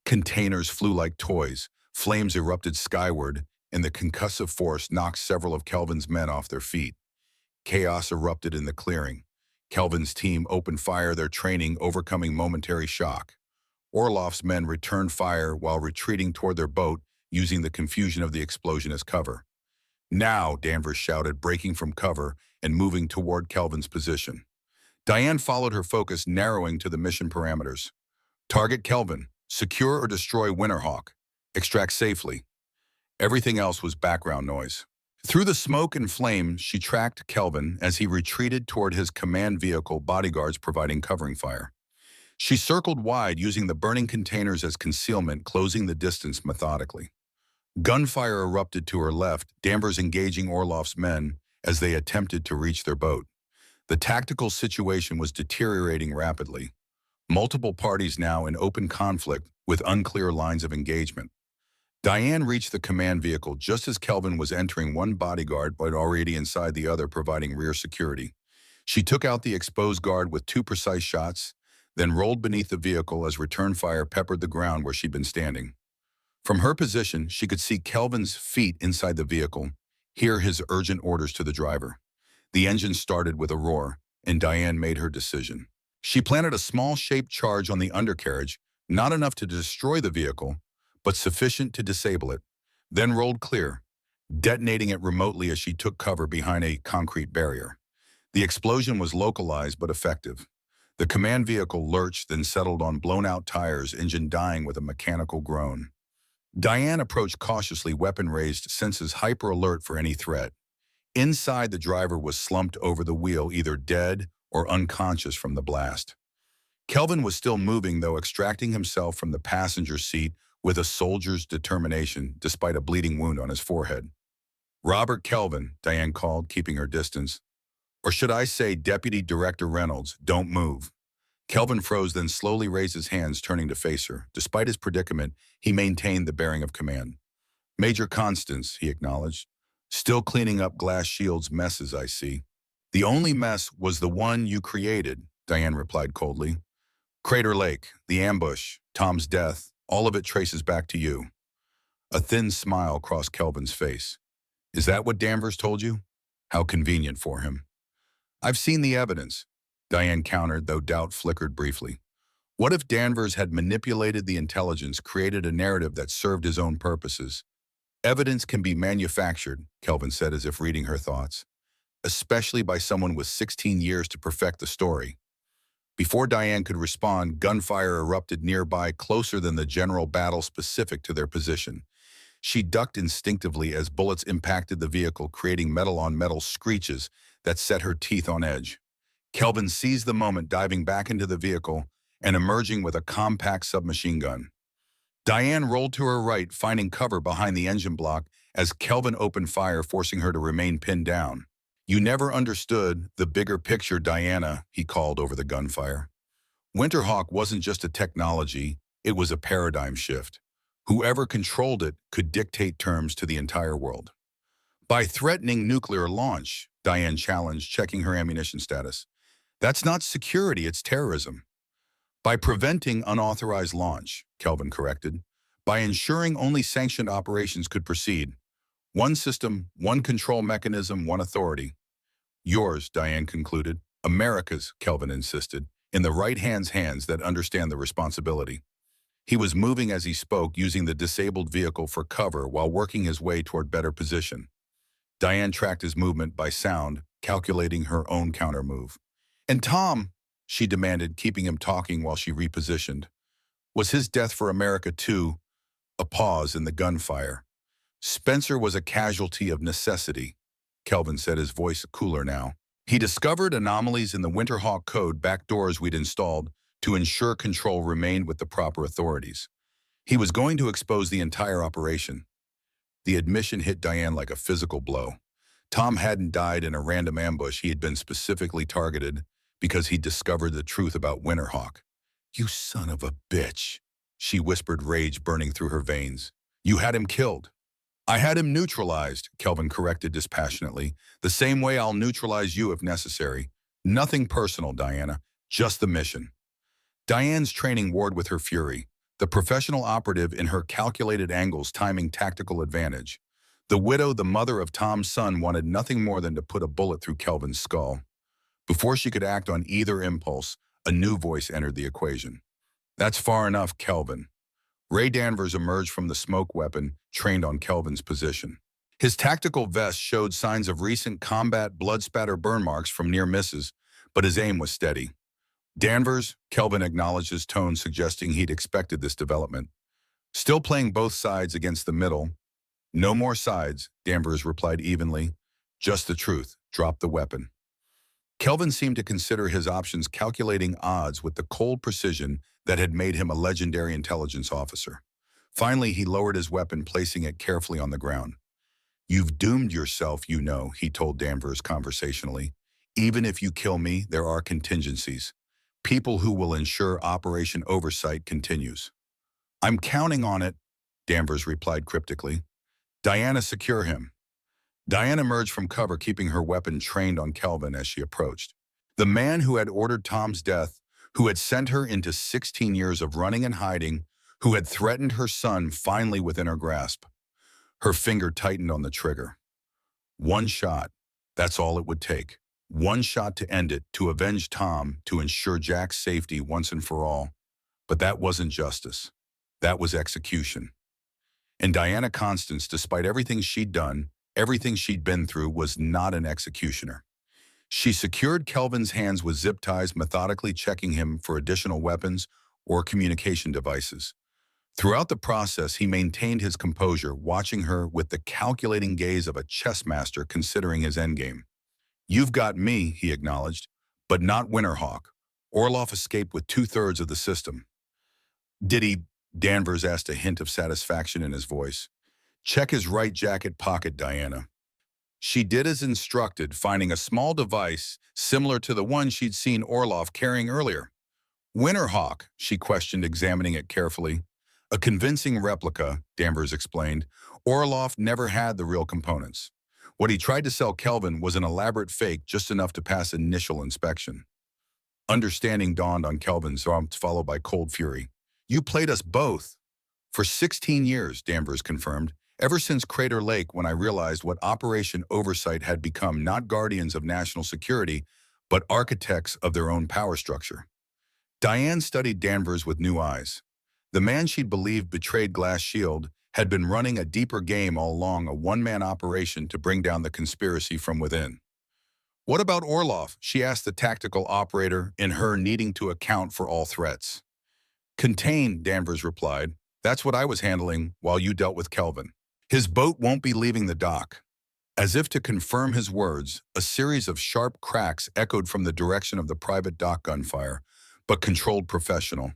Speaker 1: Containers flew like toys, flames erupted skyward, and the concussive force knocked several of Kelvin's men off their feet. Chaos erupted in the clearing. Kelvin's team opened fire, their training overcoming momentary shock. Orloff's men returned fire while retreating toward their boat, using the confusion of the explosion as cover. Now, Danvers shouted, breaking from cover and moving toward Kelvin's position. Diane followed her focus, narrowing to the mission parameters. Target Kelvin. Secure or destroy Winterhawk. Extract safely. Everything else was background noise. Through the smoke and flame, she tracked Kelvin as he retreated toward his command vehicle, bodyguards providing covering fire. She circled wide, using the burning containers as concealment, closing the distance methodically. Gunfire erupted to her left, Danvers engaging Orloff's men as they attempted to reach their boat. The tactical situation was deteriorating rapidly. Multiple parties now in open conflict with unclear lines of engagement. Diane reached the command vehicle just as Kelvin was entering one bodyguard but already inside the other, providing rear security. She took out the exposed guard with 2 precise shots, then rolled beneath the vehicle as return fire peppered the ground where she'd been standing. From her position, she could see Kelvin's feet inside the vehicle, hear his urgent orders to the driver. The engine started with a roar, and Diane made her decision. She planted a small-shaped charge on the undercarriage, not enough to destroy the vehicle, but sufficient to disable it, then rolled clear, detonating it remotely as she took cover behind a concrete barrier. The explosion was localized but effective. The command vehicle lurched, then settled on blown-out tires, engine dying with a mechanical groan. Diane approached cautiously, weapon raised, senses hyper-alert for any threat. Inside, the driver was slumped over the wheel, either dead or unconscious from the blast. Kelvin was still moving, though, extracting himself from the passenger seat with a soldier's determination, despite a bleeding wound on his forehead. Robert Kelvin, Diane called, keeping her distance. Or should I say Deputy Director Reynolds, don't move. Kelvin froze, then slowly raised his hands, turning to face her. Despite his predicament, he maintained the bearing of command. Major Constance, he acknowledged. Still cleaning up Glass Shield's messes, I see. The only mess was the one you created, Diane replied coldly. Crater Lake, the ambush, Tom's death, all of it traces back to you. A thin smile crossed Kelvin's face. Is that what Danvers told you? How convenient for him. I've seen the evidence, Diane countered, though doubt flickered briefly. What if Danvers had manipulated the intelligence, created a narrative that served his own purposes? Evidence can be manufactured, Kelvin said as if reading her thoughts. especially by someone with 16 years to perfect the story. Before Diane could respond, gunfire erupted nearby, closer than the general battle specific to their position. She ducked instinctively as bullets impacted the vehicle, creating metal-on-metal screeches that set her teeth on edge. Kelvin seized the moment, diving back into the vehicle and emerging with a compact submachine gun. Diane rolled to her right, finding cover behind the engine block as Kelvin opened fire, forcing her to remain pinned down. "You never understood the bigger picture, Diana," he called over the gunfire. Winterhawk wasn't just a technology, it was a paradigm shift. Whoever controlled it could dictate terms to the entire world. "By threatening nuclear launch," Diane challenged, checking her ammunition status. "That's not security, it's terrorism." "By preventing unauthorized launch," Kelvin corrected. "By ensuring only sanctioned operations could proceed. One system, one control mechanism, one authority." "Yours," Diane concluded. "America's," Kelvin insisted, "in the right hands that understand the responsibility." He was moving as he spoke, using the disabled vehicle for cover while working his way toward better position. Diane tracked his movement by sound, calculating her own counter-move. "And Tom," she demanded, keeping him talking while she repositioned. "Was his death for America too?" A pause in the gunfire. "Spencer was a casualty of necessity," Kelvin said, his voice cooler now. "He discovered anomalies in the Winterhawk code backdoors we'd installed to ensure control remained with the proper authorities. He was going to expose the entire operation." The admission hit Diane like a physical blow. Tom hadn't died in a random ambush. He had been specifically targeted because he'd discovered the truth about Winterhawk. "You son of a bitch," she whispered, rage burning through her veins. "You had him killed." "I had him neutralized," Kelvin corrected dispassionately. "The same way I'll neutralize you if necessary. Nothing personal, Diana. Just the mission." Diane's training warred with her fury, the professional operative in her calculated angles timing tactical advantage. The widow, the mother of Tom's son, wanted nothing more than to put a bullet through Kelvin's skull. Before she could act on either impulse, a new voice entered the equation. "That's far enough, Kelvin." Ray Danvers emerged from the smoke weapon, trained on Kelvin's position. His tactical vest showed signs of recent combat, blood spatter burn marks from near misses, but his aim was steady. "Danvers," Kelvin acknowledged, his tone suggesting he'd expected this development. "Still playing both sides against the middle?" "No more sides," Danvers replied evenly. "Just the truth. Drop the weapon." Kelvin seemed to consider his options, calculating odds with the cold precision that had made him a legendary intelligence officer. Finally, he lowered his weapon, placing it carefully on the ground. "You've doomed yourself, you know," he told Danvers conversationally. "Even if you kill me, there are contingencies. People who will ensure Operation Oversight continues." "I'm counting on it," Danvers replied cryptically. "Diana, secure him." Diana emerged from cover, keeping her weapon trained on Kelvin as she approached. The man who had ordered Tom's death, who had sent her into 16 years of running and hiding, who had threatened her son, finally within her grasp. Her finger tightened on the trigger. One shot. That's all it would take. One shot to end it, to avenge Tom, to ensure Jack's safety once and for all. But that wasn't justice. That was execution. And Diana Constance, despite everything she'd done, everything she'd been through, was not an executioner. She secured Kelvin's hands with zip ties, methodically checking him for additional weapons or communication devices. Throughout the process, he maintained his composure, watching her with the calculating gaze of a chess master considering his endgame. "You've got me," he acknowledged, "but not Winterhawk. Orloff escaped with 2/3 of the system." "Did he?" Danvers asked, a hint of satisfaction in his voice. "Check his right jacket pocket, Diana." She did as instructed, finding a small device similar to the one she'd seen Orloff carrying earlier. "Winterhawk?" she questioned, examining it carefully. "A convincing replica," Danvers explained. "Orloff never had the real components. What he tried to sell Kelvin was an elaborate fake, just enough to pass initial inspection." Understanding dawned on Kelvin's, followed by cold fury. "You played us both." "For 16 years, Danvers confirmed. "Ever since Crater Lake, when I realized what Operation Oversight had become, not guardians of national security, but architects of their own power structure." Diane studied Danvers with new eyes. The man she'd believed betrayed Glass Shield had been running a deeper game all along, a one-man operation to bring down the conspiracy from within. What about Orlov? She asked the tactical operator, in her needing to account for all threats. Contain, Danvers replied. That's what I was handling while you dealt with Kelvin. His boat won't be leaving the dock. As if to confirm his words, a series of sharp cracks echoed from the direction of the private dock gunfire, but controlled professional.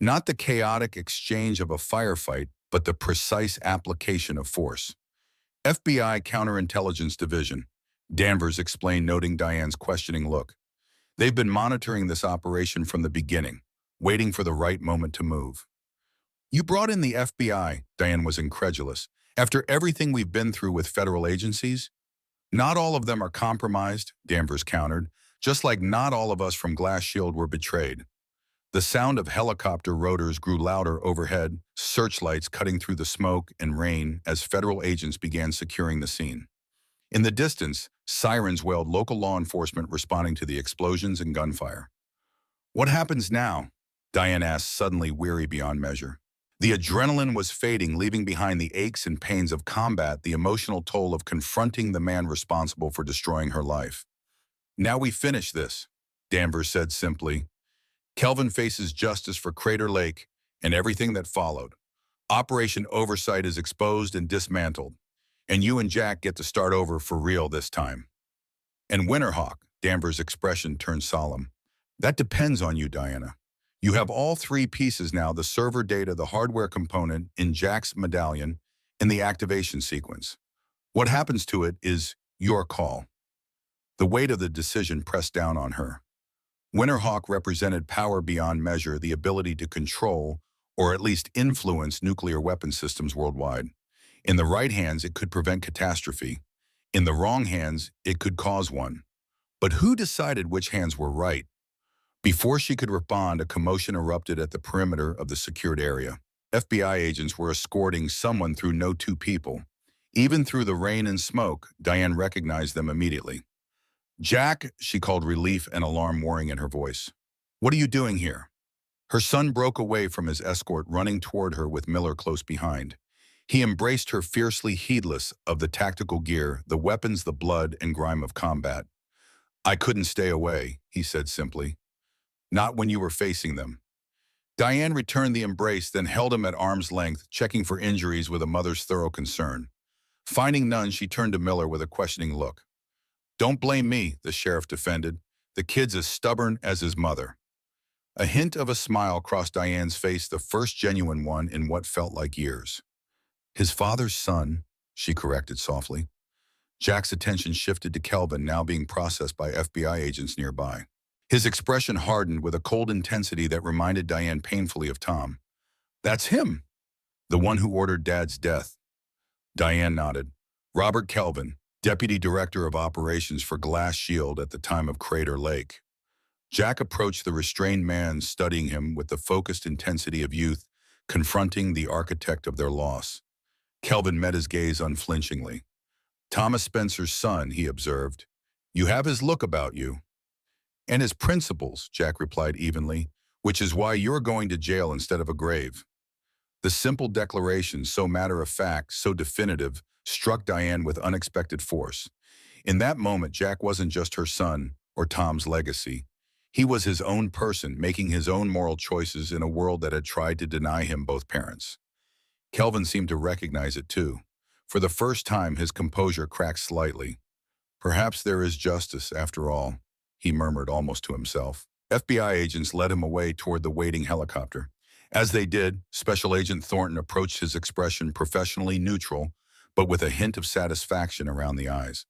Speaker 1: Not the chaotic exchange of a firefight, but the precise application of force. FBI Counterintelligence Division, Danvers explained, noting Diane's questioning look. They've been monitoring this operation from the beginning, waiting for the right moment to move. You brought in the FBI, Diane was incredulous. After everything we've been through with federal agencies? Not all of them are compromised, Danvers countered, just like not all of us from Glass Shield were betrayed. The sound of helicopter rotors grew louder overhead, searchlights cutting through the smoke and rain as federal agents began securing the scene. In the distance, sirens wailed, local law enforcement responding to the explosions and gunfire. What happens now? Diane asked, suddenly weary beyond measure. The adrenaline was fading, leaving behind the aches and pains of combat, the emotional toll of confronting the man responsible for destroying her life. Now we finish this, Danvers said simply. Kelvin faces justice for Crater Lake and everything that followed. Operation Oversight is exposed and dismantled, and you and Jack get to start over for real this time. And Winterhawk, Danvers' expression turned solemn. That depends on you, Diana. You have all three pieces now: the server data, the hardware component in Jack's medallion, and the activation sequence. What happens to it is your call. The weight of the decision pressed down on her. Winterhawk represented power beyond measure, the ability to control, or at least influence, nuclear weapon systems worldwide. In the right hands, it could prevent catastrophe. In the wrong hands, it could cause one. But who decided which hands were right? Before she could respond, a commotion erupted at the perimeter of the secured area. FBI agents were escorting someone through no two people. Even through the rain and smoke, Diane recognized them immediately. Jack, she called, relief and alarm warring in her voice. What are you doing here? Her son broke away from his escort, running toward her with Miller close behind. He embraced her fiercely, heedless of the tactical gear, the weapons, the blood, and grime of combat. I couldn't stay away, he said simply. Not when you were facing them. Diane returned the embrace, then held him at arm's length, checking for injuries with a mother's thorough concern. Finding none, she turned to Miller with a questioning look. Don't blame me, the sheriff defended. The kid's as stubborn as his mother. A hint of a smile crossed Diane's face, the first genuine one in what felt like years. His father's son, she corrected softly. Jack's attention shifted to Kelvin, now being processed by FBI agents nearby. His expression hardened with a cold intensity that reminded Diane painfully of Tom. That's him, the one who ordered Dad's death. Diane nodded. Robert Kelvin, Deputy Director of Operations for Glass Shield at the time of Crater Lake. Jack approached the restrained man, studying him with the focused intensity of youth, confronting the architect of their loss. Kelvin met his gaze unflinchingly. Thomas Spencer's son, he observed. You have his look about you. And his principles, Jack replied evenly, which is why you're going to jail instead of a grave. The simple declaration, so matter-of-fact, so definitive, struck Diane with unexpected force. In that moment, Jack wasn't just her son or Tom's legacy. He was his own person, making his own moral choices in a world that had tried to deny him both parents. Kelvin seemed to recognize it too. For the first time, his composure cracked slightly. Perhaps there is justice, after all, he murmured almost to himself. FBI agents led him away toward the waiting helicopter. As they did, Special Agent Thornton approached, his expression professionally neutral, but with a hint of satisfaction around the eyes.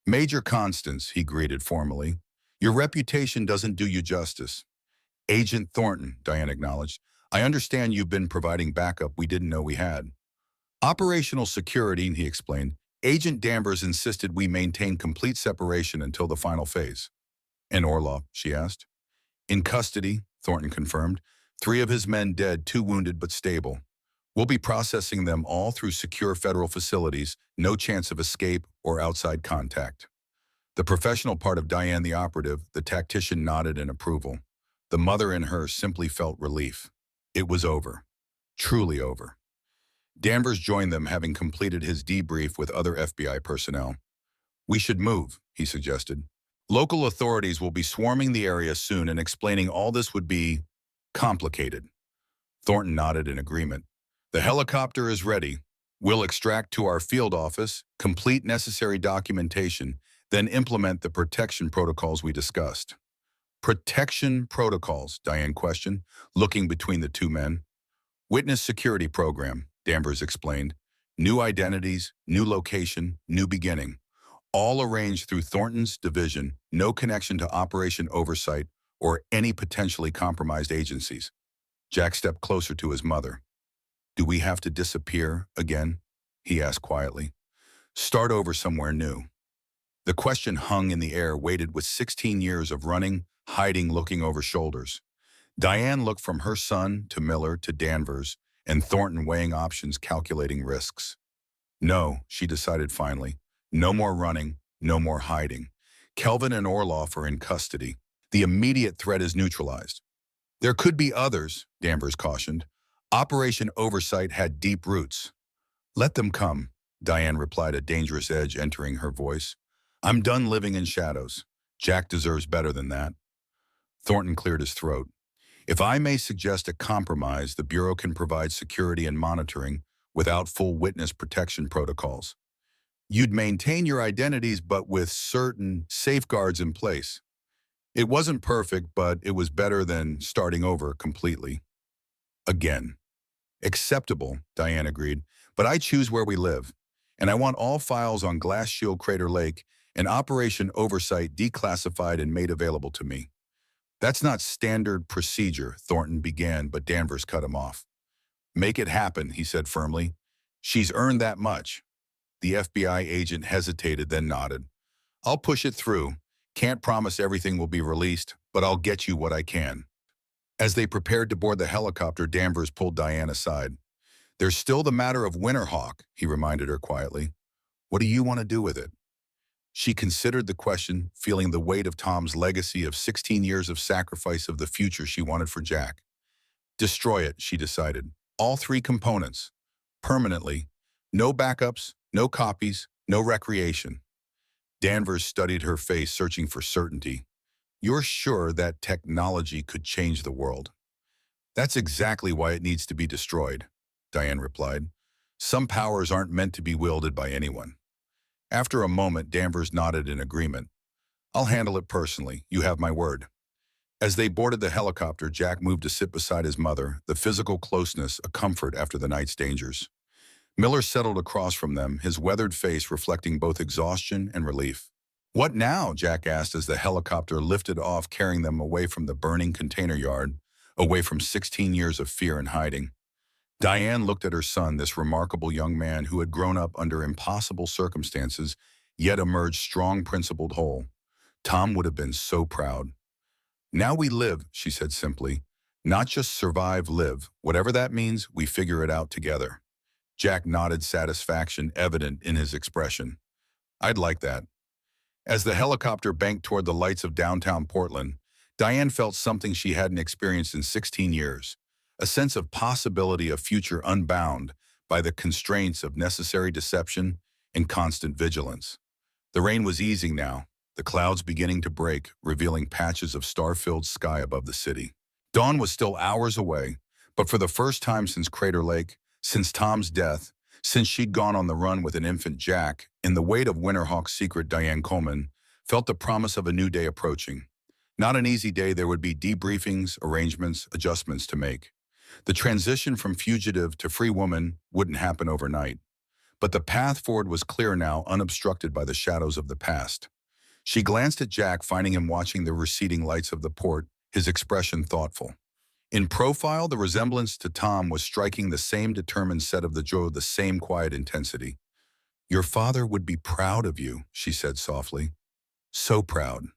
Speaker 1: Major Constance, he greeted formally. Your reputation doesn't do you justice. Agent Thornton, Diane acknowledged. I understand you've been providing backup we didn't know we had. Operational security, he explained. Agent Danvers insisted we maintain complete separation until the final phase. And Orlov, she asked. In custody, Thornton confirmed. 3 of his men dead, 2 wounded but stable. We'll be processing them all through secure federal facilities, no chance of escape or outside contact. The professional part of Diane the operative, the tactician, nodded in approval. The mother in her simply felt relief. It was over. Truly over. Danvers joined them, having completed his debrief with other FBI personnel. We should move, he suggested. Local authorities will be swarming the area soon and explaining all this would be complicated. Thornton nodded in agreement. The helicopter is ready. We'll extract to our field office, complete necessary documentation, then implement the protection protocols we discussed. Protection protocols, Diane questioned, looking between the two men. Witness security program, Danvers explained. New identities, new location, new beginning. All arranged through Thornton's division, no connection to operation oversight or any potentially compromised agencies. Jack stepped closer to his mother. Do we have to disappear again? He asked quietly. Start over somewhere new. The question hung in the air, weighted with 16 years of running, hiding, looking over shoulders. Diane looked from her son to Miller to Danvers, and Thornton weighing options, calculating risks. No, she decided finally. No more running, no more hiding. Kelvin and Orloff are in custody. The immediate threat is neutralized. There could be others, Danvers cautioned. Operation Oversight had deep roots. Let them come, Diane replied, a dangerous edge entering her voice. I'm done living in shadows. Jack deserves better than that. Thornton cleared his throat. If I may suggest a compromise, the Bureau can provide security and monitoring without full witness protection protocols. You'd maintain your identities, but with certain safeguards in place. It wasn't perfect, but it was better than starting over completely. Again. Acceptable, Diane agreed, but I choose where we live, and I want all files on Glass Shield Crater Lake and Operation Oversight declassified and made available to me. That's not standard procedure, Thornton began, but Danvers cut him off. Make it happen, he said firmly. She's earned that much. The FBI agent hesitated, then nodded. I'll push it through. Can't promise everything will be released, but I'll get you what I can. As they prepared to board the helicopter, Danvers pulled Diane aside. There's still the matter of Winterhawk, he reminded her quietly. What do you want to do with it? She considered the question, feeling the weight of Tom's legacy of 16 years of sacrifice of the future she wanted for Jack. Destroy it, she decided. All three components. Permanently. No backups, no copies, no recreation. Danvers studied her face, searching for certainty. You're sure that technology could change the world? That's exactly why it needs to be destroyed, Diane replied. Some powers aren't meant to be wielded by anyone. After a moment, Danvers nodded in agreement. I'll handle it personally. You have my word. As they boarded the helicopter, Jack moved to sit beside his mother, the physical closeness a comfort after the night's dangers. Miller settled across from them, his weathered face reflecting both exhaustion and relief. What now? Jack asked as the helicopter lifted off, carrying them away from the burning container yard, away from 16 years of fear and hiding. Diane looked at her son, this remarkable young man who had grown up under impossible circumstances, yet emerged strong, principled, whole. Tom would have been so proud. Now we live, she said simply. Not just survive, live. Whatever that means, we figure it out together. Jack nodded, satisfaction evident in his expression. I'd like that. As the helicopter banked toward the lights of downtown Portland, Diane felt something she hadn't experienced in 16 years, a sense of possibility of future unbound by the constraints of necessary deception and constant vigilance. The rain was easing now, the clouds beginning to break, revealing patches of star-filled sky above the city. Dawn was still hours away, but for the first time since Crater Lake, since Tom's death, since she'd gone on the run with an infant Jack, in the weight of Winterhawk's secret, Diane Coleman felt the promise of a new day approaching. Not an easy day. There would be debriefings, arrangements, adjustments to make. The transition from fugitive to free woman wouldn't happen overnight. But the path forward was clear now, unobstructed by the shadows of the past. She glanced at Jack, finding him watching the receding lights of the port, his expression thoughtful. In profile, the resemblance to Tom was striking, the same determined set of the jaw, the same quiet intensity. Your father would be proud of you, she said softly. So proud.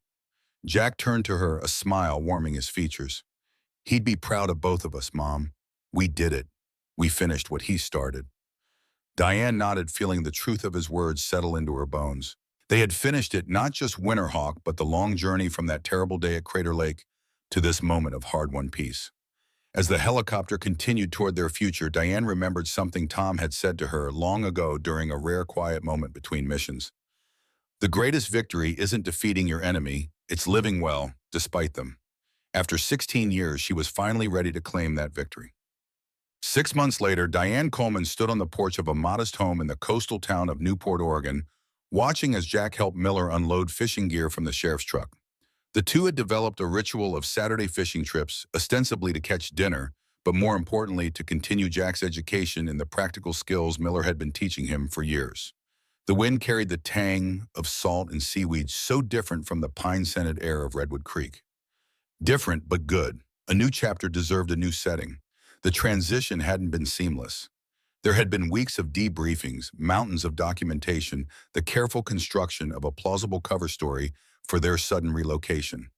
Speaker 1: Jack turned to her, a smile warming his features. He'd be proud of both of us, Mom. We did it. We finished what he started. Diane nodded, feeling the truth of his words settle into her bones. They had finished it, not just Winterhawk, but the long journey from that terrible day at Crater Lake to this moment of hard-won peace. As the helicopter continued toward their future, Diane remembered something Tom had said to her long ago during a rare quiet moment between missions. The greatest victory isn't defeating your enemy, it's living well, despite them. After 16 years, she was finally ready to claim that victory. 6 months later, Diane Coleman stood on the porch of a modest home in the coastal town of Newport, Oregon, watching as Jack helped Miller unload fishing gear from the sheriff's truck. The two had developed a ritual of Saturday fishing trips, ostensibly to catch dinner, but more importantly to continue Jack's education in the practical skills Miller had been teaching him for years. The wind carried the tang of salt and seaweed so different from the pine-scented air of Redwood Creek. Different, but good. A new chapter deserved a new setting. The transition hadn't been seamless. There had been weeks of debriefings, mountains of documentation, the careful construction of a plausible cover story for their sudden relocation.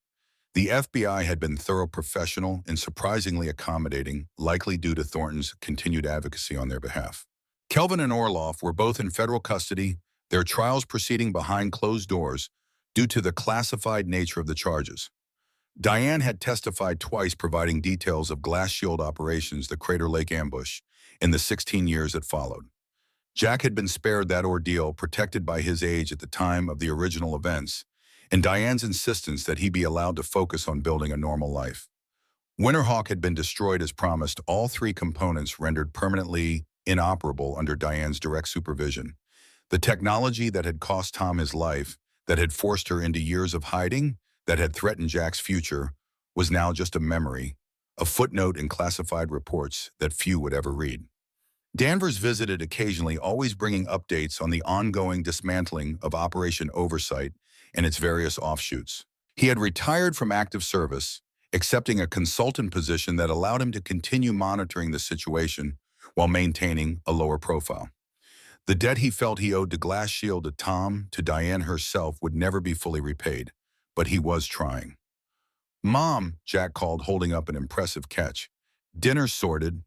Speaker 1: The FBI had been thorough professional and surprisingly accommodating, likely due to Thornton's continued advocacy on their behalf. Kelvin and Orloff were both in federal custody, their trials proceeding behind closed doors due to the classified nature of the charges. Diane had testified twice, providing details of glass shield operations, the Crater Lake ambush, in the 16 years that followed. Jack had been spared that ordeal, protected by his age at the time of the original events, and Diane's insistence that he be allowed to focus on building a normal life. Winterhawk had been destroyed as promised, all three components rendered permanently inoperable under Diane's direct supervision. The technology that had cost Tom his life, that had forced her into years of hiding, that had threatened Jack's future, was now just a memory, a footnote in classified reports that few would ever read. Danvers visited occasionally, always bringing updates on the ongoing dismantling of Operation Oversight and its various offshoots. He had retired from active service, accepting a consultant position that allowed him to continue monitoring the situation while maintaining a lower profile. The debt he felt he owed to Glass Shield, to Tom, to Diane herself would never be fully repaid, but he was trying. "Mom," Jack called, holding up an impressive catch. "Dinner sorted."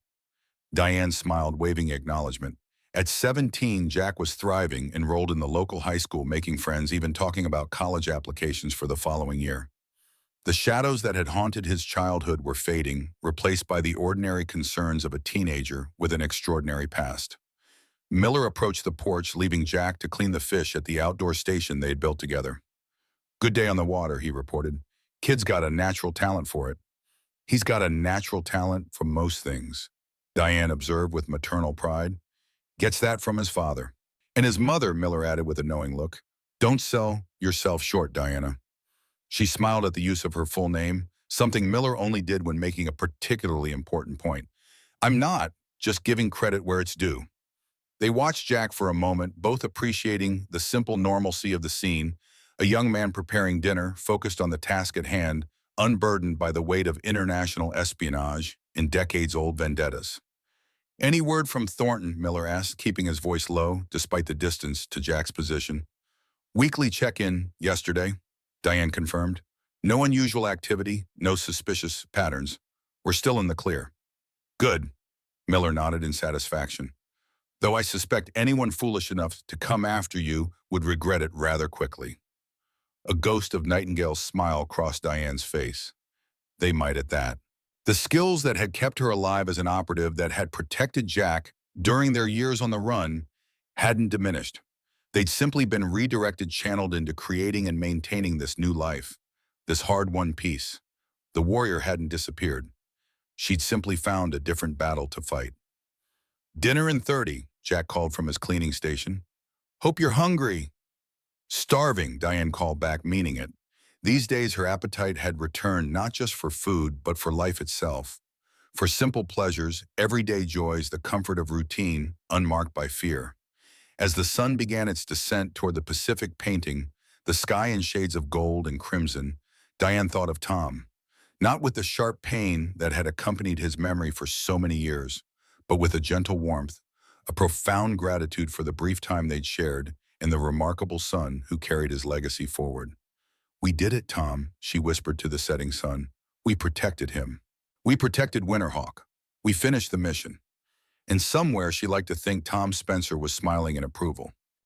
Speaker 1: Diane smiled, waving acknowledgement. At 17, Jack was thriving, enrolled in the local high school, making friends, even talking about college applications for the following year. The shadows that had haunted his childhood were fading, replaced by the ordinary concerns of a teenager with an extraordinary past. Miller approached the porch, leaving Jack to clean the fish at the outdoor station they had built together. "Good day on the water," he reported. "Kid's got a natural talent for it." "He's got a natural talent for most things," Diane observed with maternal pride. "Gets that from his father." "And his mother," Miller added with a knowing look. "Don't sell yourself short, Diana." She smiled at the use of her full name, something Miller only did when making a particularly important point. "I'm not, just giving credit where it's due." They watched Jack for a moment, both appreciating the simple normalcy of the scene, a young man preparing dinner, focused on the task at hand, unburdened by the weight of international espionage and decades-old vendettas. "Any word from Thornton?" Miller asked, keeping his voice low, despite the distance to Jack's position. "Weekly check-in yesterday," Diane confirmed. "No unusual activity, no suspicious patterns. We're still in the clear." "Good," Miller nodded in satisfaction. "Though I suspect anyone foolish enough to come after you would regret it rather quickly." A ghost of Nightingale's smile crossed Diane's face. They might at that. The skills that had kept her alive as an operative, that had protected Jack during their years on the run, hadn't diminished. They'd simply been redirected, channeled into creating and maintaining this new life, this hard-won peace. The warrior hadn't disappeared. She'd simply found a different battle to fight. "Dinner in 30, Jack called from his cleaning station. "Hope you're hungry." "Starving," Diane called back, meaning it. These days her appetite had returned, not just for food, but for life itself. For simple pleasures, everyday joys, the comfort of routine, unmarked by fear. As the sun began its descent toward the Pacific, painting the sky in shades of gold and crimson, Diane thought of Tom, not with the sharp pain that had accompanied his memory for so many years, but with a gentle warmth, a profound gratitude for the brief time they'd shared, and the remarkable son who carried his legacy forward. "We did it, Tom," she whispered to the setting sun. "We protected him. We protected Winterhawk. We finished the mission." And somewhere she liked to think Tom Spencer was smiling in approval.